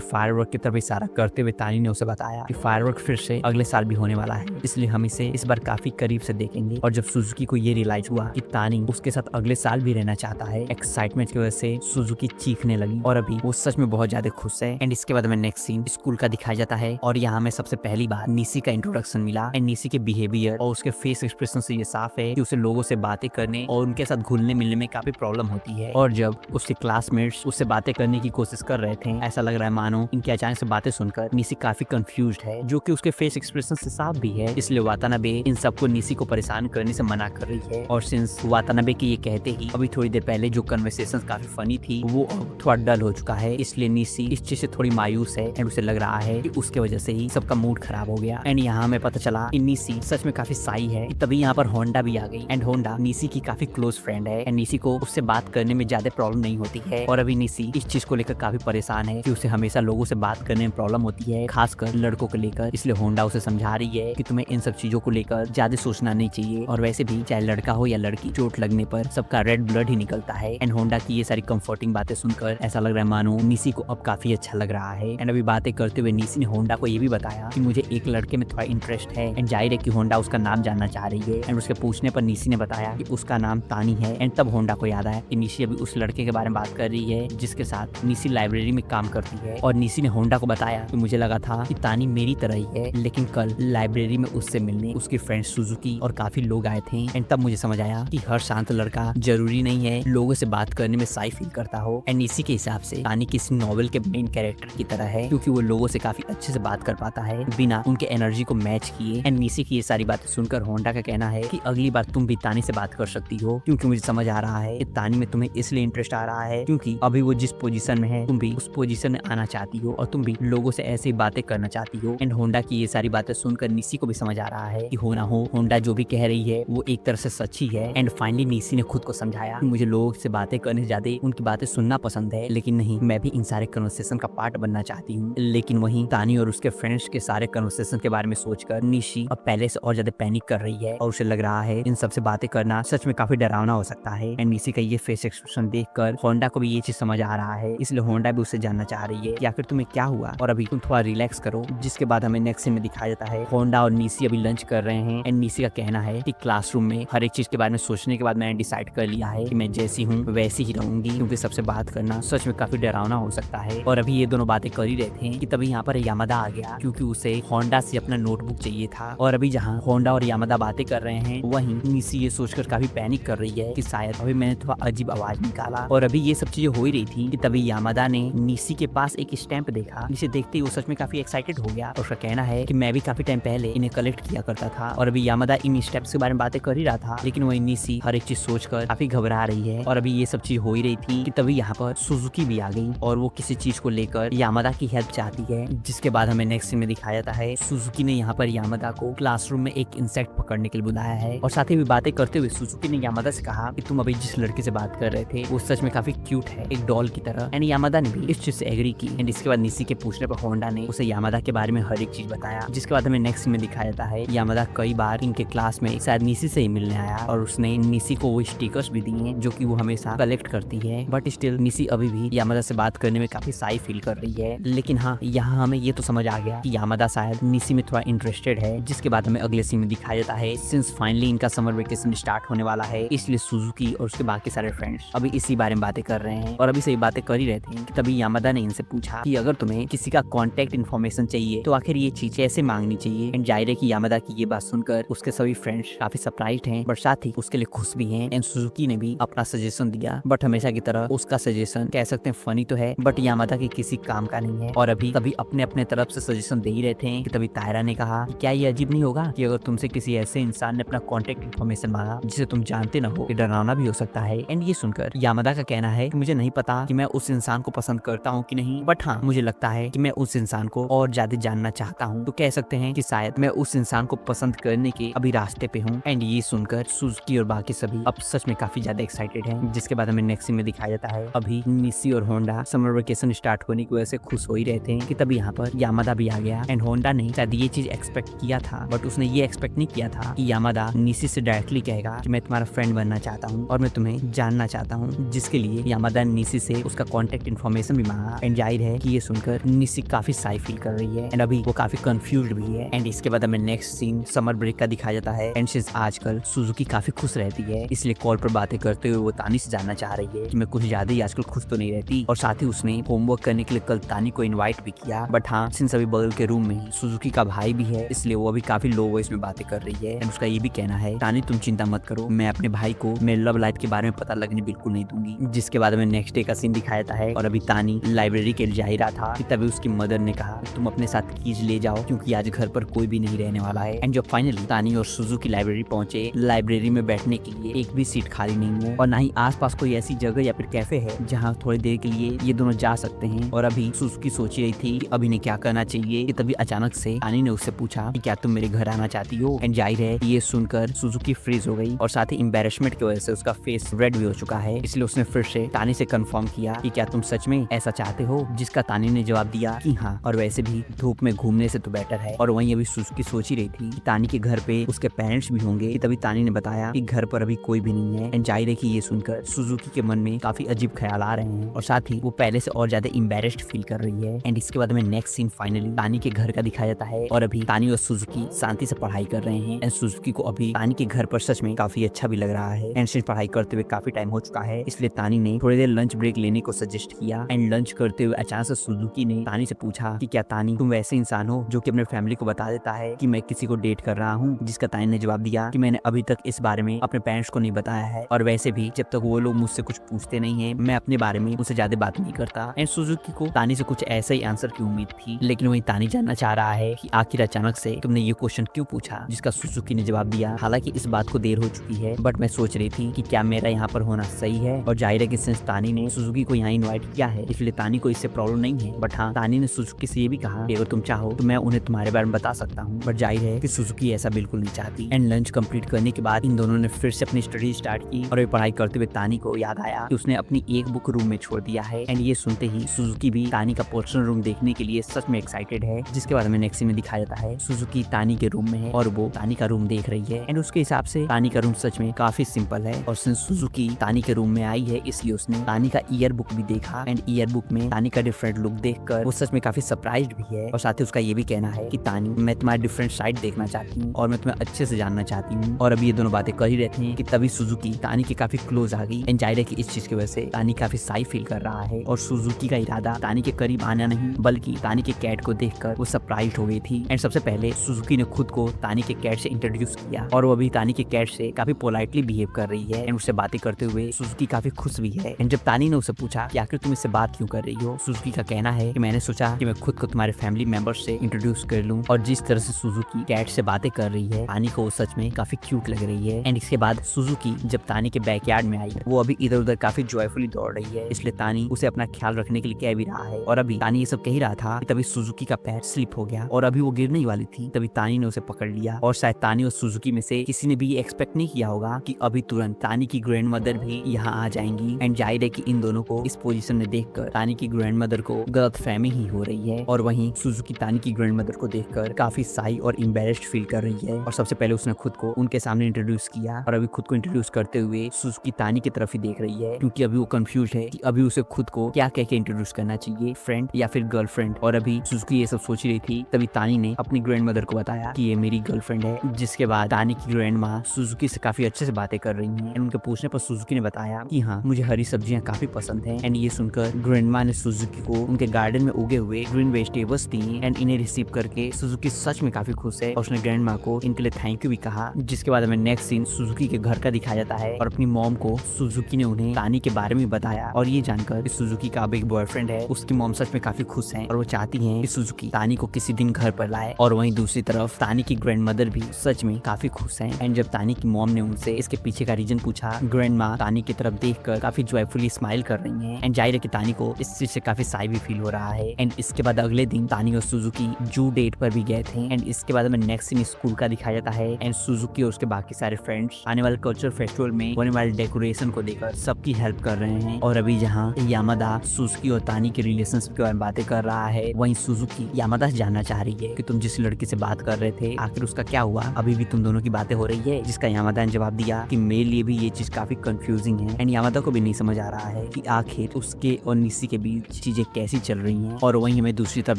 फायरवर्क की तरफ इशारा करते हुए तानी ने उसे बताया कि फायरवर्क फिर से अगले साल भी होने वाला है, इसलिए हम इसे इस बार काफी करीब से देखेंगे। और जब सुजुकी को ये रियलाइज हुआ कि तानी उसके साथ अगले साल भी रहना चाहता है, एक्साइटमेंट की वजह से सुजुकी चीखने लगी और अभी वो सच में बहुत ज्यादा खुश है। एंड इसके बाद में नेक्स्ट सीन स्कूल का दिखाया जाता है और यहाँ हमें सबसे पहली बार निसी का इंट्रोडक्शन मिला। एंड निसी के बिहेवियर और उसके फेस एक्सप्रेशन से ये साफ है कि उसे लोगों से बातें करने और उनके साथ घुलने मिलने में काफी प्रॉब्लम होती है। और जब उसके क्लासमेट्स उससे बातें करने की कोशिश कर रहे थे, ऐसा लग रहा है मानो इनकी अचानक से बातें सुनकर निसी काफी कंफ्यूज्ड है, जो कि उसके फेस एक्सप्रेशन से साफ भी है। इसलिए वातानाबे इन सबको निसी को परेशान करने से मना कर रही है। और सिंस वातानाबे के ये कहते ही अभी थोड़ी देर पहले जो कन्वर्सेशन काफी फनी थी वो अब थोड़ा डल हो चुका है, इसलिए निसी इस चीज से थोड़ी मायूस है। एंड उसे लग रहा है कि उसके वजह से ही सबका मूड खराब हो गया। एंड यहाँ हमें पता चला कि निसी सच में काफी साई है। तभी यहाँ पर होंडा भी आ गई। एंड होंडा निसी की काफी क्लोज फ्रेंड है एंड निसी को उससे बात करने में ज्यादा प्रॉब्लम नहीं होती है। और अभी निसी इस चीज को लेकर काफी परेशान है कि उसे हमेशा लोगों से बात करने में प्रॉब्लम होती है, खासकर लड़कों को लेकर। इसलिए होंडा उसे समझा रही है कि तुम्हें इन सब चीजों को लेकर ज्यादा सोचना नहीं चाहिए और वैसे भी चाहे लड़का हो या लड़की, चोट लगने पर सबका रेड ब्लड ही निकलता है। एंड होंडा की ये सारी कंफर्टिंग बातें सुनकर ऐसा लग रहा है मानो निसी को अब काफी अच्छा लग रहा है। एंड अभी बातें करते हुए निसी ने होंडा को ये भी बताया कि मुझे एक लड़के में थोड़ा इंटरेस्ट है। एंड जाहिर है कि होंडा उसका नाम जानना चाह रही है। एंड उसके पूछने पर निसी ने बताया कि उसका नाम तानी है। एंड तब होंडा को याद आया कि निसी अभी उस लड़के के बारे में बात कर रही है जिसके साथ निसी लाइब्रेरी में काम करती है। और निसी ने होंडा को बताया कि मुझे लगा था कि तानी मेरी तरह ही है, लेकिन कल लाइब्रेरी में उससे मिलने उसकी फ्रेंड सुजुकी और काफी लोग आए थे। एंड तब मुझे समझ आया कि हर शांत लड़का जरूरी नहीं है लोगों से बात करने में साई फील करता हो। एंड इसी के हिसाब से तानी किसी नॉवेल के मेन कैरेक्टर की तरह है, क्योंकि वो लोगों से काफी अच्छे से बात कर पाता है बिना उनके एनर्जी को मैच किए। एंड निसी की ये सारी बातें सुनकर होंडा का कहना है कि अगली बार तुम भी तानी से बात कर सकती हो, क्योंकि मुझे समझ आ रहा है कि तानी में तुम्हें इसलिए इंटरेस्ट आ रहा है क्योंकि अभी वो जिस पोजीशन में है तुम भी उस पोजीशन में आना चाहती हो और तुम भी लोगों से ऐसी बातें करना चाहती हो। एंड होंडा की ये सारी बातें सुनकर निसी को भी समझ आ रहा है कि हो ना हो होंडा जो भी कह रही है वो एक तरह से सच ही है। एंड फाइनली निसी ने खुद को समझाया कि मुझे लोगों से बातें करने से ज्यादा उनकी बातें सुनना पसंद है, लेकिन नहीं, मैं भी इन सारे कन्वर्सेशन का पार्ट बनना चाहती हूँ। लेकिन वहीं तानी और उसके फ्रेंड्स के सारे कन्वर्सेशन के बारे में सोचकर निशी अब पहले से और ज्यादा पैनिक कर रही है और उसे लग रहा है इन सबसे बातें करना सच में काफी डरावना हो सकता है। एंड निशी का ये फेस एक्सप्रेशन देखकर होंडा को भी ये चीज समझ आ रहा है, इसलिए होंडा भी उससे जानना चाह रही है कि आखिर तुम्हें क्या हुआ और अभी तुम थोड़ा रिलैक्स करो। जिसके बाद हमें नेक्स्ट सीन में दिखाया जाता है होंडा और निशी अभी लंच कर रहे हैं। एंड निशी का कहना है कि क्लासरूम में हर एक चीज के बारे में सोचने के बाद मैंने डिसाइड कर लिया है कि मैं जैसी हूँ वैसी ही रहूंगी, क्योंकि सबसे बात करना सच में काफी डरावना हो सकता है। और अभी ये दोनों बातें कर ही रहे थे कि तभी यहाँ पर यामादा आ गया, क्योंकि उसे होंडा से अपना नोटबुक चाहिए था। और अभी जहाँ होंडा और यामादा बातें कर रहे हैं वहीं निशी ये सोचकर काफी पैनिक कर रही है कि शायद अभी मैंने थोड़ा अजीब आवाज निकाला। और अभी ये सब चीजें हो ही रही थी कि तभी यामादा ने निशी के पास एक स्टैंप देखा, जिसे देखते ही वो सच में काफी एक्साइटेड हो गया। और उसका कहना है कि मैं भी काफी टाइम पहले इन्हें कलेक्ट किया करता था। और अभी यामादा इन स्टेप्स के बारे में बातें कर ही रहा था, लेकिन वही निशी हर एक चीज सोचकर काफी घबरा रही है। और अभी ये सब चीज हो ही रही थी कि तभी यहाँ पर सुजुकी भी आ गई और वो किसी चीज को लेकर यामादा की हेल्प चाहती है। जिसके बाद हमें नेक्स्ट सीन में दिखाया जाता है सुजुकी ने यहाँ पर यामादा को क्लासरूम में एक इंसेक्ट पकड़ने के लिए बुलाया है। और साथ ही भी बातें करते हुए सुजुकी ने यामादा से कहा कि तुम अभी जिस लड़के से बात कर रहे थे वो सच में काफी क्यूट है, एक डॉल की तरह। एंड यामादा ने भी इस चीज से एग्री की। एंड इसके बाद निशी के पूछने पर होंडा ने उसे यामादा के बारे में हर एक चीज बताया। जिसके बाद हमें नेक्स्ट सीन में दिखाया जाता है यामादा कई बार इनके क्लास में शायद निशी से ही मिलने आया और उसने निशी को वो स्टिकर्स भी दिए जो कि वो हमेशा कलेक्ट करती है। बट स्टिल निशी अभी भी यामादा से बात करने में काफी साई फील कर रही है। लेकिन हाँ, यहाँ हमें ये तो समझ आ गया कि यामादा शायद निशी में थोड़ा इंटरेस्टेड है। जिसके बाद हमें अगले सीन में दिखाया जाता है सिंस फाइनली इनका समर वेकेशन स्टार्ट होने वाला है, इसलिए सुजुकी और उसके बाकी सारे फ्रेंड्स अभी इसी बारे में बातें कर रहे हैं। और अभी से बातें कर ही रहे थे कि तभी यामादा ने इनसे पूछा कि अगर तुम्हें किसी का कॉन्टेक्ट इन्फॉर्मेशन चाहिए तो आखिर ये चीज कैसे मांगनी चाहिए। एंड जाहिर है कि यामादा की ये बात सुनकर उसके सभी फ्रेंड्स काफी सरप्राइज्ड हैं, बट साथ ही उसके लिए खुश भी हैं। एंड सुजुकी ने भी अपना सजेशन दिया, बट हमेशा की तरह उसका सजेशन कह सकते हैं फनी तो है, बट यामादा के किसी काम का नहीं है। और अभी तभी अपने अपने तरफ से सजेशन दे ही रहे थे कि तभी तायरा ने कहा कि क्या ये अजीब नहीं होगा कि अगर तुमसे किसी ऐसे इंसान ने अपना कॉन्टेक्ट इन्फॉर्मेशन मांगा जिसे तुम जानते न हो, ये डरावना भी हो सकता है। एंड ये सुनकर यामादा का कहना है कि मुझे नहीं पता कि मैं उस इंसान को पसंद करता हूँ कि नहीं, बट हाँ, मुझे लगता है कि मैं उस इंसान को और ज्यादा जानना चाहता हूँ। तो कह सकते हैं कि शायद मैं उस इंसान को पसंद पसंद करने के अभी रास्ते पे हूँ। एंड ये सुनकर सुजुकी और बाकी सभी अब सच में काफी ज्यादा एक्साइटेड हैं। जिसके बाद हमें नेक्स्ट सीन में दिखाया जाता है अभी निसी और होंडा समर वेकेशन स्टार्ट होने की वजह से खुश हो ही रहे थे कि तभी यहाँ पर यामादा भी आ गया। एंड होंडा ने शायद ये चीज एक्सपेक्ट किया था, बट उसने ये एक्सपेक्ट नहीं किया था कि यामादा निसी से डायरेक्टली कहेगा कि मैं तुम्हारा फ्रेंड बनना चाहता हूँ और मैं तुम्हें जानना चाहता हूँ, जिसके लिए यामादा ने निसी से उसका कॉन्टेक्ट इन्फॉर्मेशन भी मांगा। एंड जाहिर है कि ये सुनकर निसी काफी साई फील कर रही है एंड अभी वो काफी कंफ्यूज्ड भी है। एंड इसके बाद हमें नेक्स्ट सीन समर ब्रेक का दिखाया जाता है। एंड सिंस आजकल सुजुकी काफी खुश रहती है, इसलिए कॉल पर बातें करते हुए वो तानी से जानना चाह रही है कि मैं कुछ ज्यादा ही आजकल खुश तो नहीं रहती। और साथ ही उसने होमवर्क करने के लिए कल तानी को इनवाइट भी किया, बट हाँ सिंस अभी बगल के रूम में सुजुकी का भाई भी है, इसलिए वो अभी काफी लो वॉइस में बातें कर रही है। एंड उसका ये भी कहना है तानी तुम चिंता मत करो, मैं अपने भाई को मेरे लव लाइफ के बारे में पता लगने बिल्कुल नहीं दूंगी। जिसके बाद हमें नेक्स्ट डे का सीन दिखाया जाता है और अभी तानी लाइब्रेरी के लिए जा ही रहा था कि तभी उसकी मदर ने कहा तुम अपने साथ कीज ले जाओ क्योंकि आज घर पर कोई भी नहीं रहने वाला है। एंड जब फाइनली तानी और सुजुकी लाइब्रेरी पहुंचे, लाइब्रेरी में बैठने के लिए एक भी सीट खाली नहीं है और ना ही आसपास कोई ऐसी जगह या फिर कैफे है जहां थोड़ी देर के लिए ये दोनों जा सकते हैं। और अभी सुजुकी सोच रही थी कि अभी ने क्या करना चाहिए कि तभी अचानक से तानी ने उससे पूछा कि क्या तुम मेरे घर आना चाहती हो। एंड जाहिर है ये सुनकर सुजुकी फ्रीज हो गई और साथ ही एम्बेरसमेंट की वजह से उसका फेस रेड भी हो चुका है, इसलिए उसने फिर से तानी से कंफर्म किया कि क्या तुम सच में ऐसा चाहते हो, जिसका तानी ने जवाब दिया कि हाँ, और वैसे भी धूप में घूमने से तो बेटर है। और वहीं अभी सुजुकी सोच ही रही थी कि तानी के घर पे उसके पेरेंट्स भी होंगे कि तभी तानी ने बताया कि घर पर अभी कोई भी नहीं है। एंड जाहिर है कि ये सुनकर सुजुकी के मन में काफी अजीब ख्याल आ रहे हैं और साथ ही वो पहले से और ज्यादा एम्बेरेस्ड फील कर रही है। एंड इसके बाद हमें नेक्स्ट सीन फाइनली तानी के घर का दिखाया जाता है और अभी तानी और सुजुकी शांति से पढ़ाई कर रहे हैं। एंड सुजुकी को अभी तानी के घर पर सच में काफी अच्छा भी लग रहा है। एंड सिर्फ पढ़ाई करते हुए काफी टाइम हो चुका है, इसलिए तानी ने थोड़ी देर लंच ब्रेक लेने को सजेस्ट किया। एंड लंच करते हुए अचानक से सुजुकी ने तानी से पूछा कि क्या तानी तुम वैसे इंसान हो जो कि अपने फैमिली को बता देता है कि मैं किसी को डेट कर रहा हूँ, जिसका तानी ने जवाब दिया कि मैंने अभी तक इस बारे में अपने पेरेंट्स को नहीं बताया है और वैसे भी जब तक वो लोग मुझसे कुछ पूछते नहीं है मैं अपने बारे में उनसे ज्यादा बात नहीं करता। एंड सुजुकी को तानी से कुछ ऐसा ही आंसर की उम्मीद थी, लेकिन वही तानी जानना चाह रहा है कि आखिर अचानक से तुमने ये क्वेश्चन क्यों पूछा, जिसका सुजुकी ने जवाब दिया हालांकि इस बात को देर हो चुकी है बट मैं सोच रही थी कि क्या मेरा यहाँ पर होना सही है। और जाहिर है कि सिंस तानी ने सुजुकी को यहाँ इन्वाइट किया है इसलिए तानी को इससे प्रॉब्लम नहीं है, बट हाँ तानी ने सुजुकी से ये भी कहा कि अगर तुम चाहो तो मैं उन्हें तुम्हारे बारे में बता सकता हूँ। बट जाहिर है कि सुजुकी ऐसा बिल्कुल नहीं चाहती। एंड लंच कंप्लीट करने के बाद इन दोनों ने फिर से अपनी स्टडी स्टार्ट की और पढ़ाई करते हुए तानी को याद आया कि उसने अपनी एक बुक रूम में छोड़ दिया है। एंड ये सुनते ही सुजुकी भी तानी का पर्सनल रूम देखने के लिए सच में एक्साइटेड है। जिसके बाद हमें नेक्स्ट सीन में दिखाया जाता है सुजुकी तानी के रूम में है और वो तानी का रूम देख रही है। एंड उसके हिसाब से तानी का रूम सच में काफी सिंपल है और सिंस सुजुकी तानी के रूम में आई है इसलिए उसने तानी का ईयर बुक भी देखा। एंड ईयर बुक में तानी का डिफरेंट लुक देखकर वो सच में काफी सरप्राइज्ड भी है और साथ ही उसका ये भी कहना है कि तानी मैं तुम्हारा डिफरेंट साइड देखना चाहती हूँ और मैं तुम्हें अच्छे से जानना चाहती हूँ। और अभी ये दोनों बातें कर ही रहते हैं कि तभी सुजुकी तानी के काफी क्लोज आ गई। एंड जाहिर है कि इस चीज की वजह से तानी काफी साई फील कर रहा है और सुजुकी का इरादा तानी के करीब आना नहीं बल्कि तानी के कैट को देखकर वो सरप्राइज्ड हो गई थी। एंड सबसे पहले सुजुकी ने खुद को तानी के कैट से इंट्रोड्यूस किया और वो अभी तानी के कैट से काफी पोलाइटली बिहेव कर रही है। एंड उससे बातें करते हुए सुजुकी काफी खुश भी है। एंड जब तानी ने उसे पूछा कि आखिर तुम इससे बात क्यों कर रही हो, सुजुकी का कहना है कि मैंने सोचा कि मैं खुद को तुम्हारे फैमिली मेंबर्स से इंट्रोड्यूस कर लूं। और जिस तरह से सुजुकी कैट से बातें कर रही है तानी को वो सच में काफी क्यूट लग रही है। एंड इसके बाद सुजुकी जब तानी के बैकयार्ड में आई वो अभी इधर उधर काफी जॉयफुली दौड़ रही है, इसलिए तानी उसे अपना ख्याल रखने के लिए कह भी रहा है। और अभी तानी ये सब कह ही रहा था कि तभी सुजुकी का पैर स्लिप हो गया और अभी वो गिरने ही वाली थी, तभी तानी ने उसे पकड़ लिया। और शायद तानी और सुजुकी में से किसी ने भी ये एक्सपेक्ट नहीं किया होगा कि अभी तुरंत तानी की ग्रैंड मदर भी यहाँ आ जाएंगी। एंड जाहिर है कि इन दोनों को इस पोजीशन में देखकर तानी की ग्रैंड मदर को गलतफहमी ही हो रही है और वहीं सुजुकी तानी की ग्रैंड मदर को देखकर काफी साई और एम्बेरेस्ड फील कर रही है। और सबसे पहले उसने खुद को उनके सामने इंट्रोड्यूस किया और अभी खुद को इंट्रोड्यूस करते हुए सुजुकी तानी की तरफ ही देख रही है क्योंकि अभी वो कंफ्यूज है कि अभी उसे खुद को क्या कह के इंट्रोड्यूस करना चाहिए, फ्रेंड या फिर गर्लफ्रेंड। और अभी सुजुकी ये सब सोच रही थी तभी तानी ने अपनी ग्रैंड मदर को बताया कि ये मेरी गर्लफ्रेंड है। जिसके बाद तानी की ग्रैंड माँ सुजुकी से काफी अच्छे से बातें कर रही हैं। उनके पूछने पर सुजुकी ने बताया कि हाँ मुझे हरी सब्जियां काफी पसंद हैं। एंड ये सुनकर ग्रैंड माँ ने सुजुकी को उनके गार्डन में उगे हुए ग्रीन वेजिटेबल्स दी। एंड इन्हें रिसीव करके सुजुकी सच में काफी खुश है और उसने ग्रैंड माँ को इनके लिए थैंक यू भी कहा। जिसके बाद हमें नेक्स्ट सीन सुजुकी के घर का दिखाया जाता है और अपनी मॉम को सुजुकी ने उन्हें तानी के बारे में बताया और ये जानकर कि सुजुकी का अब एक बॉयफ्रेंड है उसकी मॉम सच में काफी खुश है और वो चाहती है कि सुजुकी तानी को किसी दिन घर पर लाए। और वहीं दूसरी तरफ तानी की ग्रैंड मदर भी सच में काफी खुश है। एंड जब तानी की मॉम ने उनसे इसके पीछे का रीजन पूछा ग्रैंड माँ तानी की तरफ देखकर काफी जॉयफुली स्माइल कर रही है। एंड जाहिर है कि तानी को इस चीज से काफी साई भी फील हो रहा है। एंड इसके बाद अगले दिन तानी और सुजुकी जू डेट पर भी गए थे। एंड इसके बाद हमें नेक्स्ट किसी स्कूल का दिखाया जाता है एंड सुजुकी और उसके बाकी सारे फ्रेंड्स आने वाले कल्चर फेस्टिवल में होने वाले डेकोरेशन को लेकर सबकी हेल्प कर रहे हैं। और अभी जहाँ यामादा सुजुकी और तानी के रिलेशनशिप के बारे में बातें कर रहा है, वहीं सुजुकी यामादा से जानना चाह रही है कि तुम जिस लड़की से बात कर रहे थे आखिर उसका क्या हुआ, अभी भी तुम दोनों की बातें हो रही है। जिसका यामादा ने जवाब दिया कि मेरे लिए भी ये चीज काफी कंफ्यूजिंग है एंड यामादा को भी नहीं समझ आ रहा है कि आखिर उसके और निसी के बीच चीजें कैसी चल रही हैं। और वहीं हमें दूसरी तरफ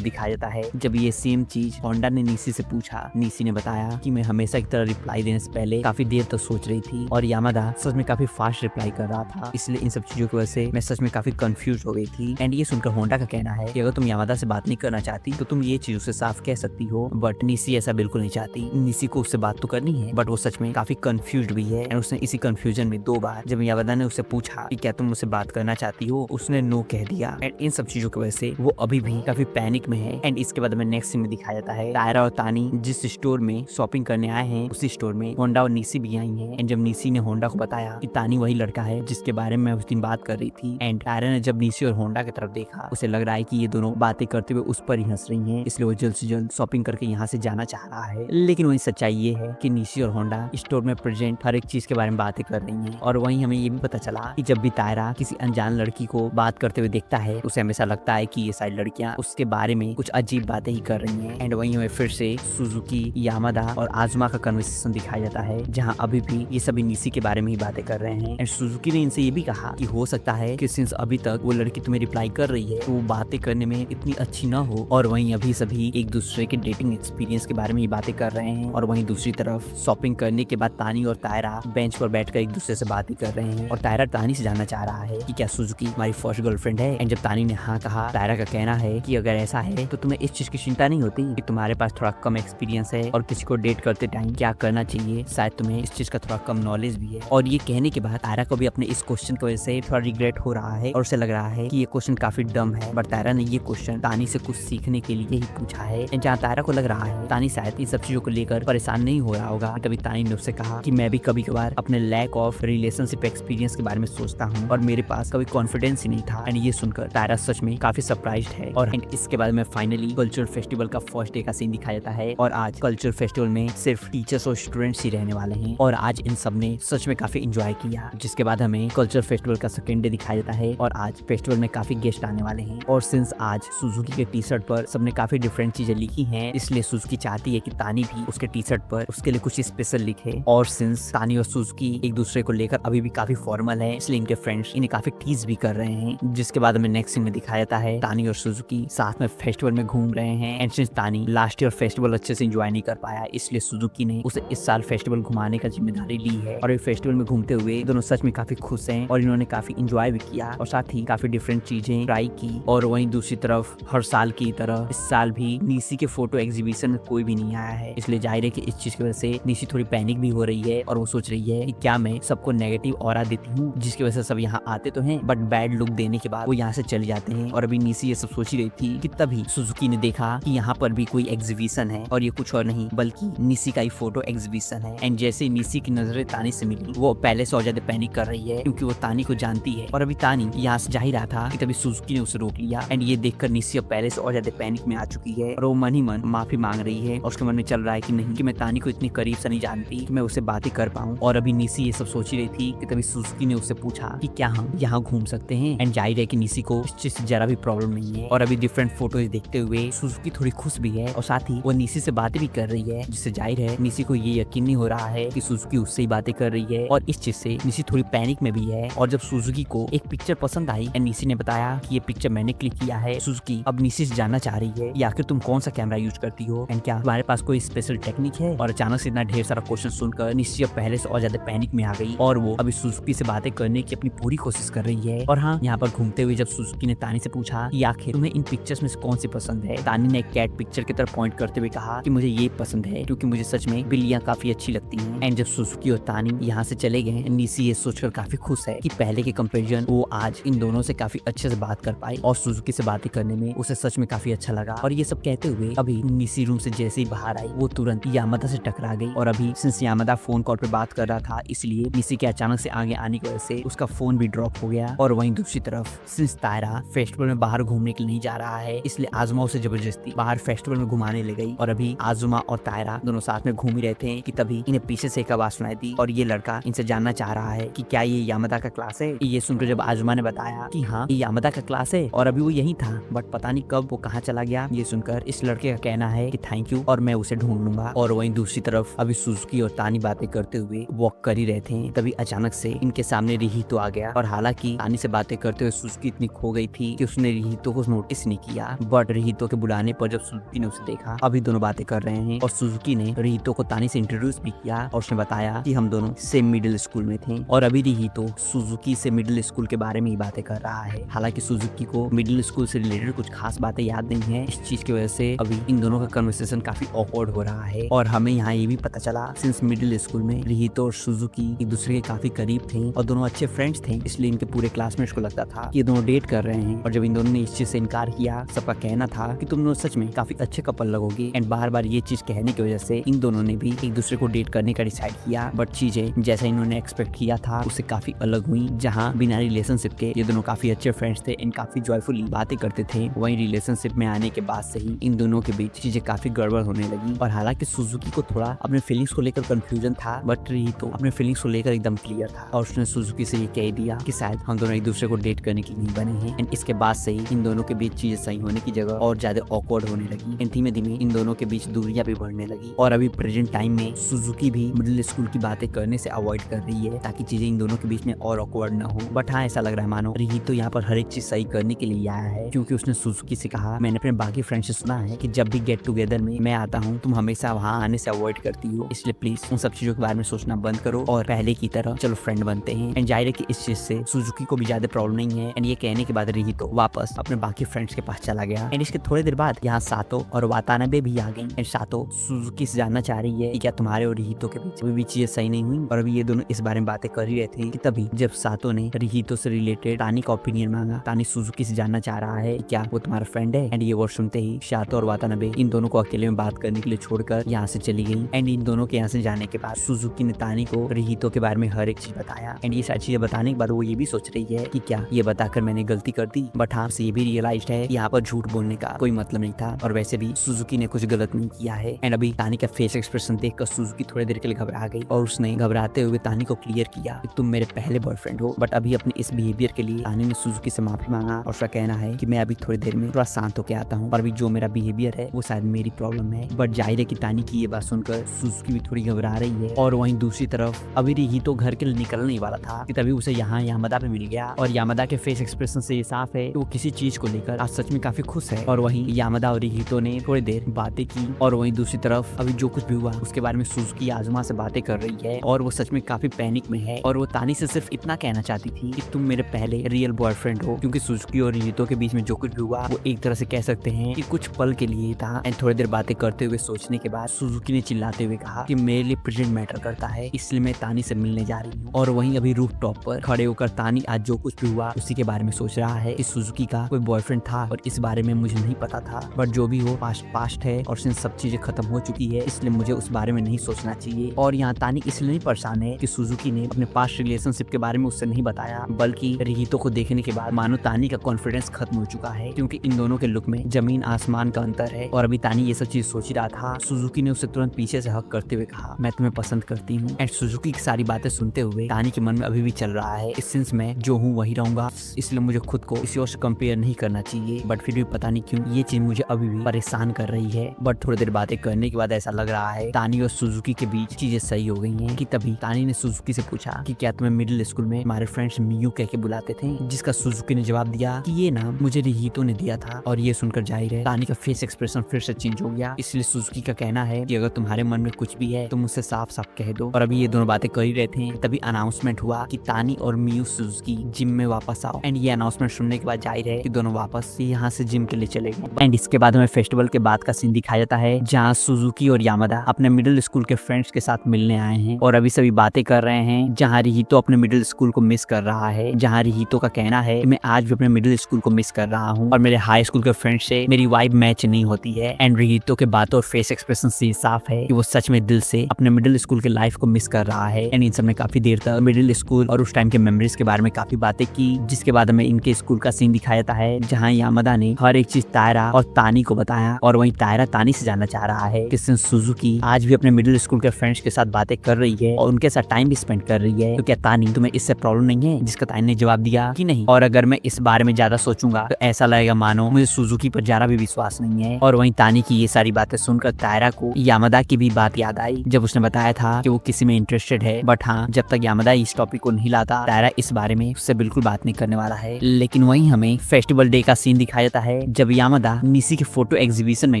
दिखाया जाता है जब ये सेम चीज होंडा ने निसी से पूछा, निसी ने बताया कि मैं हमेशा की तरह रिप्लाई देने से पहले काफी देर तक सोच रही थी और यामादा सच में काफी फास्ट रिप्लाई कर रहा था, इसलिए इन सब चीजों की वजह से मैं सच में काफी कंफ्यूज हो गई थी। एंड ये सुनकर होंडा का कहना है कि अगर तुम यामादा से बात नहीं करना चाहती तो तुम ये चीज उससे साफ कह सकती हो, बट निसी ऐसा बिल्कुल नहीं चाहती। निसी को उससे बात तो करनी है बट वो सच में काफी कंफ्यूज भी है एंड उसने इसी कंफ्यूजन में 2 बार जब यामादा ने उससे पूछा कि क्या तुम मुझसे बात करना चाहती हो, उसने नो कह दिया। एंड इन सब चीजों की वजह से वो अभी भी काफी पैनिक में है। एंड इसके बाद हमें नेक्स्ट सीन में दिखाया जाता है तायरा और तानी जिस स्टोर में शॉपिंग करने आए हैं उसी स्टोर में होंडा और निसी भी आई हैं। एंड जब निसी ने होंडा को बताया कि तानी वही लड़का है जिसके बारे में उस दिन बात कर रही थी, एंड तायरा ने जब निसी और होंडा की तरफ देखा उसे लग रहा है कि ये दोनों बातें करते हुए उस पर ही हंस रही हैं, इसलिए वो जल्द से जल्द शॉपिंग करके यहाँ से जाना चाह रहा है। लेकिन वही सच्चाई ये है कि निसी और होंडा स्टोर में प्रेजेंट हर एक चीज के बारे में बातें कर रही हैं। और वहीं हमें ये भी पता चला कि जब भी तायरा किसी अनजान लड़की को बात करते हुए देखता है उसे हमेशा लगता है कि ये सारी लड़कियां उसके बारे में कुछ अजीब बातें ही कर रही हैं। एंड वहीं हमें फिर से सुजुकी, यामादा और आजुमा का कन्वर्सेशन दिखाया जाता है जहां अभी भी ये सभी निसी के बारे में ही बातें कर रहे हैं। एंड सुजुकी ने इनसे ये भी कहा कि हो सकता है कि सिंस अभी तक वो लड़की तुम्हें रिप्लाई कर रही है तो वो बातें करने में इतनी अच्छी ना हो। और वहीं अभी सभी एक दूसरे के डेटिंग एक्सपीरियंस के बारे में ही बातें कर रहे हैं। और वहीं दूसरी तरफ शॉपिंग करने के बाद तानी और तायरा बेंच पर बैठकर एक दूसरे से बातें कर रहे हैं और तायरा तानी से जानना चाह रहा है कि क्या सुजुकी हमारी फर्स्ट गर्लफ्रेंड है। एंड जब तानी ने हाँ कहा, तायरा का कहना है कि अगर ऐसा है तो तुम्हें इस चीज की चिंता नहीं होती कि तुम्हारे पास थोड़ा कम एक्सपीरियंस है और किसी को डेट करते टाइम क्या करना चाहिए, शायद तुम्हें इस चीज का थोड़ा कम नॉलेज भी है। और ये कहने के बाद तायरा को भी अपने इस क्वेश्चन की वजह से थोड़ा रिग्रेट हो रहा है और उसे लग रहा है कि ये क्वेश्चन काफी डम है, बट तायरा ने ये क्वेश्चन तानी से कुछ सीखने के लिए ही पूछा है। जहाँ तायरा को लग रहा है तानी शायद इन सब चीजों को लेकर परेशान नहीं हो रहा होगा। तभी तानी ने उससे कहा कि मैं भी कभी कभार अपने लैक ऑफ रिलेशनशिप एक्सपीरियंस के बारे में सोचता हूँ और मेरे पास कभी कॉन्फिडेंस ही नहीं था। एंड ये सुनकर तायरा सच में काफी सरप्राइज्ड है। और इसके बाद में फाइनली कल्चरल फेस्टिवल का फर्स्ट डे का सीन दिखाया जाता है और आज कल्चरल फेस्टिवल में सिर्फ टीचर्स और स्टूडेंट्स ही रहने वाले हैं और आज इन सब ने सच में काफी एंजॉय किया। जिसके बाद हमें कल्चरल फेस्टिवल का सेकेंड डे दिखाया जाता है और आज फेस्टिवल में काफी गेस्ट आने वाले हैं। और सिंस आज सुजुकी के टी शर्ट पर सबने काफी डिफरेंट चीजें लिखी हैं, इसलिए सुजुकी चाहती है कि तानी भी उसके टी शर्ट पर उसके लिए कुछ स्पेशल लिखे। और सिंस तानी और सुजुकी एक दूसरे को लेकर अभी भी काफी फॉर्मल है, इसलिए इनके फ्रेंड्स इन्हें काफी टीज भी कर रहे हैं। जिसके बाद हमें नेक्स्ट सीन में दिखाया जाता है तानी और सुजुकी साथ में फेस्टिवल में घूम रहे हैं। एंड सिंस तानी लास्ट ईयर फेस्टिवल अच्छे से एंजॉय नहीं कर पाया, इसलिए सुजुकी ने उसे इस साल फेस्टिवल घुमाने का जिम्मेदारी ली है। और ये फेस्टिवल में घूमते हुए दोनों सच में काफी खुश हैं और इन्होंने काफी एंजॉय भी किया और साथ ही काफी डिफरेंट चीजें ट्राई की। और वहीं दूसरी तरफ हर साल की तरह इस साल भी निसी के फोटो एग्जीबिशन में कोई भी नहीं आया है, इसलिए जाहिर है कि इस चीज की वजह से निसी थोड़ी पैनिक भी हो रही है और वो सोच रही है कि क्या मैं सबको नेगेटिव ऑरा देती हूँ जिसकी वजह से सब यहाँ आते तो हैं बट बैड लुक देने के बाद वो यहाँ से चले जाते हैं। और अभी निसी ये सब सोच रही थी कि तभी सुजुकी ने देखा कि यहाँ पर भी कोई एग्जीबिशन है और ये कुछ और नहीं बल्कि निसी का ही फोटो एग्जीबिशन है। एंड जैसे निसी की नजरें तानी से मिली वो पहले से और ज्यादा पैनिक कर रही है क्योंकि वो तानी को जानती है। और अभी तानी यहाँ से जा ही रहा था कि तभी सुजुकी ने उसे रोक लिया। एंड ये देखकर निसी अब पहले से और ज्यादा पैनिक में आ चुकी है और वो मन ही मन माफी मांग रही है और उसके मन में चल रहा है कि नहीं कि मैं तानी को इतनी करीब से नहीं जानती कि मैं उससे बातें कर पाऊँ। और अभी निसी ये सब सोच रही थी कि तभी सुजुकी ने उससे पूछा कि क्या हम यहाँ घूम सकते हैं। एंड जाहिर है कि निसी को इस चीज से जरा भी प्रॉब्लम नहीं है। और अभी डिफरेंट फोटोज देखते हुए सुजुकी थोड़ी खुश भी है और साथ ही वो निसी से बातें भी कर रही है, जिससे जाहिर है निसी को ये यकीन नहीं हो रहा है कि सुजुकी उससे ही बातें कर रही है। और इस चीज से निसी थोड़ी पैनिक में भी है। और जब सुजुकी को एक पिक्चर पसंद आई एंड निसी ने बताया कि ये पिक्चर मैंने क्लिक किया है, सुजुकी अब निसी से जानना चाह रही है कि आखिर तुम कौन सा कैमरा यूज करती हो एंड क्या तुम्हारे पास कोई स्पेशल टेक्निक है। और अचानक से इतना ढेर सारा क्वेश्चन सुनकर निसी अब पहले से और ज्यादा पैनिक में आ गई और वो अभी सुजुकी से बातें करने की अपनी पूरी कोशिश कर रही है। और हाँ, यहाँ पर घूमते हुए जब सुजुकी ने तानी से पूछा कि आखिर तुम्हें इन पिक्चर्स में से कौन सी पसंद है, तानी ने एक कैट पिक्चर की तरफ पॉइंट करते हुए कहा कि मुझे ये पसंद है क्योंकि मुझे सच में बिल्लियां काफी अच्छी लगती हैं। एंड जब सुजुकी और तानी यहाँ से चले गए, निसी ये सोचकर काफी खुश है कि पहले के कंपैरिजन वो आज इन दोनों से काफी अच्छे से बात कर पाई और सुजुकी से बातें करने में उसे सच में काफी अच्छा लगा। और ये सब कहते हुए अभी निसी रूम से जैसे ही बाहर आई वो तुरंत यामादा से टकरा गई। और अभी सिंस यामादा फोन कॉल पे बात कर रहा था इसलिए निसी के अचानक से आगे आने की वजह से उसका फोन भी ड्रॉप हो गया। और वहीं दूसरी तरफ सिंस तायरा फेस्टिवल में बाहर घूमने के लिए नहीं जा रहा है, इसलिए आजुमा उसे जबरदस्ती बाहर फेस्टिवल में घुमाने ले गई। और अभी आजुमा और तायरा दोनों साथ में घूम ही रहे थे कि तभी इन्हें पीछे से एक आवाज सुनाई दी और ये लड़का इनसे जानना चाह रहा है कि क्या ये यामदा का क्लास है। ये सुनकर जब आजुमा ने बताया कि हाँ ये यामदा का क्लास है और अभी वो यही था, बट पता नहीं कब वो कहाँ चला गया। ये सुनकर इस लड़के का कहना है कि थैंक यू और मैं उसे ढूंढ लूंगा। और वहीं दूसरी तरफ अभी सुजुकी और तानी बातें करते हुए वॉक कर ही रहे थे, तभी अचानक से इनके सामने रिहितो आ गया। और हालांकि तानी से बातें करते हुए सुजुकी इतनी खो गई थी कि उसने रिहितो को नोटिस नहीं किया, बट रिहितो के बुलाने पर जब सुजुकी ने उसे देखा अभी दोनों बातें कर रहे हैं। और सुजुकी ने रिहितो को तानी से इंट्रोड्यूस भी किया और उसने बताया कि हम दोनों सेम मिडिल स्कूल में थे। और अभी रिहितो सुजुकी से मिडिल स्कूल के बारे में ही बातें कर रहा है। हालांकि सुजुकी को मिडिल स्कूल से रिलेटेड कुछ खास बातें याद नहीं है, इस चीज की वजह से अभी इन दोनों का कन्वर्सेशन काफी ऑकवर्ड हो रहा है। और हमें यहाँ ये भी पता चला सिंस मिडिल स्कूल में रिहितो और सुजुकी एक दूसरे के काफी करीब थे और दोनों अच्छे फ्रेंड्स थे, इसलिए इनके पूरे क्लासमेट्स को लगता था कि ये दोनों डेट कर रहे हैं। और जब इन दोनों ने इस चीज से इनकार किया, सबका कहना था कि तुम दोनों सच में काफी अच्छे कपल लगोगे। एंड बार बार ये चीज कहने की वजह से इन दोनों ने भी एक दूसरे को डेट करने का डिसाइड किया। बट चीजें जैसा इन्होंने एक्सपेक्ट किया था उससे काफी अलग हुई। जहाँ बिना रिलेशनशिप के ये दोनों काफी अच्छे फ्रेंड्स थे एंड काफी जॉयफुली बातें करते थे, वहीं रिलेशनशिप में आने के बाद से ही इन दोनों के बीच चीजें काफी गड़बड़ होने लगी। और हालांकि सुजुकी को थोड़ा अपने फीलिंग्स को लेकर कंफ्यूजन था, बट रिहितो अपने फीलिंग्स को लेकर एकदम क्लियर था और उसने सुजुकी से ये कह दिया कि शायद हम दोनों एक दूसरे को डेट करने के लिए नहीं बने हैं। एंड इसके बाद से ही इन दोनों के बीच चीजें सही होने की जगह और ज्यादा ऑकवर्ड होने लगी एंड धीमे धीमे इन दोनों के बीच दूरियां भी बढ़ने लगी। और अभी प्रेजेंट टाइम में सुजुकी भी मिडिल स्कूल की बातें करने से अवॉइड कर रही है ताकि चीजें इन दोनों के बीच में और ऑकवर्ड ना हो। बट हाँ ऐसा लग रहा है मानो रिहितो यहाँ पर हर एक चीज सही करने के लिए आया है, क्योंकि उसने सुजुकी से कहा मैंने अपने बाकी फ्रेंड से सुना है कि जब भी गेट टुगेदर में मैं आता हूँ तुम हमेशा वहाँ आने से अवॉइड करती हो, इसलिए प्लीज उन सब चीजों के बारे में सोचना बंद करो और पहले की तरह चलो फ्रेंड बनते हैं। एंड जाहिर है कि इस चीज से सुजुकी को भी ज्यादा प्रॉब्लम नहीं है। एंड ये कहने के बाद रिहितो वापस अपने बाकी फ्रेंड्स के पास चला गया। एंड इसके थोड़ी देर बाद यहाँ सातो और वातानाबे भी आ गई। एंड सातो सुजुकी से जानना चाह रही है कि क्या तुम्हारे और रिहितो के बीच अभी भी चीजें सही नहीं हुई। और अभी ये दोनों इस बारे में बातें कर ही रहे थे कि तभी जब सातो ने रिहितो से रिलेटेड तानी का ओपिनियन मांगा। तानी सुजुकी से जानना चाह रहा है क्या वो तुम्हारा फ्रेंड है। एंड ये वर्ड सुनते ही सातो और वातानाबे इन दोनों को अकेले में बात करने के लिए छोड़कर यहाँ से चली गई। एंड इन दोनों के यहाँ से जाने के बाद सुजुकी ने तानी को रिहितो के बारे में हर एक चीज बताया। एंड ये सारी चीजें बताने के बाद वो ये भी सोच रही है कि क्या ये बताकर मैंने गलती कर दी। बट हाँ से ये भी रियलाइज है यहाँ पर झूठ बोलने का कोई मतलब नहीं था और वैसे भी सुजुकी ने कुछ गलत नहीं किया है। एंड अभी तानी का फेस एक्सप्रेशन देखकर सुजुकी थोड़ी देर के लिए घबरा गई और उसने घबराते हुए तानी को क्लियर किया कि तुम मेरे पहले बॉयफ्रेंड हो। बट अभी अपने इस बिहेवियर के लिए तानी ने सुजुकी से माफी मांगा और उसका कहना है कि मैं अभी थोड़ी देर में थोड़ा शांत होकर आता हूँ और अभी जो मेरा बिहेवियर है वो शायद मेरी प्रॉब्लम है। बट जाहिर है कि तानी की ये बात सुनकर सुजुकी भी थोड़ी घबरा रही है। और वहीं दूसरी तरफ अभी रिहितो घर के लिए निकलने वाला था कि तभी उसे यहाँ यामदा पे मिल गया। और यामदा के फेस एक्सप्रेशन से ये साफ है कि वो किसी चीज को लेकर आज सच में काफी खुश है। और वहीं यामदा और रिहितो ने थोड़ी देर बातें की। और वहीं दूसरी तरफ अभी जो कुछ भी हुआ उसके बारे में सुजुकी आजुमा से बातें कर रही है और वो सच में काफी पैनिक में है। और वो तानी से सिर्फ इतना कहना चाहती थी कि तुम मेरे पहले रियल बॉयफ्रेंड हो, क्योंकि सुजुकी और रिहितो के बीच में जो कुछ भी हुआ वो एक तरह से कह सकते हैं कि कुछ पल के लिए था। एंड थोड़ी देर बातें करते हुए सोचने के बाद सुजुकी ने चिल्लाते हुए कहा कि मेरे लिए प्रेजेंट मैटर करता है, इसलिए मैं तानी से मिलने जा रही हूँ। और वहीं अभी रूफ टॉप पर खड़े होकर तानी आज जो कुछ भी हुआ उसी के बारे में सोच रहा है कि सुजुकी का कोई बॉयफ्रेंड था और इस बारे में मुझे नहीं पता था। बट जो भी हो पास्ट है और सिंस सब चीजें खत्म हो चुकी है इसलिए मुझे उस बारे में नहीं सोचना चाहिए। और यहाँ तानी इसलिए नहीं परेशान है कि सुजुकी ने अपने पास्ट रिलेशनशिप के बारे में उससे नहीं बताया, बल्कि रिहितो को देखने के बाद मानो तानी का कॉन्फिडेंस खत्म हो चुका है, क्योंकि इन दोनों के लुक में जमीन आसमान का अंतर है। और अभी तानी ये सब चीज सोच ही रहा था, सुजुकी ने उसे तुरंत पीछे से हक करते हुए कहा मैं तुम्हें पसंद करती हूँ। एंड सुजुकी की सारी बातें सुनते हुए तानी के मन में अभी भी चल रहा है इस सेंस में जो हूँ वही रहूंगा, इसलिए मुझे खुद को किसी और से कंपेयर नहीं करना चाहिए। बट फिर भी पता नहीं क्यों ये चीज मुझे अभी भी परेशान कर रही है। बट थोड़ी देर बातें करने के बाद ऐसा लग रहा है तानी और सुजुकी के बीच चीजें सही हो गई हैं कि तभी तानी ने सुजुकी से पूछा कि क्या तुम्हें मिडिल स्कूल में हमारे फ्रेंड्स मियू कह के बुलाते थे, जिसका सुजुकी ने जवाब दिया कि ये नाम मुझे रिहितो ने दिया था। और ये सुनकर जाहिर है तानी का फेस एक्सप्रेशन फिर से चेंज हो गया, इसलिए सुजुकी का कहना है कि अगर तुम्हारे मन में कुछ भी है तो मुझसे साफ साफ कह दो। और अभी ये दोनों बातें कर ही रहे थे तभी अनाउंसमेंट हुआ कि तानी और मियू सुजुकी जिम में वापस आओ। एंड ये अनाउंसमेंट सुनने के बाद जाहिर है कि दोनों वापस यहाँ से जिम के लिए चले गए। एंड इसके बाद हमें फेस्टिवल के बाद का सीन दिखाया जाता है जहाँ सुजुकी और यामदा अपने मिडिल स्कूल के फ्रेंड्स के साथ मिलने आए हैं और अभी सभी बातें कर रहे हैं। जहाँ रिहितो अपने मिडिल स्कूल को मिस कर रहा है, जहाँ रिहितो का कहना है कि मैं आज भी अपने मिडिल स्कूल को मिस कर रहा हूँ और मेरे हाई स्कूल के फ्रेंड से मेरी वाइब मैच नहीं होती है। एंड रिहितो के बातों और फेस एक्सप्रेशन से साफ है कि वो सच में दिल से अपने मिडिल स्कूल के लाइफ को मिस कर रहा है। एंड इन सब ने काफी देर तक मिडिल स्कूल और उस टाइम के मेमोरीज के बारे में काफी बातें की, जिसके बाद हमें इनके स्कूल का सीन दिखाया जाता है जहाँ यामदा ने हर एक चीज तायरा और तानी को बताया और वहीं तायरा तानी से जानना चाह रहा रहा है कि सिंस सुजुकी आज भी अपने मिडिल स्कूल के फ्रेंड्स के साथ बातें कर रही है और उनके साथ टाइम भी स्पेंड कर रही है, तो क्या तानी तुम्हें इससे प्रॉब्लम नहीं है? जिसका तानी ने जवाब दिया कि नहीं, और अगर मैं इस बारे में ज्यादा सोचूंगा तो ऐसा लगेगा मानो मुझे सुजुकी पर जरा भी विश्वास नहीं है। और वहीं तानी की ये सारी बातें सुनकर तायरा को यामादा की भी बात याद आई, जब उसने बताया था कि वो किसी में इंटरेस्टेड है, बट हाँ जब तक यामादा इस टॉपिक को नहीं लाता तायरा इस बारे में उससे बिल्कुल बात नहीं करने वाला है। लेकिन वहीं हमें फेस्टिवल डे का सीन दिखाया जाता है जब यामादा निसी के फोटो एग्जीबिशन में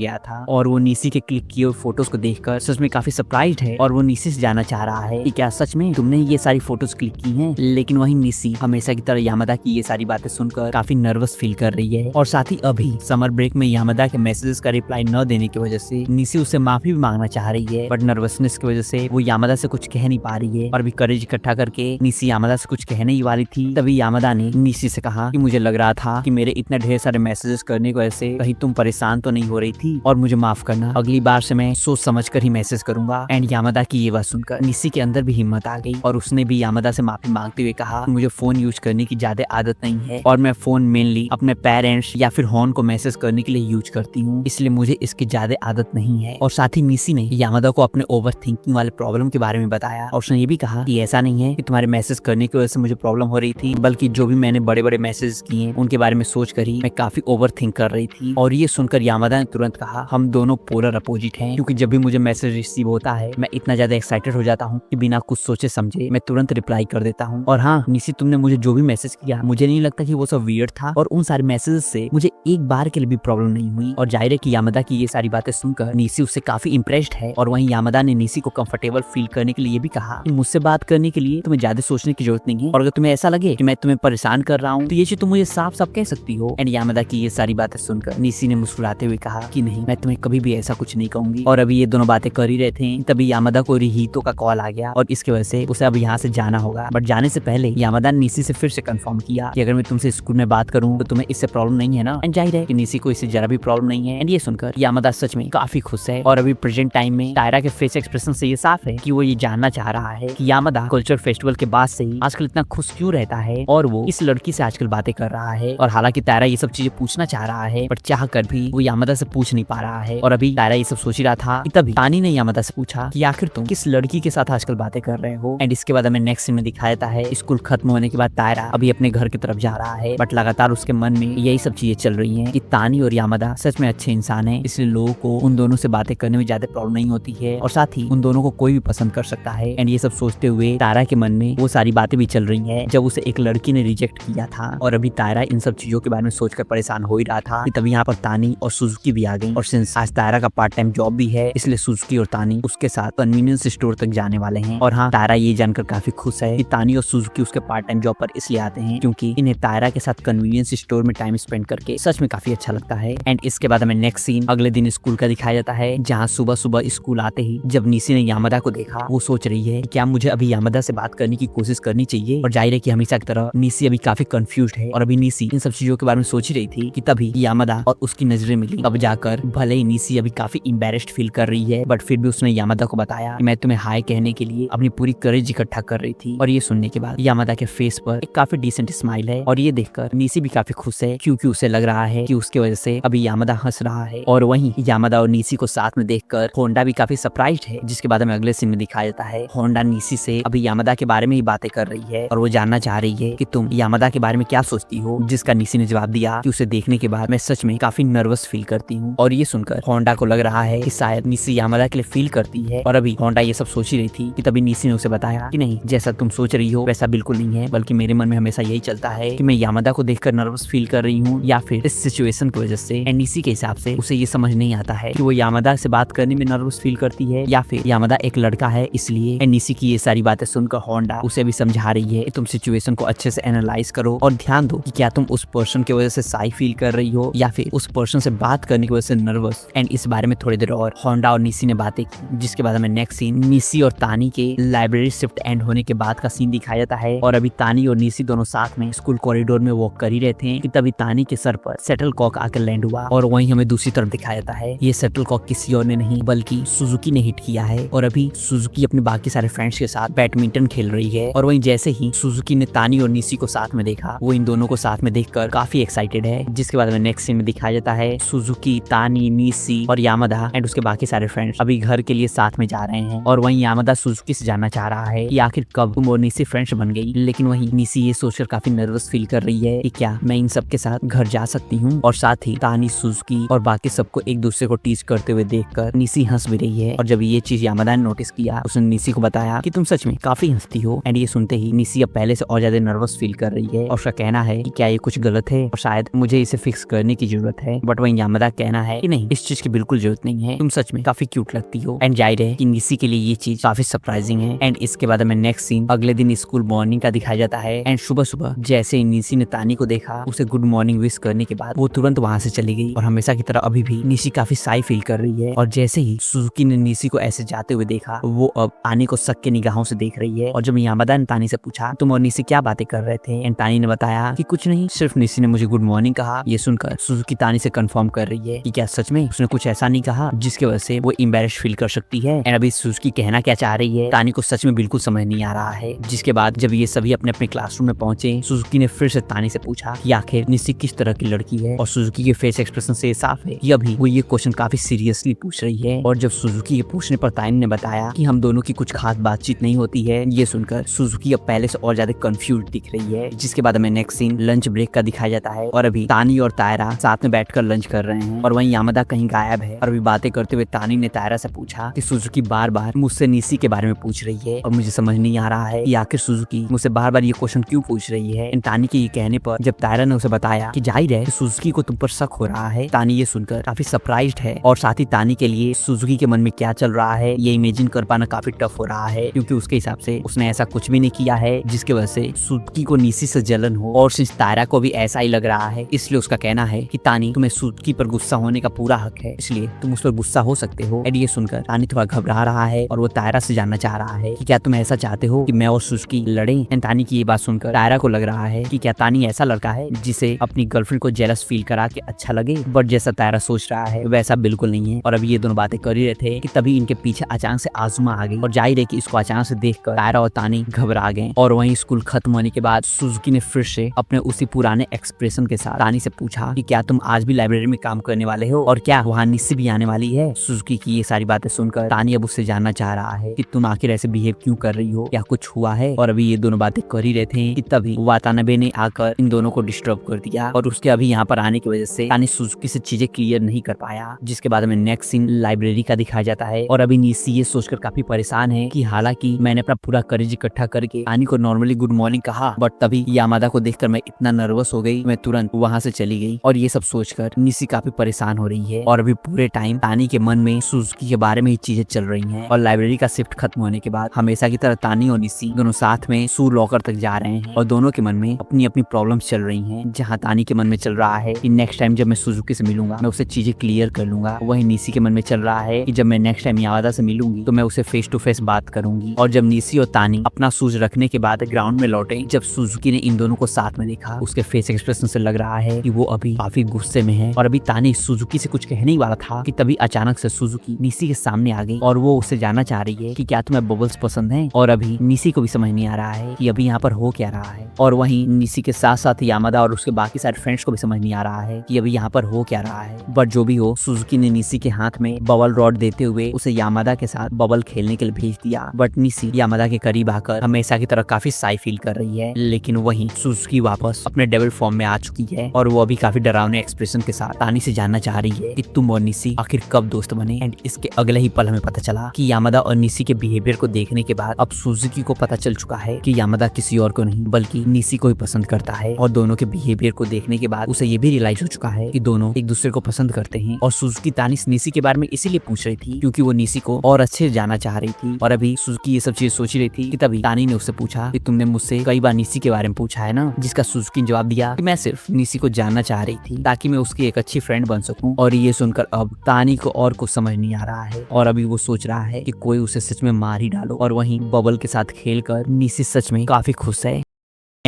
गया था और वो निसी के क्लिक किए हुए फोटोज को देखकर सच में काफी सरप्राइज्ड है और वो निसी से जानना चाह रहा है कि क्या सच में तुमने ये सारी फोटोज क्लिक की हैं। लेकिन वहीं निसी हमेशा की तरह यामादा की ये सारी बातें सुनकर काफी नर्वस फील कर रही है और साथ ही अभी समर ब्रेक में यामादा के मैसेजेस का रिप्लाई न देने की वजह से निसी उससे माफी भी मांगना चाह रही है, बट नर्वसनेस की वजह से वो यामादा से कुछ कह नहीं पा रही है। और अभी करेज इकट्ठा करके निसी यामादा से कुछ कहने ही वाली थी, तभी यामादा ने निसी से कहा कि मुझे लग रहा था कि मेरे इतने ढेर सारे मैसेजेस करने की वजह से कहीं तुम परेशान तो नहीं हो रही थी और मुझे माफ करना, अगली बार से मैं सोच समझ कर ही मैसेज करूंगा। एंड यामादा की ये बात सुनकर निसी के अंदर भी हिम्मत आ गई और उसने भी यामादा से माफी मांगते हुए कहा मुझे फोन यूज करने की ज्यादा आदत नहीं है और मैं फोन मेनली अपने पेरेंट्स या फिर हॉर्न को मैसेज करने के लिए यूज करती हूँ, इसलिए मुझे इसकी ज्यादा आदत नहीं है। और साथ ही निसी ने यामादा को अपने ओवर थिंकिंग वाले प्रॉब्लम के बारे में बताया और उसने ये भी कहा कि ऐसा नहीं है कि तुम्हारे मैसेज करने की वजह से मुझे प्रॉब्लम हो रही थी, बल्कि जो भी मैंने बड़े बड़े मैसेज किए उनके बारे में सोच कर ही मैं काफी ओवर थिंक कर रही थी। और ये सुनकर यामादा ने तुरंत कहा हम दोनों पोलर अपोजिट हैं, क्योंकि जब भी मुझे मैसेज रिसीव होता है मैं इतना ज्यादा एक्साइटेड हो जाता हूँ कि बिना कुछ सोचे समझे मैं तुरंत रिप्लाई कर देता हूँ। और हाँ निसी, तुमने मुझे जो भी मैसेज किया मुझे नहीं लगता कि वो सब वियर्ड था और उन सारे मैसेज से मुझे एक बार के लिए भी प्रॉब्लम नहीं हुई। और जाहिर है कि यामादा की ये सारी बातें सुनकर निसी उससे काफी इंप्रेस्ड है और वहीं यामादा ने निसी को कंफर्टेबल फील करने के लिए ये भी कहा कि मुझसे बात करने के लिए तुम्हें ज्यादा सोचने की जरूरत नहीं है और अगर तुम्हें ऐसा लगे कि मैं तुम्हें परेशान कर रहा हूँ तो ये चीज तुम मुझे साफ साफ कह सकती हो। एंड यामादा की ये सारी बातें सुनकर निसी ने मुस्कुराते हुए कहा कि नहीं, मैं तुम्हें कभी भी ऐसा कुछ नहीं कहूंगी। और अभी ये दोनों बातें कर ही रहे थे तभी यामादा को रिहीतो का कॉल आ गया और इसकी वजह से उसे अब यहाँ से जाना होगा। बट जाने से पहले यामादा ने निसी से फिर से कंफर्म किया कि अगर मैं तुमसे स्कूल में बात करूँ तो तुम्हें इससे प्रॉब्लम नहीं है ना। एंड जाहिर है कि निसी को इससे जरा भी प्रॉब्लम नहीं है। एंड ये सुनकर यामादा सच में काफी खुश है और अभी प्रेजेंट टाइम में तायरा के फेस एक्सप्रेशन से ये साफ है कि वो ये जानना चाह रहा है कि यामादा कल्चर फेस्टिवल के बाद से ही आजकल इतना खुश क्यों रहता है और वो इस लड़की से आजकल बातें कर रहा है। और हालांकि तायरा ये सब चीजें पूछना चाह रहा है बट चाह कर भी वो यामादा से पूछ नहीं पा रहा है। और अभी तायरा ये सब सोच ही रहा था कि तभी तानी ने यामादा से पूछा कि आखिर तुम किस लड़की के साथ आजकल बातें कर रहे हो। एंड इसके बाद हमें नेक्स्ट सीन में दिखाया जाता है स्कूल खत्म होने के बाद तायरा अभी अपने घर की तरफ जा रहा है बट लगातार उसके मन में यही सब चीजें चल रही है कि तानी और यामादा सच में अच्छे इंसान है, इसलिए लोगों को उन दोनों से बातें करने में ज्यादा प्रॉब्लम नहीं होती है और साथ ही उन दोनों को कोई भी पसंद कर सकता है। एंड ये सब सोचते हुए तायरा के मन में वो सारी बातें भी चल रही है जब उसे एक लड़की ने रिजेक्ट किया था। और अभी तायरा इन सब चीजों के बारे में सोचकर परेशान हो ही रहा था कि तभी यहाँ पर तानी और सुजुकी भी आ गई। और सिंस आज तायरा का पार्ट टाइम जॉब भी है इसलिए सुजुकी और तानी उसके साथ कन्वीनियंस स्टोर तक जाने वाले हैं। और हाँ, तायरा ये जानकर काफी खुश है कि तानी और सुजुकी उसके पार्ट टाइम जॉब पर इसलिए आते हैं क्योंकि इन्हें तायरा के साथ कन्वीनियंस स्टोर में टाइम स्पेंड करके सच में काफी अच्छा लगता है। एंड इसके बाद हमें नेक्स्ट सीन अगले दिन स्कूल का दिखाया जाता है जहाँ सुबह सुबह स्कूल आते ही जब निसी ने यामादा को देखा वो सोच रही है कि क्या मुझे अभी यामादा से बात करने की कोशिश करनी चाहिए। और जाहिर है कि हमेशा की तरह निसी अभी काफी कंफ्यूज्ड है और अभी निसी इन सब चीजों के बारे में सोच ही रही थी कि तभी यामादा और उसकी नजरें मिली। अब जाकर भले ही निसी अभी काफी एम्बैरेस्ड फील कर रही है बट फिर भी उसने यामादा को बताया कि मैं तुम्हें हाय कहने के लिए अपनी पूरी करेज इकट्ठा कर रही थी। और ये सुनने के बाद यामादा के फेस पर एक काफी डिसेंट स्माइल है और ये देखकर निसी भी काफी खुश है क्योंकि उसे लग रहा है कि उसके वजह से अभी यामादा हंस रहा है। और वहीं यामादा और निसी को साथ में देखकर होंडा भी काफी सरप्राइज्ड है, जिसके बाद हमें अगले सीन में दिखाया जाता है होंडा निसी से अभी यामादा के बारे में ही बातें कर रही है और वो जानना चाह रही है कि तुम यामादा के बारे में क्या सोचती हो। जिसका निसी ने जवाब दिया कि उसे देखने के बाद मैं सच में काफी नर्वस फील करती हूँ। और ये सुनकर होंडा को लग रहा है कि शायद निसी यामादा के लिए फील करती है। और अभी होंडा ये सब सोच ही रही थी कि तभी निसी ने उसे बताया कि नहीं, जैसा तुम सोच रही हो वैसा बिल्कुल नहीं है, बल्कि मेरे मन में हमेशा यही चलता है कि मैं यामादा को देखकर नर्वस फील कर रही हूँ या फिर इस सिचुएशन की वजह से। एंड निसी के हिसाब से उसे ये समझ नहीं आता है कि वो यामादा से बात करने में नर्वस फील करती है या फिर यामादा एक लड़का है इसलिए। एंड निसी की ये सारी बातें सुनकर होंडा उसे भी समझा रही है कि तुम सिचुएशन को अच्छे से एनालाइज करो और ध्यान दो कि क्या तुम उस पर्सन की वजह से शाई फील कर रही हो या फिर उस पर्सन से बात करने की वजह से नर्वस। एंड इस बारे में थोड़ी देर और होंडा और निसी ने बातें की, जिसके बाद हमें नेक्स्ट सीन निसी और तानी के लाइब्रेरी शिफ्ट एंड होने के बाद का सीन दिखाया जाता है। और अभी तानी और निसी दोनों साथ में स्कूल कॉरिडोर में वॉक कर ही रहे थे कि तभी तानी के सर पर शटल कॉक आकर लैंड हुआ। और वहीं हमें दूसरी तरफ दिखाया जाता है ये शटल कॉक किसी और ने नहीं बल्कि सुजुकी ने हिट किया है। और अभी सुजुकी अपने बाकी सारे फ्रेंड्स के साथ बैडमिंटन खेल रही है। और वहीं जैसे ही सुजुकी ने तानी और निसी को साथ में देखा वो इन दोनों को साथ में देखकर काफी एक्साइटेड है। जिसके बाद हमें नेक्स्ट सीन में दिखाया जाता है सुजुकी, तानी, निसी और यामादा एंड उसके बाकी सारे फ्रेंड्स अभी घर के लिए साथ में जा रहे हैं। और वहीं यामादा सुजुकी से जानना चाह रहा है कि आखिर कब तुम और निसी फ्रेंड्स बन गई। लेकिन वहीं निसी ये सोचकर काफी नर्वस फील कर रही है कि क्या मैं इन सब के साथ घर जा सकती हूँ। और साथ ही तानी, सुजुकी और बाकी सबको एक दूसरे को टीच करते हुए देखकर निसी हंस भी रही है। और जब ये चीज यामादा ने नोटिस किया, उसने निसी को बताया कि तुम सच में काफी हंसती हो। एंड ये सुनते ही निसी अब पहले से और ज्यादा नर्वस फील कर रही है और उसका कहना है कि क्या ये कुछ गलत है और शायद मुझे इसे फिक्स करने की जरूरत है। बट वहीं यामादा कहना है कि नहीं, इस चीज की बिल्कुल जरूरत नहीं है, तुम सच में काफी क्यूट लगती हो। एंड जाहिर है कि निसी के लिए ये चीज काफी सरप्राइजिंग है। एंड इसके बाद हमें नेक्स्ट सीन अगले दिन स्कूल मॉर्निंग का दिखाया जाता है। एंड सुबह सुबह जैसे ही निसी ने तानी को देखा, उसे गुड मॉर्निंग विश करने के बाद वो तुरंत वहाँ से चली गई। और हमेशा की तरह अभी भी निसी काफी साई फील कर रही है। और जैसे ही सुजुकी ने निसी को ऐसे जाते हुए देखा, वो अब तानी को शक के निगाहों से देख रही है। और जब यामादा ने तानी से पूछा तुम और निसी क्या बातें कर रहे थे, एंड तानी ने बताया कि कुछ नहीं, सिर्फ निसी ने मुझे गुड मॉर्निंग कहा। ये सुनकर सुजुकी तानी से कंफर्म कर रही है कि क्या सच में उसने कुछ ऐसा नहीं कहा जिसकी वजह से वो एम्बैरेस्ड फील कर सकती है। एंड अभी सुजुकी कहना क्या चाह रही है तानी को सच में बिल्कुल समझ नहीं आ रहा है। जिसके बाद जब ये सभी अपने अपने क्लासरूम में पहुंचे, सुजुकी ने फिर से तानी से पूछा कि आखिर निसी किस तरह की लड़की है। और सुजुकी के फेस एक्सप्रेशन से साफ है कि अभी वो ये क्वेश्चन काफी सीरियसली पूछ रही है। और जब सुजुकी के पूछने पर तानी ने बताया कि हम दोनों की कुछ खास बातचीत नहीं होती है, ये सुनकर सुजुकी अब पहले से और ज्यादा कंफ्यूज दिख रही है। जिसके बाद हमें नेक्स्ट सीन लंच ब्रेक का दिखाया जाता है। और अभी तानी और तायरा साथ में बैठकर लंच कर रहे हैं। और वहीं यामादा कहीं गायब है। और अभी बातें करते हुए तानी ने तायरा से पूछा कि सुजुकी बार बार मुझसे निसी के बारे में पूछ रही है और मुझे समझ नहीं आ रहा है कि आखिर सुजुकी मुझसे बार बार ये क्वेश्चन क्यों पूछ रही है। तानी के ये कहने पर जब तायरा ने उसे बताया कि जाहिर है कि सुजुकी को तुम पर शक हो रहा है, तानी ये सुनकर काफी सरप्राइज्ड है। और साथ ही तानी के लिए सुजुकी के मन में क्या चल रहा है ये इमेजिन कर पाना काफी टफ हो रहा है, क्योंकि उसके हिसाब से उसने ऐसा कुछ भी नहीं किया है जिसकी वजह से सुजुकी को निसी से जलन हो। और सिंस तायरा को भी ऐसा ही लग रहा है, इसलिए उसका कहना है कि तानी, तुम्हें सुजुकी पर गुस्सा होने का पूरा हक है, इसलिए तुम उस पर गुस्सा हो सकते हो। एंड ये सुनकर तानी थोड़ा घबरा रहा है और वो तायरा से जानना चाह रहा है कि क्या तुम ऐसा चाहते हो कि मैं और सुजुकी लड़ें। एंड तानी की ये बात सुनकर तायरा को लग रहा है कि क्या तानी ऐसा लड़का है जिसे अपनी गर्लफ्रेंड को जेलस फील करा के अच्छा लगे। बट जैसा तायरा सोच रहा है वैसा बिल्कुल नहीं है। और अभी ये दोनों बातें कर ही रहे थे कि तभी इनके पीछे अचानक से आजुमा आ गई। और जाहिर है कि इसको अचानक से देखकर तायरा और तानी घबरा गए। और वहीं स्कूल खत्म होने के बाद सुजुकी ने फिर से अपने उसी पुराने एक्सप्रेशन के साथ तानी से पूछा कि क्या तुम आज भी लाइब्रेरी में काम करने वाले हो और क्या वहाँ निसी भी आने वाली है। सुजुकी की ये सारी बातें सुनकर तानी अब उससे जानना चाह रहा है कि तुम आखिर ऐसे बिहेव क्यों कर रही हो, क्या कुछ हुआ है। और अभी ये दोनों बातें कर ही रहे थे कि तभी वातानबे ने आकर इन दोनों को डिस्टर्ब कर दिया। और उसके अभी यहाँ पर आने की वजह से तानी सुजुकी से चीजें क्लियर नहीं कर पाया। जिसके बाद हमें नेक्स्ट सीन लाइब्रेरी का दिखाया जाता है। और अभी निसी ये सोचकर काफी परेशान है कि हालांकि मैंने अपना पूरा करेज इकट्ठा करके तानी को नॉर्मली गुड मॉर्निंग कहा, बट तभी यामादा को देखकर मैं इतना नर्वस हो गई, मैं तुरंत वहाँ से चली गई। और ये सब सोचकर निसी काफी परेशान हो रही है। और अभी पूरे टाइम तानी के मन में सुजुकी के बारे में ही चीजें चल रही हैं। और लाइब्रेरी का शिफ्ट खत्म होने के बाद हमेशा की तरह तानी और निसी दोनों साथ में सू लॉकर तक जा रहे हैं। और दोनों के मन में अपनी अपनी प्रॉब्लम्स चल रही हैं। जहाँ तानी के मन में चल रहा है कि नेक्स्ट टाइम जब मैं सुजुकी से मिलूंगा मैं उसे चीजें क्लियर कर लूंगा। वहीं निसी के मन में चल रहा है कि जब मैं नेक्स्ट टाइम यामादा से मिलूंगी तो मैं उसे फेस टू फेस बात करूंगी। और जब निसी और तानी अपना सूज रखने के बाद ग्राउंड में लौटे, जब सुजुकी ने इन दोनों को साथ में देखा, उसके फेस एक्सप्रेशन से लग रहा है कि वो अभी काफी गुस्से में है। और अभी तानी सुजुकी से कुछ कहने ही वाला था कि तभी अचानक से सुजुकी निसी के सामने आ गई और वो उससे जानना चाह रही है कि क्या तुम्हें बबल्स पसंद है। और अभी निसी को भी समझ नहीं आ रहा है कि अभी यहाँ पर हो क्या रहा है। और वहीं निसी के साथ साथ यामादा और उसके बाकी सारे फ्रेंड्स को भी समझ नहीं आ रहा है कि अभी यहाँ पर हो क्या रहा है। बट जो भी हो, सुजुकी ने निसी के हाथ में बबल रॉड देते हुए उसे यामादा के साथ बबल खेलने के लिए भेज दिया। बट निसी यामादा के करीब आकर हमेशा की तरह काफी साई फील कर रही है। लेकिन वहीं सुजुकी वापस अपने डेविल फॉर्म में आ चुकी है और वो अभी काफी डरावने एक्सप्रेशन के साथ तानी से जानना चाह रही है कि तुम और निसी आखिर कब दोस्त बने। एंड इसके अगले ही पल हमें पता चला कि यामादा और निसी के बिहेवियर को देखने के बाद अब सुजुकी को पता चल चुका है कि यामादा किसी और को नहीं बल्कि निसी को ही पसंद करता है। और दोनों के बिहेवियर को देखने के बाद उसे ये भी रियलाइज हो चुका है कि दोनों एक दूसरे को पसंद करते हैं। और सुजुकी तानी से निसी के बारे में इसीलिए पूछ रही थी क्योंकि वो निसी को और अच्छे से जानना चाह रही थी। और अभी सुजुकी ये सब चीज सोच रही थी कि तभी तानी ने उससे पूछा कि तुमने मुझसे कई बार निसी के बारे में पूछा है ना। जिसका सुजुकी ने जवाब दिया कि मैं सिर्फ निसी को जानना चाह रही थी ताकि मैं उसकी एक अच्छी फ्रेंड बन सकूं। और ये सुनकर अब तानी को और कुछ समझ नहीं आ रहा है और अभी वो सोच रहा है कि कोई उसे सच में मार ही डालो। और वहीं बबल के साथ खेलकर निसी सच में काफी खुश है।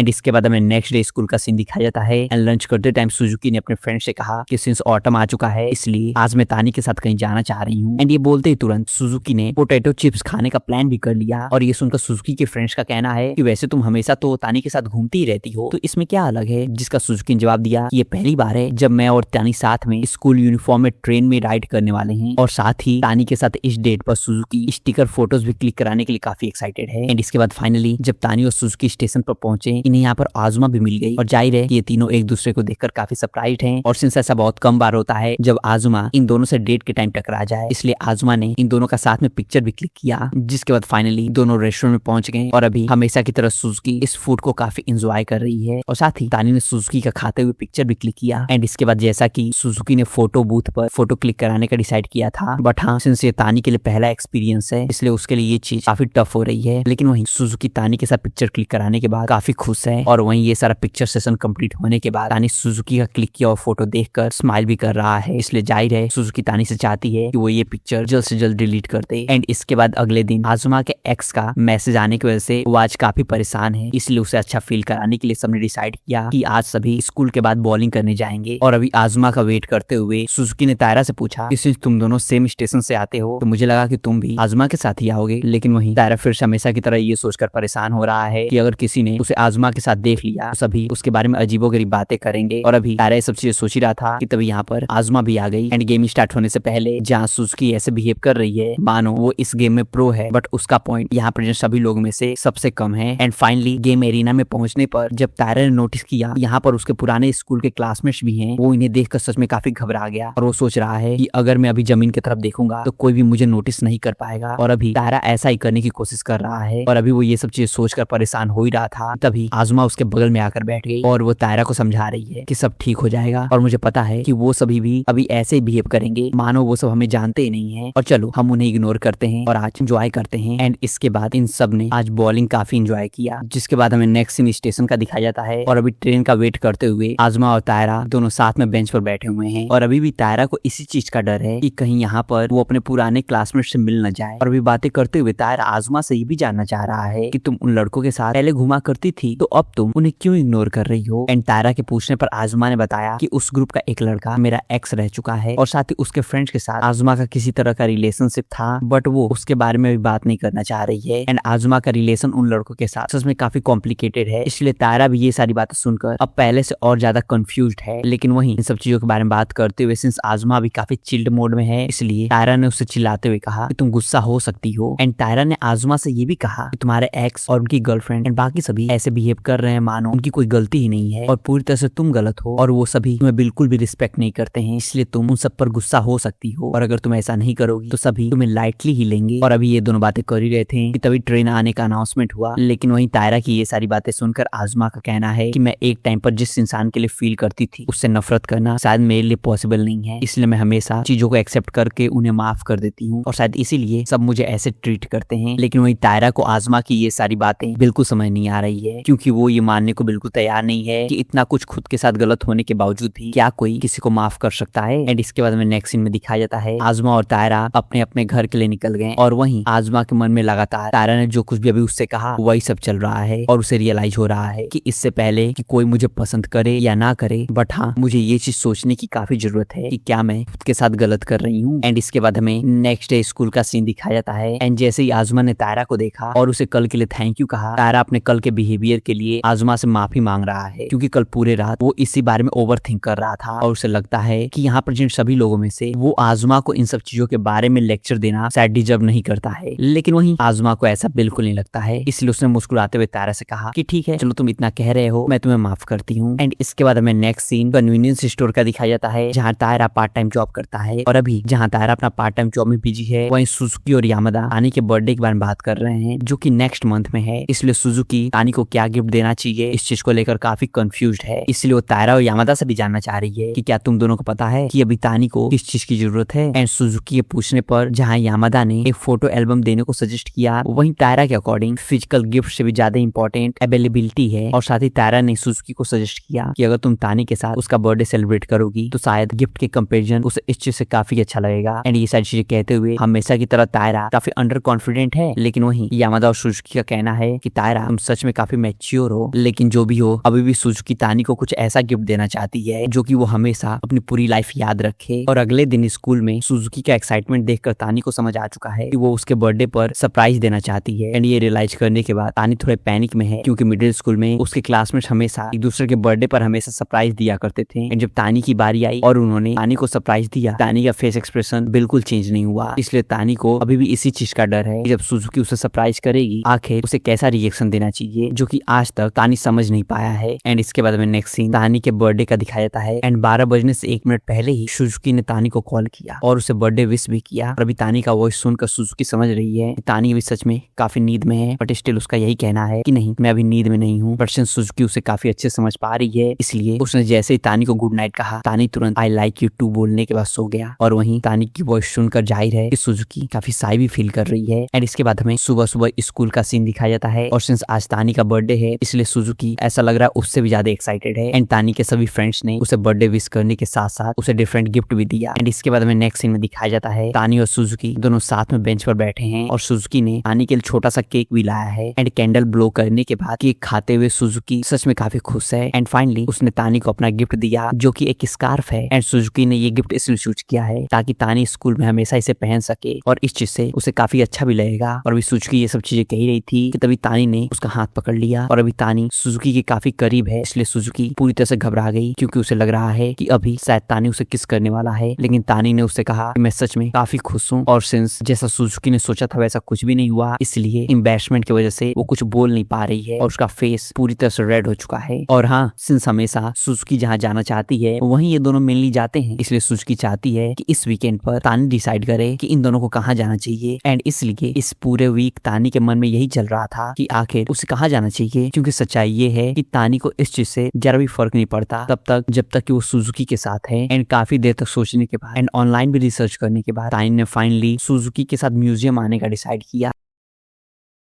एंड इसके बाद हमें नेक्स्ट डे स्कूल का सीन दिखाया जाता है। एंड लंच करते टाइम सुजुकी ने अपने फ्रेंड से कहा कि सिंस ऑटम आ चुका है इसलिए आज मैं तानी के साथ कहीं जाना चाह रही हूँ। एंड ये बोलते ही तुरंत सुजुकी ने पोटैटो चिप्स खाने का प्लान भी कर लिया। और ये सुनकर सुजुकी के फ्रेंड्स का कहना है कि वैसे तुम हमेशा तो तानी के साथ घूमती ही रहती हो, तो इसमें क्या अलग है। जिसका सुजुकी ने जवाब दिया कि ये पहली बार है जब मैं और तानी साथ में स्कूल यूनिफॉर्म में ट्रेन में राइड करने वाले हैं। और साथ ही तानी के साथ इस डेट पर सुजुकी स्टिकर फोटोज भी क्लिक कराने के लिए काफी एक्साइटेड है। एंड इसके बाद फाइनली जब तानी और सुजुकी स्टेशन पर पहुंचे, इन्हें यहाँ पर आजुमा भी मिल गई। और जाहिर है ये तीनों एक दूसरे को देखकर काफी सरप्राइज्ड हैं। और सिंस ऐसा बहुत कम बार होता है जब आजुमा इन दोनों से डेट के टाइम टकरा जाए, इसलिए आजुमा ने इन दोनों का साथ में पिक्चर भी क्लिक किया। जिसके बाद फाइनली दोनों रेस्टोरेंट में पहुंच गए। और अभी हमेशा की तरह सुजुकी इस फूड को काफी इंजॉय कर रही है। और साथ ही तानी ने सुजुकी का खाते हुए पिक्चर भी क्लिक किया। एंड इसके बाद जैसा कि सुजुकी ने फोटो बूथ पर फोटो क्लिक कराने का डिसाइड किया था, बट हाँ सिंस ये तानी के लिए पहला एक्सपीरियंस है इसलिए उसके लिए ये चीज काफी टफ हो रही है। लेकिन वहीं सुजुकी तानी के साथ पिक्चर क्लिक कराने के बाद काफी खुश है। और वहीं ये सारा पिक्चर सेशन कंप्लीट होने के बाद तानी सुजुकी का क्लिक किया और फोटो देखकर स्माइल भी कर रहा है। इसलिए जाहिर है सुजुकी तानी से चाहती है कि वो ये पिक्चर जल्द से जल्द डिलीट कर दे। एंड इसके बाद अगले दिन आजुमा के एक्स का मैसेज आने की वजह से वो आज काफी परेशान है। इसलिए उसे अच्छा फील कराने के लिए सबने डिसाइड किया कि आज सभी स्कूल के बाद बॉलिंग करने जाएंगे। और अभी आजुमा का वेट करते हुए सुजुकी ने तायरा से पूछा कि सिंस तुम दोनों सेम स्टेशन से आते हो तो मुझे लगा कि तुम भी आजुमा के साथ ही आओगे। लेकिन वहीं तायरा फिर हमेशा की तरह ये सोचकर परेशान हो रहा है कि अगर किसी ने उसे आजुमा के साथ देख लिया तो सभी उसके बारे में अजीबोगरीब बातें करेंगे। और अभी तायरा ये सब चीजें सोच ही रहा था कि तभी यहाँ पर आजुमा भी आ गई। एंड गेम स्टार्ट होने से पहले जहाँ सुजुकी ऐसे बिहेव कर रही है मानो वो इस गेम में प्रो है, बट उसका पॉइंट यहाँ पर सभी लोगों में से सबसे कम है। एंड फाइनली गेम एरिना में पहुंचने पर जब तायरा ने नोटिस किया यहाँ पर उसके पुराने स्कूल के क्लासमेट्स भी हैं, वो इन्हें देखकर सच में काफी घबरा गया। और वो सोच रहा है कि अगर मैं अभी जमीन की तरफ देखूंगा तो कोई भी मुझे नोटिस नहीं कर पाएगा। और अभी तायरा ऐसा ही करने की कोशिश कर रहा है। और अभी वो ये सब चीजें सोचकर परेशान हो ही रहा था, तभी आजुमा उसके बगल में आकर बैठ गई और वो तायरा को समझा रही है कि सब ठीक हो जाएगा। और मुझे पता है कि वो सभी भी अभी ऐसे ही बिहेव करेंगे मानो वो सब हमें जानते ही नहीं है। और चलो हम उन्हें इग्नोर करते हैं और आज एंजॉय करते हैं। एंड इसके बाद इन सब ने आज बॉलिंग काफी एंजॉय किया। जिसके बाद हमें नेक्स्ट सीन स्टेशन का दिखाया जाता है। और अभी ट्रेन का वेट करते हुए आजुमा और तायरा दोनों साथ में बेंच पर बैठे हुए हैं। और अभी भी तायरा को इसी चीज का डर है कि कहीं यहाँ पर वो अपने पुराने क्लासमेट से मिल न जाए। और अभी बातें करते हुए तायरा आजुमा से ये भी जानना चाह रहा है कि तुम उन लड़कों के साथ पहले घुमा करती थी तो अब तुम उन्हें क्यों इग्नोर कर रही हो। एंड तायरा के पूछने पर आजुमा ने बताया कि उस ग्रुप का एक लड़का मेरा एक्स रह चुका है और साथ ही उसके फ्रेंड्स के साथ आजुमा का किसी तरह का रिलेशनशिप था, बट वो उसके बारे में भी बात नहीं करना चाह रही है। एंड आजुमा का रिलेशन उन लड़कों के साथ सच में काफी कॉम्प्लिकेटेड है। इसलिए तायरा भी ये सारी बातें सुनकर अब पहले से और ज्यादा कंफ्यूज्ड है। लेकिन वहीं इन सब चीजों के बारे में बात करते हुए सिंस आजुमा भी काफी चिल्ड मोड में है, इसलिए तायरा ने उससे चिल्लाते हुए कहा कि तुम गुस्सा हो सकती हो। एंड तायरा ने आजुमा से ये भी कहा कि तुम्हारे एक्स और उनकी गर्लफ्रेंड एंड बाकी सभी ऐसे बिहेव कर रहे हैं मानो उनकी कोई गलती ही नहीं है और पूरी तरह से तुम गलत हो। और वो सभी तुम्हें बिल्कुल भी रिस्पेक्ट नहीं करते हैं, इसलिए तुम उन सब पर गुस्सा हो सकती हो। और अगर तुम ऐसा नहीं करोगी तो सभी तुम्हें लाइटली ही लेंगे। और अभी ये दोनों बातें कर ही रहे थे कि तभी ट्रेन आने का अनाउंसमेंट हुआ। लेकिन वहीं तायरा की ये सारी बातें सुनकर आजुमा का कहना है कि मैं एक टाइम पर जिस इंसान के लिए फील करती थी उससे नफरत करना शायद मेरे लिए पॉसिबल नहीं है, इसलिए मैं हमेशा चीजों को एक्सेप्ट करके उन्हें माफ कर देती हूँ और शायद इसीलिए सब मुझे ऐसे ट्रीट करते हैं। लेकिन वहीं तायरा को आजुमा की ये सारी बातें बिल्कुल समझ नहीं आ रही है, क्योंकि वो ये मानने को बिल्कुल तैयार नहीं है कि इतना कुछ खुद के साथ गलत होने के बावजूद भी क्या कोई किसी को माफ कर सकता है। एंड इसके बाद हमें नेक्स्ट सीन में दिखाया जाता है आजुमा और तायरा अपने अपने घर के लिए निकल गए। और वहीं आजुमा के मन में लगातार तायरा ने जो कुछ भी अभी उससे कहा वही सब चल रहा है। और उसे रियलाइज हो रहा है कि इससे पहले कि कोई मुझे पसंद करे या ना करे, बट हाँ मुझे ये चीज सोचने की काफी जरूरत है कि क्या मैं खुद के साथ गलत कर रही हूँ। एंड इसके बाद हमें नेक्स्ट डे स्कूल का सीन दिखाया जाता है। एंड जैसे ही आजुमा ने तायरा को देखा और उसे कल के लिए थैंक यू कहा, तायरा अपने कल के बिहेवियर के लिए आजुमा से माफी मांग रहा है, क्योंकि कल पूरे रात वो इसी बारे में ओवर थिंक कर रहा था और उसे लगता है कि यहाँ पर जिन सभी लोगों में से वो आजुमा को इन सब चीजों के बारे में लेक्चर देना शायद डिजर्व नहीं करता है। लेकिन वहीं आजुमा को ऐसा बिल्कुल नहीं लगता है, इसलिए उसने मुस्कुराते हुए तायरा से कहा कि ठीक है चलो तुम इतना कह रहे हो, मैं तुम्हें माफ करती हूँ। एंड इसके बाद हमें नेक्स्ट सीन कन्वीनियंस स्टोर का दिखाया जाता है, जहाँ तायरा पार्ट टाइम जॉब करता है। और अभी जहाँ तायरा अपना पार्ट टाइम जॉब में बिजी है, वहीं सुजुकी और यामादा तानी के बर्थडे के बारे में बात कर रहे हैं, जो कि नेक्स्ट मंथ में है। इसलिए सुजुकी तानी को क्या गिफ्ट देना चाहिए इस चीज को लेकर काफी कंफ्यूज्ड है। इसलिए वो तायरा और यामादा से भी जानना चाह रही है कि क्या तुम दोनों को पता है कि अभी तानी को किस चीज की जरूरत है। एंड सुजुकी के पूछने पर जहाँ यामादा ने एक फोटो एल्बम देने को सजेस्ट किया, वहीं तायरा के अकॉर्डिंग फिजिकल गिफ्ट से भी ज्यादा इंपॉर्टेंट अवेलेबिलिटी है। और साथ ही तायरा ने सुजुकी को सजेस्ट किया कि अगर तुम तानी के साथ उसका बर्थडे सेलिब्रेट करोगी तो शायद गिफ्ट के कंपैरिजन उसे इस चीज से काफी अच्छा लगेगा। एंड ये सारी चीजें कहते हुए हमेशा की तरह तायरा काफी अंडर कॉन्फिडेंट है, लेकिन वहीं यामादा और सुजुकी का कहना है कि तायरा तुम सच में काफी मैच्योर मैच्योर हो, लेकिन जो भी हो अभी भी सुजुकी तानी को कुछ ऐसा गिफ्ट देना चाहती है जो कि वो हमेशा अपनी पूरी लाइफ याद रखे। और अगले दिन स्कूल में सुजुकी का एक्साइटमेंट देखकर तानी को समझ आ चुका है कि वो उसके बर्थडे पर सरप्राइज देना चाहती है। एंड ये रियलाइज करने के बाद तानी थोड़े पैनिक में है, क्योंकि मिडिल स्कूल में उसके क्लासमेट हमेशा एक दूसरे के बर्थडे पर हमेशा सरप्राइज दिया करते थे। एंड जब तानी की बारी आई और उन्होंने तानी को सरप्राइज दिया, तानी का फेस एक्सप्रेशन बिल्कुल चेंज नहीं हुआ। इसलिए तानी को अभी भी इसी चीज का डर है कि जब सुजुकी उसे सरप्राइज करेगी आखिर उसे कैसा रिएक्शन देना चाहिए, जो कि आज तक तानी समझ नहीं पाया है। एंड इसके बाद में नेक्स्ट सीन तानी के बर्थडे का दिखाया जाता है। एंड 12 बजने से 1 मिनट पहले ही सुजुकी ने तानी को कॉल किया और उसे बर्थडे विश भी किया। और अभी तानी का वॉइस सुनकर सुजुकी समझ रही है कि तानी अभी सच में काफी नींद में है, बट स्टिल उसका यही कहना है कि नहीं, मैं अभी नींद में नहीं हूँ। बट सुजुकी उसे काफी अच्छे समझ पा रही है, इसलिए उसने जैसे ही तानी को गुड नाइट कहा, तानी तुरंत आई लाइक यू टू बोलने के बाद सो गया। और वहीं तानी की वॉइस सुनकर जाहिर है कि सुजुकी काफी साई भी फील कर रही है। एंड इसके बाद हमें सुबह सुबह स्कूल का सीन दिखाया जाता है। और सिंस आज तानी का बर्थडे है, इसलिए सुजुकी ऐसा लग रहा है उससे भी ज्यादा एक्साइटेड है। एंड तानी के सभी फ्रेंड्स ने उसे बर्थडे विश करने के साथ साथ उसे डिफरेंट गिफ्ट भी दिया। एंड इसके बाद हमें नेक्स्ट सीन में दिखाया जाता है तानी और सुजुकी दोनों साथ में बेंच पर बैठे हैं और सुजुकी ने तानी के लिए छोटा सा केक भी लाया है। एंड कैंडल ब्लो करने के बाद केक खाते हुए सुजुकी सच में काफी खुश है। एंड फाइनली उसने तानी को अपना गिफ्ट दिया, जो कि एक स्कार्फ है। एंड सुजुकी ने ये गिफ्ट इसलिए चूज किया है ताकि तानी स्कूल में हमेशा इसे पहन सके और इस चीज से उसे काफी अच्छा भी लगेगा। और अभी सुजुकी ये सब चीजें कही रही थी कि तभी तानी ने उसका हाथ पकड़ लिया। और अभी तानी सुजुकी के काफी करीब है, इसलिए सुजुकी पूरी तरह से घबरा गई, क्योंकि उसे लग रहा है कि अभी शायद तानी उसे किस करने वाला है। लेकिन तानी ने उससे कहा कि मैं सच में काफी खुश हूँ। और सिंस जैसा सुजुकी ने सोचा था वैसा कुछ भी नहीं हुआ, इसलिए एम्बैरेसमेंट की वजह से वो कुछ बोल नहीं पा रही है और उसका फेस पूरी तरह से रेड हो चुका है। और हाँ, सिंस हमेशा सुजुकी जहाँ जाना चाहती है वहीं ये दोनों मेनली जाते हैं, इसलिए सुजुकी चाहती है कि इस वीकेंड पर तानी डिसाइड करे कि इन दोनों को कहाँ जाना चाहिए। एंड इसलिए इस पूरे वीक तानी के मन में यही चल रहा था कि आखिर उसे कहाँ जाना चाहिए, क्योंकि सच्चाई ये है कि तानी को इस चीज से जरा भी फर्क नहीं पड़ता तब तक जब तक कि वो सुजुकी के साथ है। एंड काफी देर तक सोचने के बाद एंड ऑनलाइन भी रिसर्च करने के बाद तानी ने फाइनली सुजुकी के साथ म्यूजियम आने का डिसाइड किया।